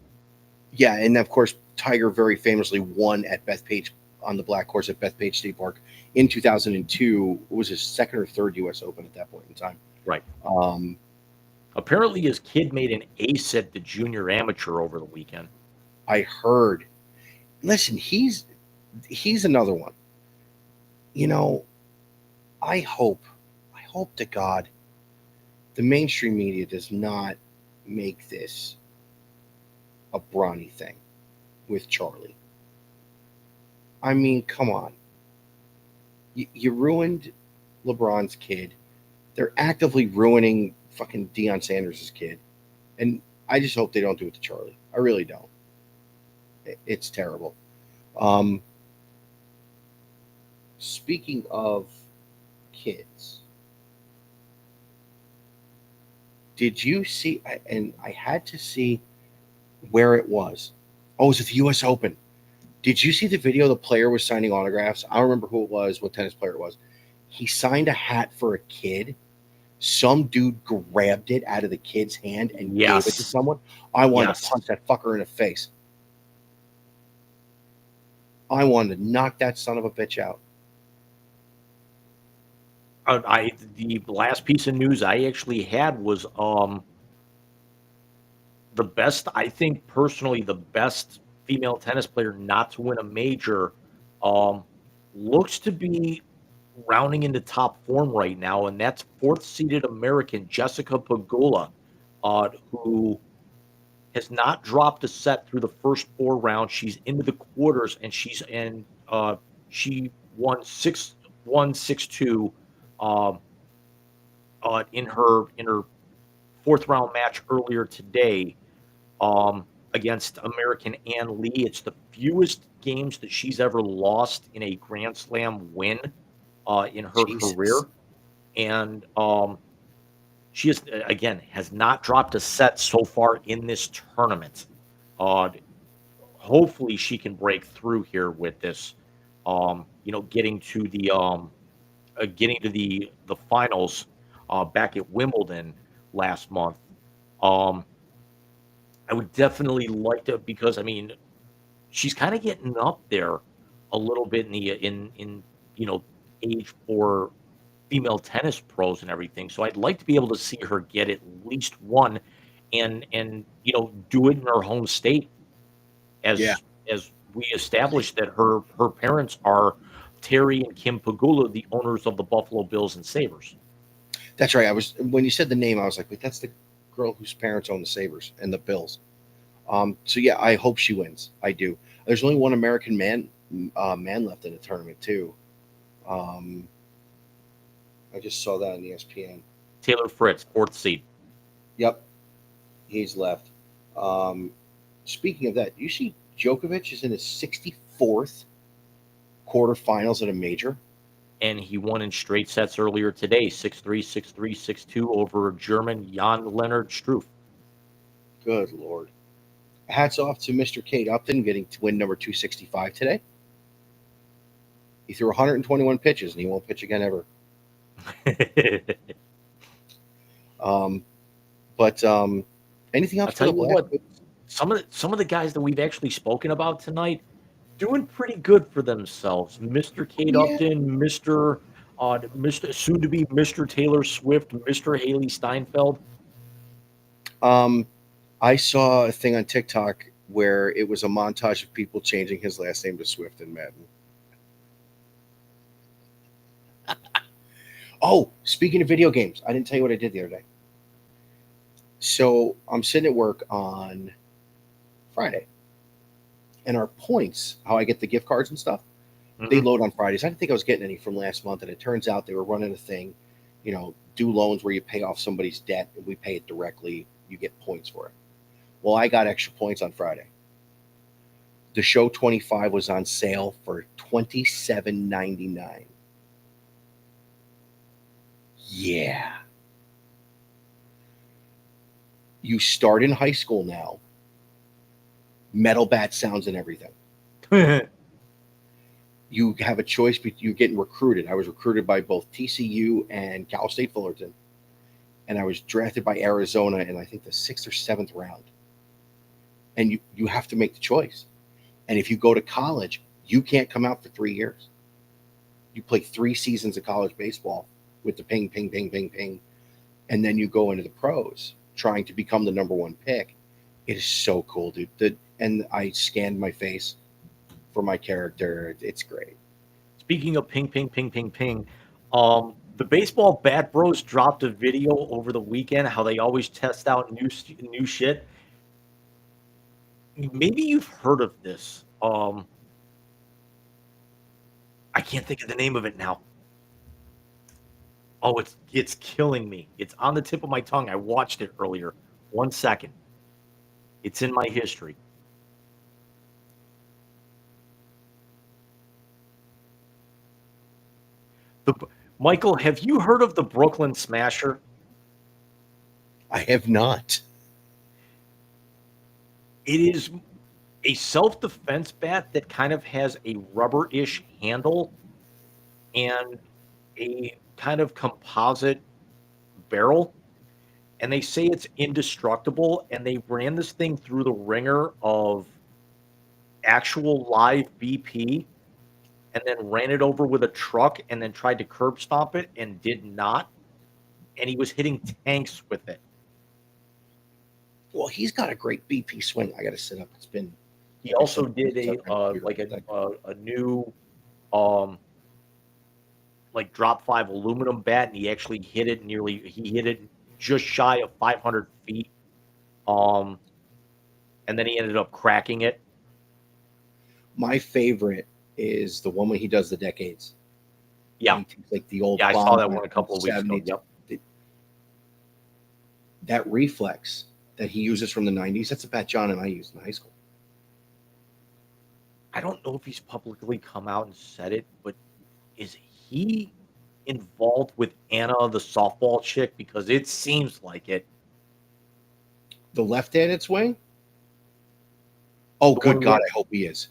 [SPEAKER 1] Yeah, and of course, Tiger very famously won at Bethpage on the black course at Bethpage State Park in 2002. It was his second or third U.S. Open at that point in time.
[SPEAKER 2] Right.
[SPEAKER 1] Um,
[SPEAKER 2] Apparently, his kid made an ace at the junior amateur over the weekend.
[SPEAKER 1] I heard. Listen, he's another one. You know, I hope to God the mainstream media does not make this a Bronny thing with Charlie. I mean, come on. You ruined LeBron's kid. They're actively ruining fucking Deion Sanders' kid. And I just hope they don't do it to Charlie. I really don't. It's terrible. Speaking of kids, did you see, and I had to see where it was. Oh, it was at the U.S. Open. Did you see the video? The player was signing autographs. I don't remember who it was, what tennis player it was. He signed a hat for a kid. Some dude grabbed it out of the kid's hand and gave it to someone. I wanted to punch that fucker in the face. I wanted to knock that son of a bitch out.
[SPEAKER 2] The last piece of news I actually had was the best, I think personally, the best female tennis player not to win a major looks to be rounding into top form right now, and that's fourth-seeded American Jessica Pegula, who has not dropped a set through the first 4 rounds. She's into the quarters, and she won 6-1, 6-2 in her 4th round match earlier today against American Ann Lee. It's the fewest games that she's ever lost in a Grand Slam win in her career, and she has not dropped a set so far in this tournament. Hopefully, she can break through here with this. Getting to the finals back at Wimbledon last month. I would definitely like to, because I mean, she's kind of getting up there a little bit in age for female tennis pros and everything. So I'd like to be able to see her get at least one, and do it in her home state, as we established that her parents are Terry and Kim Pegula, the owners of the Buffalo Bills and Sabres.
[SPEAKER 1] That's right. When you said the name, I was like, wait, that's the girl whose parents own the Sabres and the Bills. So yeah, I hope she wins. I do. There's only one American man left in the tournament too. I just saw that on ESPN.
[SPEAKER 2] Taylor Fritz, 4th seed.
[SPEAKER 1] Yep, he's left. Speaking of that, you see Djokovic is in his 64th quarterfinals at a major.
[SPEAKER 2] And he won in straight sets earlier today, 6-3, 6-3, 6-2 over German Jan-Lennard Struff.
[SPEAKER 1] Good Lord. Hats off to Mr. Kate Upton getting to win number 265 today. He threw 121 pitches, and he won't pitch again ever. But anything else?
[SPEAKER 2] I'll tell you what, some of the guys that we've actually spoken about tonight doing pretty good for themselves. Mr. Kate Upton, Mr. Soon to be Mr. Taylor Swift, Mr. Haley Steinfeld.
[SPEAKER 1] I saw a thing on TikTok where it was a montage of people changing his last name to Swift in Madden. Oh, speaking of video games, I didn't tell you what I did the other day. So I'm sitting at work on Friday, and our points, how I get the gift cards and stuff, they load on Fridays. I didn't think I was getting any from last month, and it turns out they were running a thing, do loans where you pay off somebody's debt, and we pay it directly. You get points for it. Well, I got extra points on Friday. The Show 25 was on sale for $27.99. Yeah. You start in high school now. metal bat sounds and everything. You have a choice, but you're getting recruited. I was recruited by both TCU and Cal State Fullerton, and I was drafted by Arizona in, I think, the 6th or 7th round. And you have to make the choice. And if you go to college, you can't come out for 3 years. You play 3 seasons of college baseball with the ping, ping, ping, ping, ping, and then you go into the pros trying to become the number 1 pick. It is so cool, dude. And I scanned my face for my character. It's great.
[SPEAKER 2] Speaking of ping, ping, ping, ping, ping, the Baseball Bat Bros dropped a video over the weekend, how they always test out new shit. Maybe you've heard of this. I can't think of the name of it now. Oh, it's killing me. It's on the tip of my tongue. I watched it earlier. 1 second. It's in my history. Michael, have you heard of the Brooklyn Smasher?
[SPEAKER 1] I have not.
[SPEAKER 2] It is a self-defense bat that kind of has a rubber-ish handle and a kind of composite barrel. And they say it's indestructible. And they ran this thing through the ringer of actual live BP and then ran it over with a truck and then tried to curb stomp it and did not. And he was hitting tanks with it.
[SPEAKER 1] Well, he's got a great BP swing. I got to sit up. It's been.
[SPEAKER 2] He also did a new like drop 5 aluminum bat, and he actually hit it just shy of 500 feet. And then he ended up cracking it.
[SPEAKER 1] My favorite is the one when he does the decades.
[SPEAKER 2] Yeah.
[SPEAKER 1] He takes, like the old.
[SPEAKER 2] Yeah, I saw that one a couple of weeks ago. Yep.
[SPEAKER 1] That reflex that he uses from the 90s, that's a bat John and I used in high school.
[SPEAKER 2] I don't know if he's publicly come out and said it, but is he involved with Anna, the softball chick? Because it seems like it.
[SPEAKER 1] The left-handed swing? Oh,
[SPEAKER 2] The
[SPEAKER 1] good
[SPEAKER 2] one
[SPEAKER 1] God,
[SPEAKER 2] where-
[SPEAKER 1] I hope he is.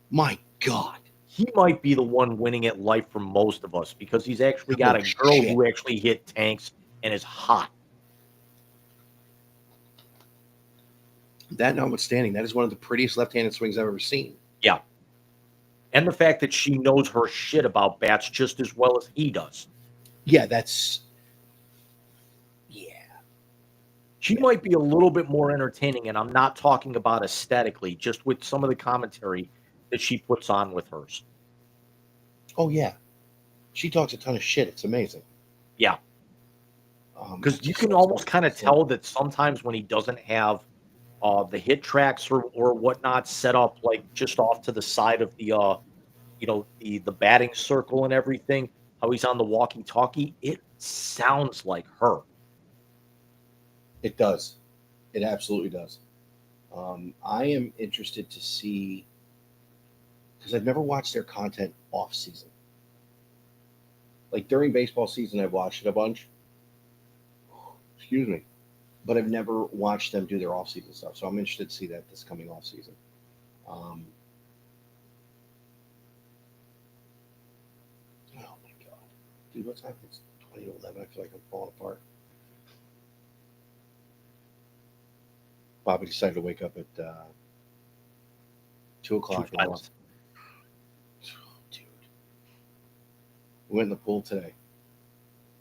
[SPEAKER 1] My God.
[SPEAKER 2] He might be the one winning at life for most of us because he's actually got
[SPEAKER 1] Oh,
[SPEAKER 2] a girl
[SPEAKER 1] shit.
[SPEAKER 2] who actually hit tanks and is hot.
[SPEAKER 1] That notwithstanding, that is one of the prettiest left-handed swings I've ever seen.
[SPEAKER 2] Yeah. And the fact that she knows her shit about bats just as well as he does.
[SPEAKER 1] Yeah, that's. Yeah.
[SPEAKER 2] She might be a little bit more entertaining, and I'm not talking about aesthetically, just with some of the commentary that she puts on with hers.
[SPEAKER 1] Oh, yeah. She talks a ton of shit. It's amazing.
[SPEAKER 2] Yeah. Because you can almost kind of tell that sometimes when he doesn't have the hit tracks or whatnot set up like just off to the side of the the batting circle and everything, how he's on the walkie-talkie, it sounds like her.
[SPEAKER 1] It does. It absolutely does. I am interested to see, because I've never watched their content off season. Like during baseball season, I've watched it a bunch. Excuse me. But I've never watched them do their off-season stuff. So I'm interested to see that this coming off-season. Oh, my God. Dude, what's happening? It's 2011. I feel like I'm falling apart. Bobby decided to wake up at 2 o'clock.
[SPEAKER 2] Too violent.
[SPEAKER 1] Dude. We went in the pool today.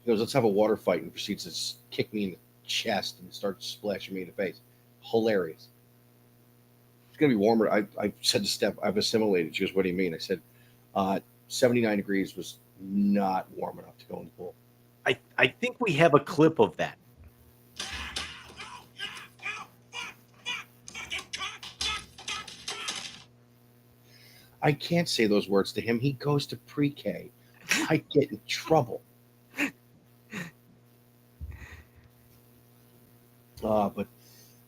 [SPEAKER 1] He goes, let's have a water fight, and proceeds to kick me in the chest and starts splashing me in the face. Hilarious. It's going to be warmer. I said to Steph, I've assimilated. She goes, what do you mean? I said, 79 degrees was not warm enough to go in the pool.
[SPEAKER 2] I think we have a clip of that.
[SPEAKER 1] I can't say those words to him. He goes to pre-K. I get in trouble. But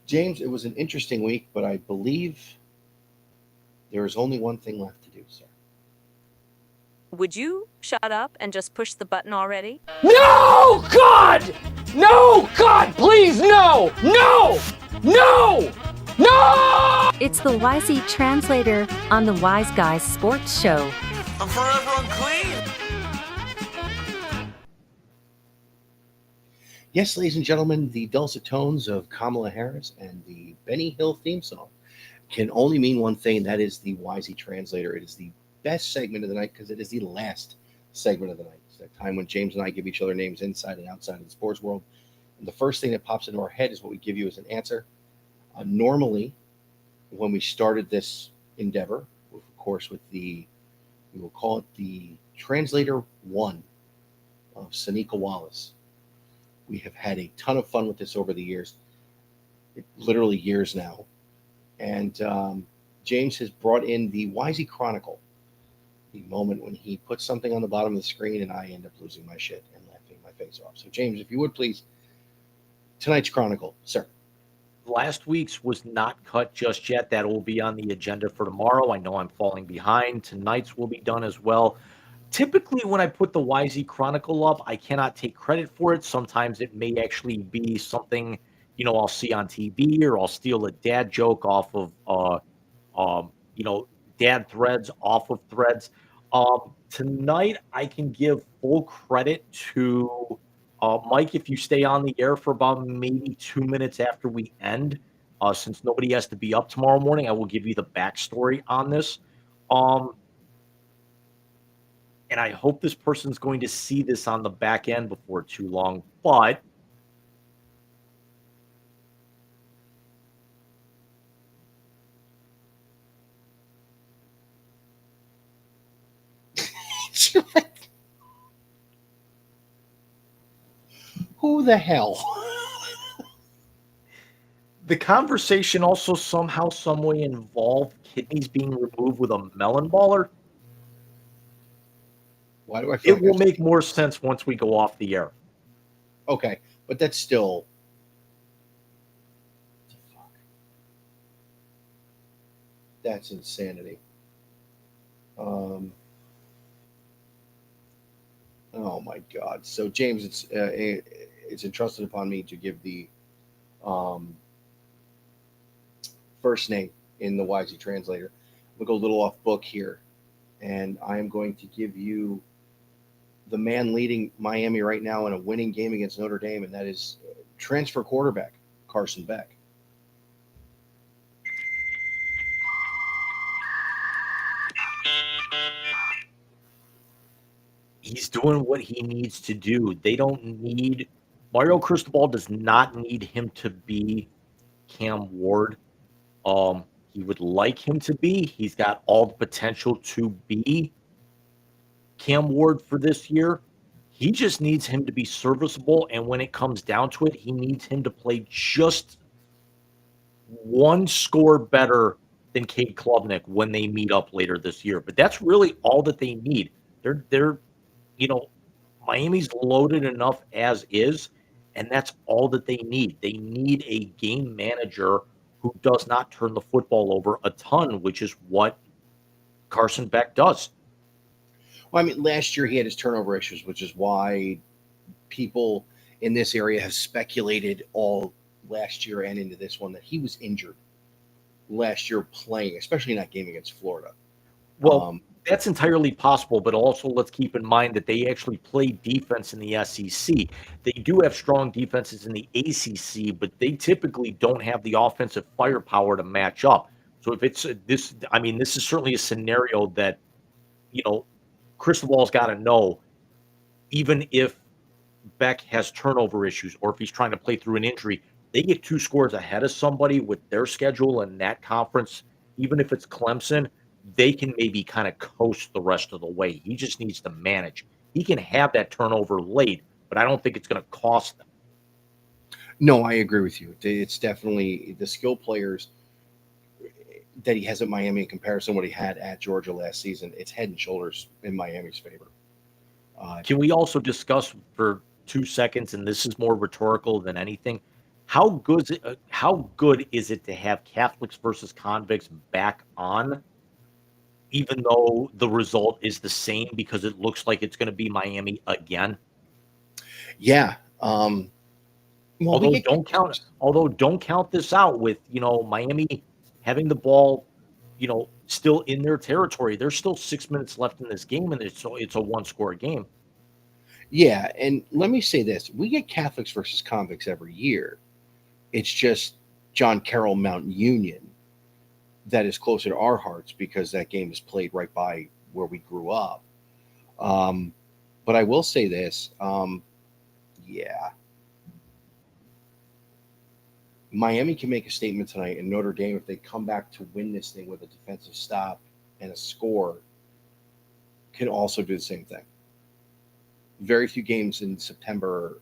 [SPEAKER 1] James, it was an interesting week, but I believe there is only one thing left to do, sir.
[SPEAKER 6] Would you shut up and just push the button already?
[SPEAKER 7] No, God! No, God, please, no! No! No! It's the YZ Translator on the Wise Guys Sports Show.
[SPEAKER 8] I'm forever unclean.
[SPEAKER 1] Yes, ladies and gentlemen, the dulcet tones of Kamala Harris and the Benny Hill theme song can only mean one thing, and that is the YZ Translator. It is the best segment of the night because it is the last segment of the night. It's that time when James and I give each other names inside and outside of the sports world. And the first thing that pops into our head is what we give you as an answer. Normally, when we started this endeavor, of course, we will call it the Translator 1 of Sanika Wallace. We have had a ton of fun with this over the years, literally years now. And James has brought in the YZ Chronicle, the moment when he puts something on the bottom of the screen and I end up losing my shit and laughing my face off. So, James, if you would please, tonight's Chronicle, sir.
[SPEAKER 2] Last week's was not cut just yet. That will be on the agenda for tomorrow. I know I'm falling behind. Tonight's will be done as well. Typically, when I put the YZ Chronicle up, I cannot take credit for it. Sometimes it may actually be something, I'll see on TV, or I'll steal a dad joke off of, dad threads off of threads. Tonight, I can give full credit to Mike, if you stay on the air for about maybe 2 minutes after we end, since nobody has to be up tomorrow morning, I will give you the backstory on this. And I hope this person's going to see this on the back end before too long. But
[SPEAKER 1] who the hell?
[SPEAKER 2] The conversation also somehow, some way involved kidneys being removed with a melon baller.
[SPEAKER 1] Why do I feel
[SPEAKER 2] it will make more sense once we go off the air.
[SPEAKER 1] Okay, but that's still. That's insanity. Oh my God! So James, it's entrusted upon me to give the first name in the YZ Translator. We'll go a little off book here, and I am going to give you the man leading Miami right now in a winning game against Notre Dame, and that is transfer quarterback Carson Beck.
[SPEAKER 2] He's doing what he needs to do. They don't need Mario Cristobal does not need him to be Cam Ward. He would like him to be. He's got all the potential to be Cam Ward for this year. He just needs him to be serviceable, and when it comes down to it, he needs him to play just one score better than Cade Klubnik when they meet up later this year. But that's really all that they need. They're Miami's loaded enough as is, and that's all that they need. They need a game manager who does not turn the football over a ton, which is what Carson Beck does.
[SPEAKER 1] Well, I mean, last year he had his turnover issues, which is why people in this area have speculated all last year and into this one that he was injured last year playing, especially in that game against Florida.
[SPEAKER 2] Well, that's entirely possible, but also let's keep in mind that they actually play defense in the SEC. They do have strong defenses in the ACC, but they typically don't have the offensive firepower to match up. So if it's this is certainly a scenario that, Cristobal's got to know, even if Beck has turnover issues or if he's trying to play through an injury, they get 2 scores ahead of somebody with their schedule in that conference. Even if it's Clemson, they can maybe kind of coast the rest of the way. He just needs to manage. He can have that turnover late, but I don't think it's going to cost them.
[SPEAKER 1] No, I agree with you. It's definitely the skill players that he has at Miami in comparison to what he had at Georgia last season. It's head and shoulders in Miami's favor.
[SPEAKER 2] Can we also discuss for 2 seconds, and this is more rhetorical than anything, how good is it to have Catholics versus convicts back on, even though the result is the same because it looks like it's going to be Miami again?
[SPEAKER 1] Yeah. Well,
[SPEAKER 2] Although
[SPEAKER 1] we get
[SPEAKER 2] don't count this out with, Miami having the ball, still in their territory. There's still 6 minutes left in this game, and it's a one-score game.
[SPEAKER 1] Yeah, and let me say this: we get Catholics versus convicts every year. It's just John Carroll Mountain Union that is closer to our hearts because that game is played right by where we grew up. But I will say this: yeah, Miami can make a statement tonight, and Notre Dame, if they come back to win this thing with a defensive stop and a score, can also do the same thing. Very few games in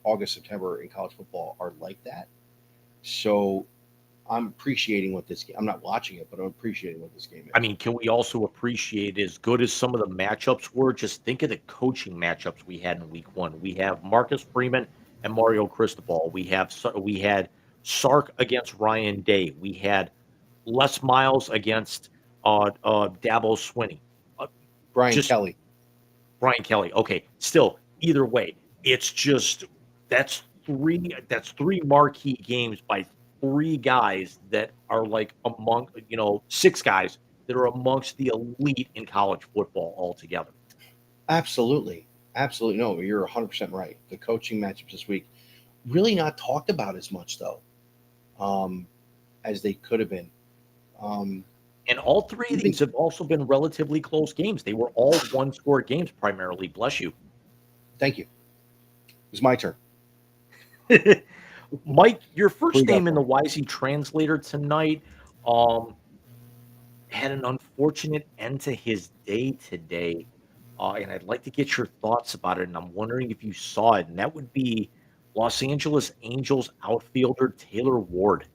[SPEAKER 1] August, September in college football are like that. So I'm appreciating what this game. I'm not watching it, but I'm appreciating what this game is.
[SPEAKER 2] I mean, can we also appreciate, as good as some of the matchups were, just think of the coaching matchups we had in week 1. We have Marcus Freeman and Mario Cristobal. We had Sark against Ryan Day. We had Les Miles against Dabo Swinney.
[SPEAKER 1] Brian Kelly.
[SPEAKER 2] Brian Kelly. Okay, still, either way, it's just that's three marquee games by 3 guys that are like among 6 guys that are amongst the elite in college football altogether.
[SPEAKER 1] Absolutely. No, you're 100% right. The coaching matchups this week really not talked about as much though, as they could have been.
[SPEAKER 2] And all 3 of these have also been relatively close games. They were all one-score games primarily. Bless you.
[SPEAKER 1] Thank you. It was my turn.
[SPEAKER 2] Mike, your first name in the Wisey translator tonight had an unfortunate end to his day today. And I'd like to get your thoughts about it. And I'm wondering if you saw it. And that would be Los Angeles Angels outfielder Taylor Ward.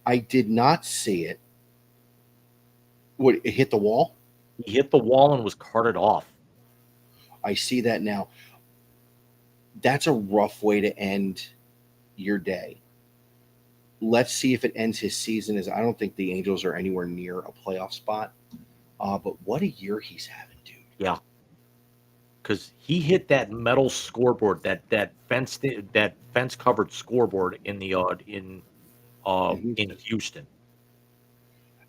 [SPEAKER 1] I did not see it. What, it hit the wall?
[SPEAKER 2] He hit the wall and was carted off.
[SPEAKER 1] I see that now. That's a rough way to end your day. Let's see if it ends his season. I don't think the Angels are anywhere near a playoff spot. But what a year he's having, dude.
[SPEAKER 2] Yeah. Because he hit that metal scoreboard, that fence covered scoreboard in Houston.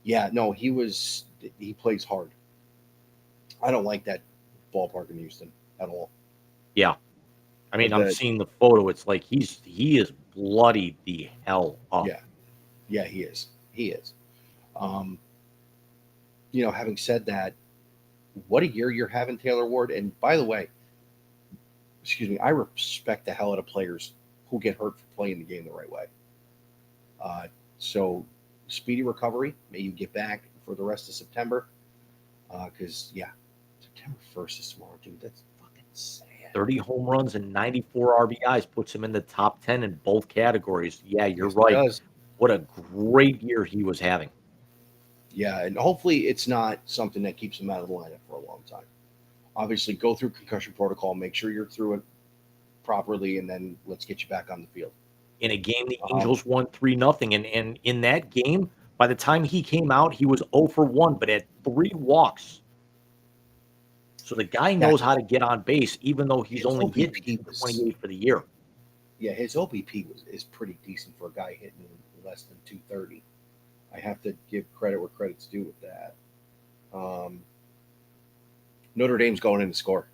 [SPEAKER 1] Yeah, no, he plays hard. I don't like that ballpark in Houston at all.
[SPEAKER 2] Yeah. I mean, I'm seeing the photo. It's like he is bloodied the hell up.
[SPEAKER 1] Yeah, he is. Having said that, what a year you're having, Taylor Ward. And by the way, I respect the hell out of players who get hurt for playing the game the right way. So speedy recovery. May you get back for the rest of September. Because, September 1st is tomorrow, dude. That's fucking sad.
[SPEAKER 2] 30 home runs and 94 RBIs puts him in the top 10 in both categories. Yeah, you're right. What a great year he was having.
[SPEAKER 1] Yeah, and hopefully it's not something that keeps him out of the lineup for a long time. Obviously, go through concussion protocol, make sure you're through it properly, and then let's get you back on the field.
[SPEAKER 2] In a game, the Angels won 3-0, and in that game, by the time he came out, he was 0 for 1, but had 3 walks. So the guy knows how to get on base, even though he's only hit 28 for the year.
[SPEAKER 1] Yeah, his OBP is pretty decent for a guy hitting less than 230. I have to give credit where credit's due with that. Notre Dame's going in to score.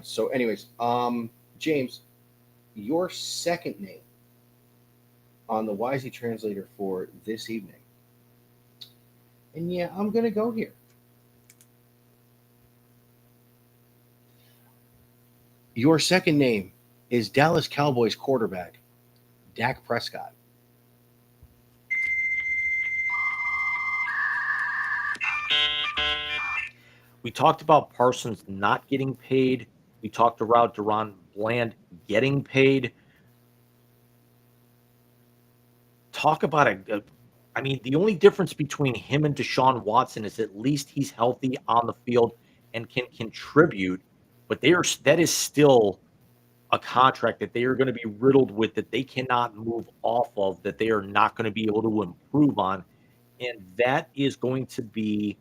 [SPEAKER 1] So anyways, James, your second name on the Wisey translator for this evening. And yeah, I'm going to go here. Your second name is Dallas Cowboys quarterback Dak Prescott.
[SPEAKER 2] We talked about Parsons not getting paid. We talked about Deron Bland getting paid. Talk about the only difference between him and Deshaun Watson is at least he's healthy on the field and can contribute. But that is still a contract that they are going to be riddled with, that they cannot move off of, that they are not going to be able to improve on. And that is going to be,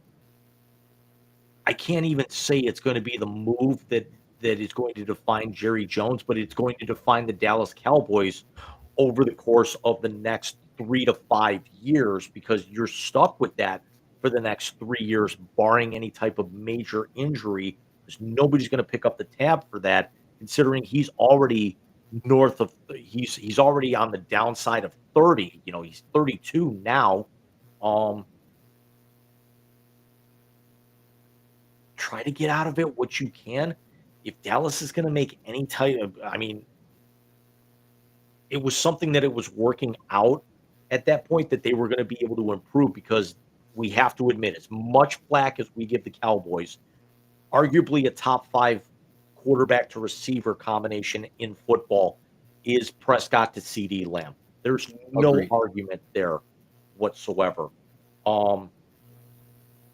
[SPEAKER 2] I can't even say it's going to be the move that is going to define Jerry Jones, but it's going to define the Dallas Cowboys over the course of the next 3 to 5 years, because you're stuck with that for the next 3 years, barring any type of major injury, because nobody's going to pick up the tab for that, considering he's already north of, he's already on the downside of 30. You know, he's 32 now. Try to get out of it what you can. If Dallas is going to make any type of, I mean, it was something that it was working out at that point that they were going to be able to improve, because we have to admit, as much flack as we give the Cowboys, arguably a top 5 quarterback to receiver combination in football is Prescott to CD Lamb. There's no
[SPEAKER 1] Agreed.
[SPEAKER 2] argument there whatsoever.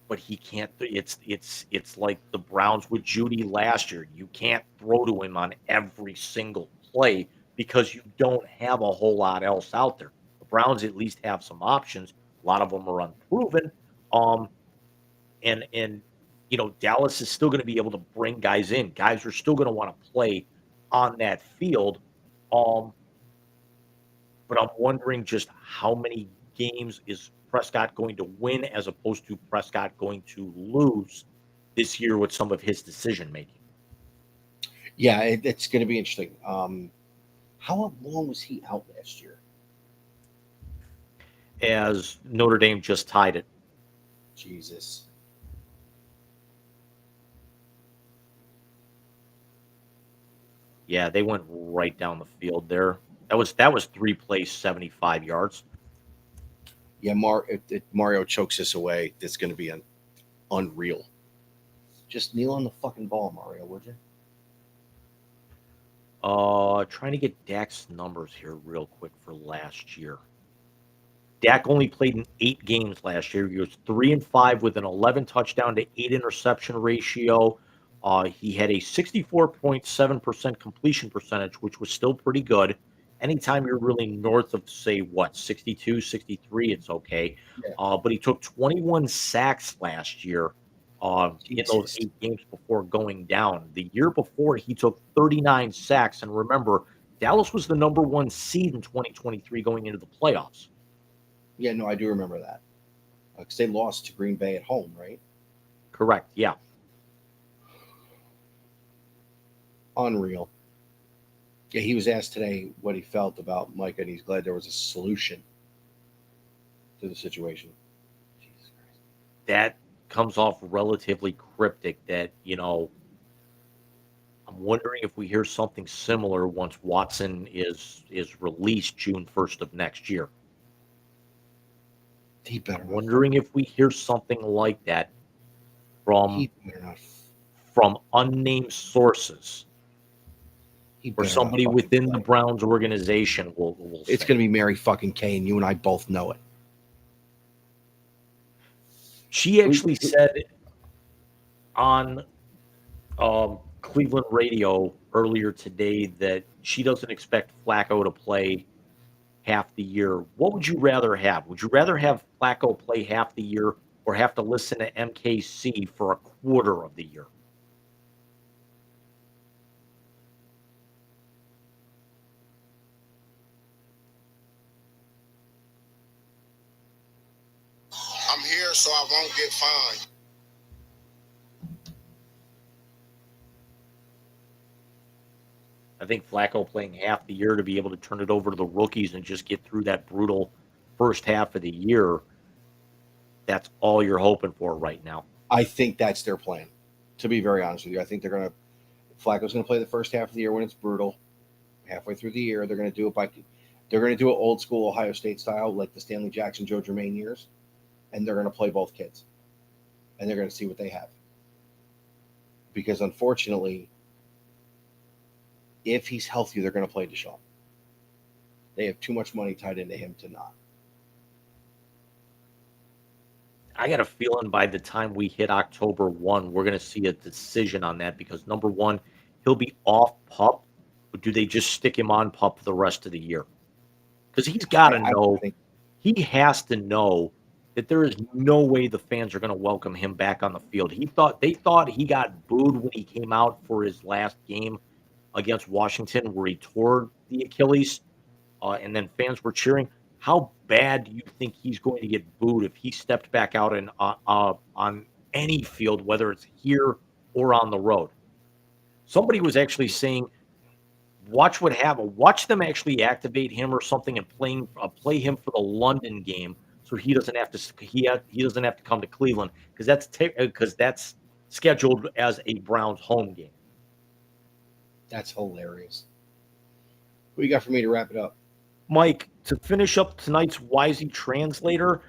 [SPEAKER 2] But he can't. It's like the Browns with Judy last year. You can't throw to him on every single play because you don't have a whole lot else out there. The Browns at least have some options. A lot of them are unproven. And you know, Dallas is still going to be able to bring guys in. Guys are still going to want to play on that field. But I'm wondering just how many games is Prescott going to win as opposed to Prescott going to lose this year with some of his decision making.
[SPEAKER 1] Yeah, it's going to be interesting. How long was he out last year?
[SPEAKER 2] As Notre Dame just tied it.
[SPEAKER 1] Jesus.
[SPEAKER 2] Yeah, they went right down the field there. That was 3 plays, 75 yards.
[SPEAKER 1] Yeah, if Mario chokes this away, it's going to be unreal. Just kneel on the fucking ball, Mario, would you?
[SPEAKER 2] Trying to get Dak's numbers here real quick for last year. Dak only played in 8 games last year. He was 3-5 with an 11 touchdown to 8 interception ratio. He had a 64.7% completion percentage, which was still pretty good. Anytime you're really north of, say, 62, 63, it's okay.
[SPEAKER 1] Yeah.
[SPEAKER 2] But he took 21 sacks last year in those 8 games before going down. The year before, he took 39 sacks. And remember, Dallas was the number 1 seed in 2023 going into the playoffs.
[SPEAKER 1] Yeah, no, I do remember that. Because they lost to Green Bay at home, right?
[SPEAKER 2] Correct, yeah.
[SPEAKER 1] Unreal. Yeah, he was asked today what he felt about Micah, and he's glad there was a solution to the situation. Jesus Christ.
[SPEAKER 2] That comes off relatively cryptic. That, you know, I'm wondering if we hear something similar once Watson is released June 1st of next year.
[SPEAKER 1] He better
[SPEAKER 2] I'm
[SPEAKER 1] not.
[SPEAKER 2] wondering if we hear something like that
[SPEAKER 1] He better not.
[SPEAKER 2] from unnamed sources,
[SPEAKER 1] He
[SPEAKER 2] or
[SPEAKER 1] better not
[SPEAKER 2] somebody
[SPEAKER 1] fucking
[SPEAKER 2] within the
[SPEAKER 1] play.
[SPEAKER 2] Browns organization will
[SPEAKER 1] It's
[SPEAKER 2] say.
[SPEAKER 1] going to be Mary fucking Kay, and you and I both know it.
[SPEAKER 2] She actually said on Cleveland radio earlier today that she doesn't expect Flacco to play half the year. What would you rather have? Would you rather have Flacco play half the year or have to listen to MKC for a quarter of the year?
[SPEAKER 9] I'm here so I won't get fined.
[SPEAKER 2] I think Flacco playing half the year to be able to turn it over to the rookies and just get through that brutal first half of the year, that's all you're hoping for right now.
[SPEAKER 1] I think that's their plan, to be very honest with you. I think Flacco's going to play the first half of the year when it's brutal. Halfway through the year, they're going to do it old school Ohio State style, like the Stanley Jackson, Joe Germain years, and they're going to play both kids, and they're going to see what they have. Because unfortunately, if he's healthy, they're going to play Deshaun. They have too much money tied into him to not.
[SPEAKER 2] I got a feeling by the time we hit October 1, we're going to see a decision on that, because number one, he'll be off PUP, but do they just stick him on PUP for the rest of the year? Because he's got to know, he has to know that there is no way the fans are going to welcome him back on the field. They thought he got booed when he came out for his last game against Washington, where he tore the Achilles, and then fans were cheering. How bad do you think he's going to get booed if he stepped back out and on any field, whether it's here or on the road? Somebody was actually saying, watch what happens. Watch them actually activate him or something and play him for the London game, so he doesn't have to he doesn't have to come to Cleveland, because that's scheduled as a Browns home game.
[SPEAKER 1] That's hilarious. What do you got for me to wrap it up?
[SPEAKER 2] Mike, to finish up tonight's Wisey Translator,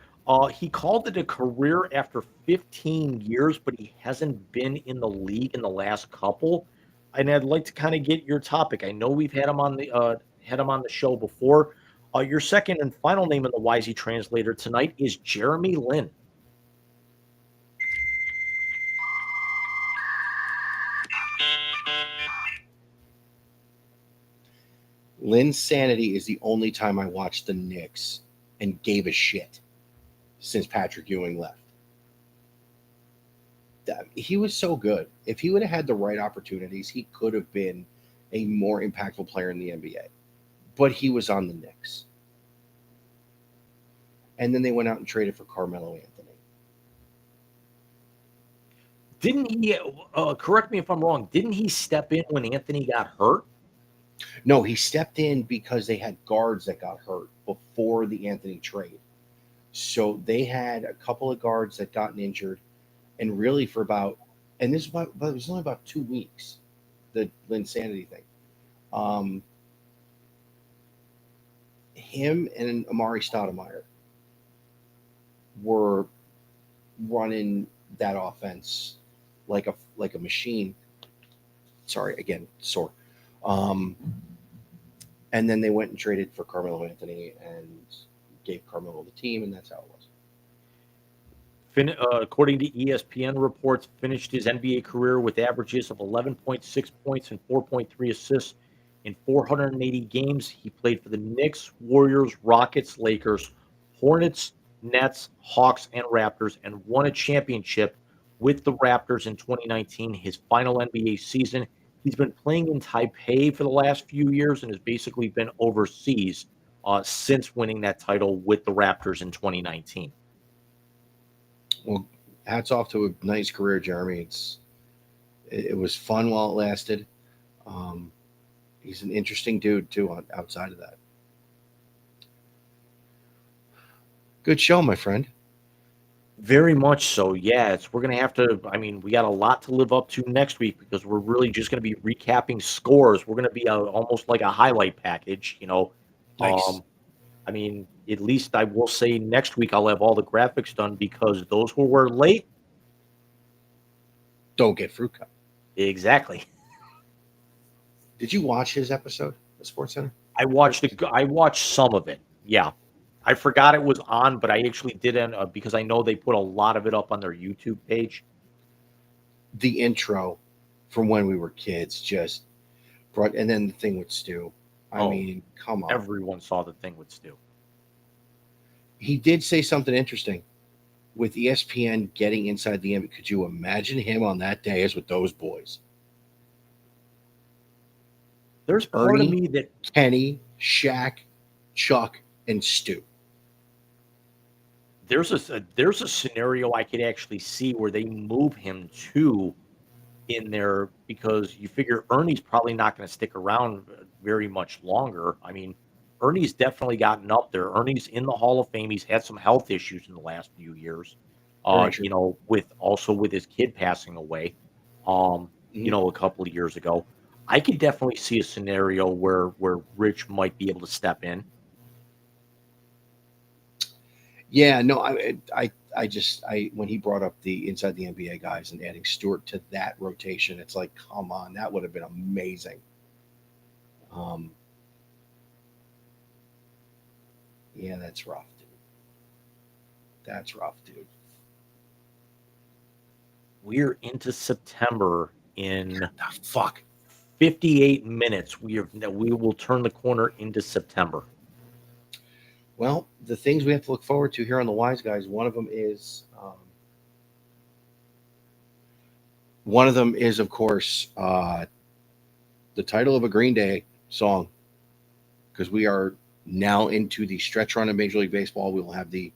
[SPEAKER 2] he called it a career after 15 years, but he hasn't been in the league in the last couple. And I'd like to kind of get your topic. I know we've had him on the show before. Your second and final name in the Wisey Translator tonight is Jeremy Lin.
[SPEAKER 1] Linsanity is the only time I watched the Knicks and gave a shit since Patrick Ewing left. He was so good. If he would have had the right opportunities, he could have been a more impactful player in the NBA. But he was on the Knicks. And then they went out and traded for Carmelo Anthony.
[SPEAKER 2] Didn't he, correct me if I'm wrong, didn't he step in when Anthony got hurt?
[SPEAKER 1] No, he stepped in because they had guards that got hurt before the Anthony trade. So they had a couple of guards that gotten injured, and really for about, and this was it was only about 2 weeks, the Linsanity thing. Him and Amari Stoudemire were running that offense like a machine. Sorry, again, sore. And then they went and traded for Carmelo Anthony and gave Carmelo the team, and that's how it was.
[SPEAKER 2] According to ESPN reports, finished his NBA career with averages of 11.6 points and 4.3 assists in 480 games. He played for the Knicks, Warriors, Rockets, Lakers, Hornets, Nets, Hawks, and Raptors, and won a championship with the Raptors in 2019, his final NBA season. He's been playing in Taipei for the last few years and has basically been overseas since winning that title with the Raptors in 2019.
[SPEAKER 1] Well, hats off to a nice career, Jeremy. It was fun while it lasted. He's an interesting dude too. Outside of that, good show, my friend.
[SPEAKER 2] Very much so. Yeah, we're gonna have to. I mean, we got a lot to live up to next week because we're really just gonna be recapping scores. We're gonna be almost like a highlight package, you know.
[SPEAKER 1] Nice.
[SPEAKER 2] I mean, at least I will say next week I'll have all the graphics done because those who were late
[SPEAKER 1] don't get fruit cup.
[SPEAKER 2] Exactly.
[SPEAKER 1] Did you watch his episode, the Sports Center?
[SPEAKER 2] I watched some of it. Yeah. I forgot it was on, but I actually didn't because I know they put a lot of it up on their YouTube page.
[SPEAKER 1] The intro from when we were kids just brought, and then the thing with Stu. I mean, come on.
[SPEAKER 2] Everyone saw the thing with Stu.
[SPEAKER 1] He did say something interesting with ESPN getting inside the NBA. Could you imagine him on that day as with those boys?
[SPEAKER 2] There's part of me that
[SPEAKER 1] Kenny, Shaq, Chuck, and Stu.
[SPEAKER 2] There's a scenario I could actually see where they move him to in there because you figure Ernie's probably not going to stick around very much longer. I mean, Ernie's definitely gotten up there. Ernie's in the Hall of Fame. He's had some health issues in the last few years. You know, with his kid passing away, you know, a couple of years ago. I could definitely see a scenario where Rich might be able to step in.
[SPEAKER 1] Yeah, no, I when he brought up the inside the NBA guys and adding Stewart to that rotation, it's like, come on, that would have been amazing. Yeah, that's rough, dude. That's rough, dude.
[SPEAKER 2] We're into September in
[SPEAKER 1] 58
[SPEAKER 2] minutes. We will turn the corner into September.
[SPEAKER 1] Well, the things we have to look forward to here on the Wise Guys, one of them is, of course, the title of a Green Day song, because we are now into the stretch run of Major League Baseball. We will have the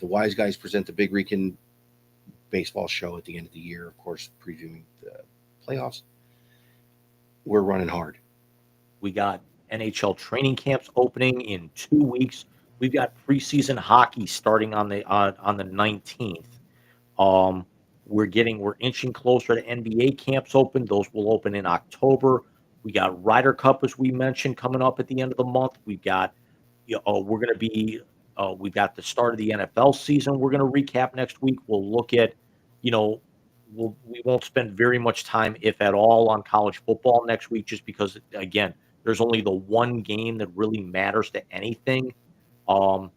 [SPEAKER 1] Wise Guys present the Big Weekend baseball show at the end of the year, of course, previewing the playoffs. We're running hard.
[SPEAKER 2] We got NHL training camps opening in 2 weeks. We've got preseason hockey starting on the 19th. We're inching closer to NBA camps open. Those will open in October. We got Ryder Cup, as we mentioned, coming up at the end of the month. We've got, we've got the start of the NFL season. We're going to recap next week. We'll look at, we won't spend very much time, if at all, on college football next week, just because, again, there's only the one game that really matters to anything. The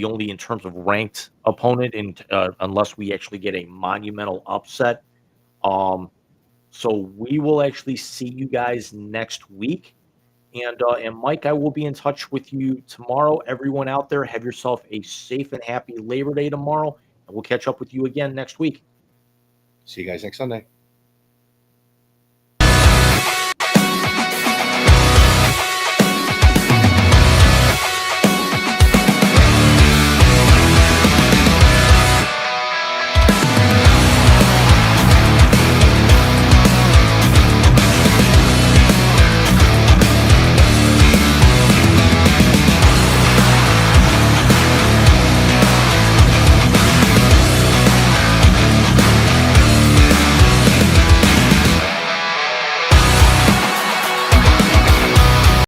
[SPEAKER 2] only in terms of ranked opponent, unless we actually get a monumental upset. So we will actually see you guys next week. And Mike, I will be in touch with you tomorrow. Everyone out there, have yourself a safe and happy Labor Day tomorrow, and we'll catch up with you again next week.
[SPEAKER 1] See you guys next Sunday.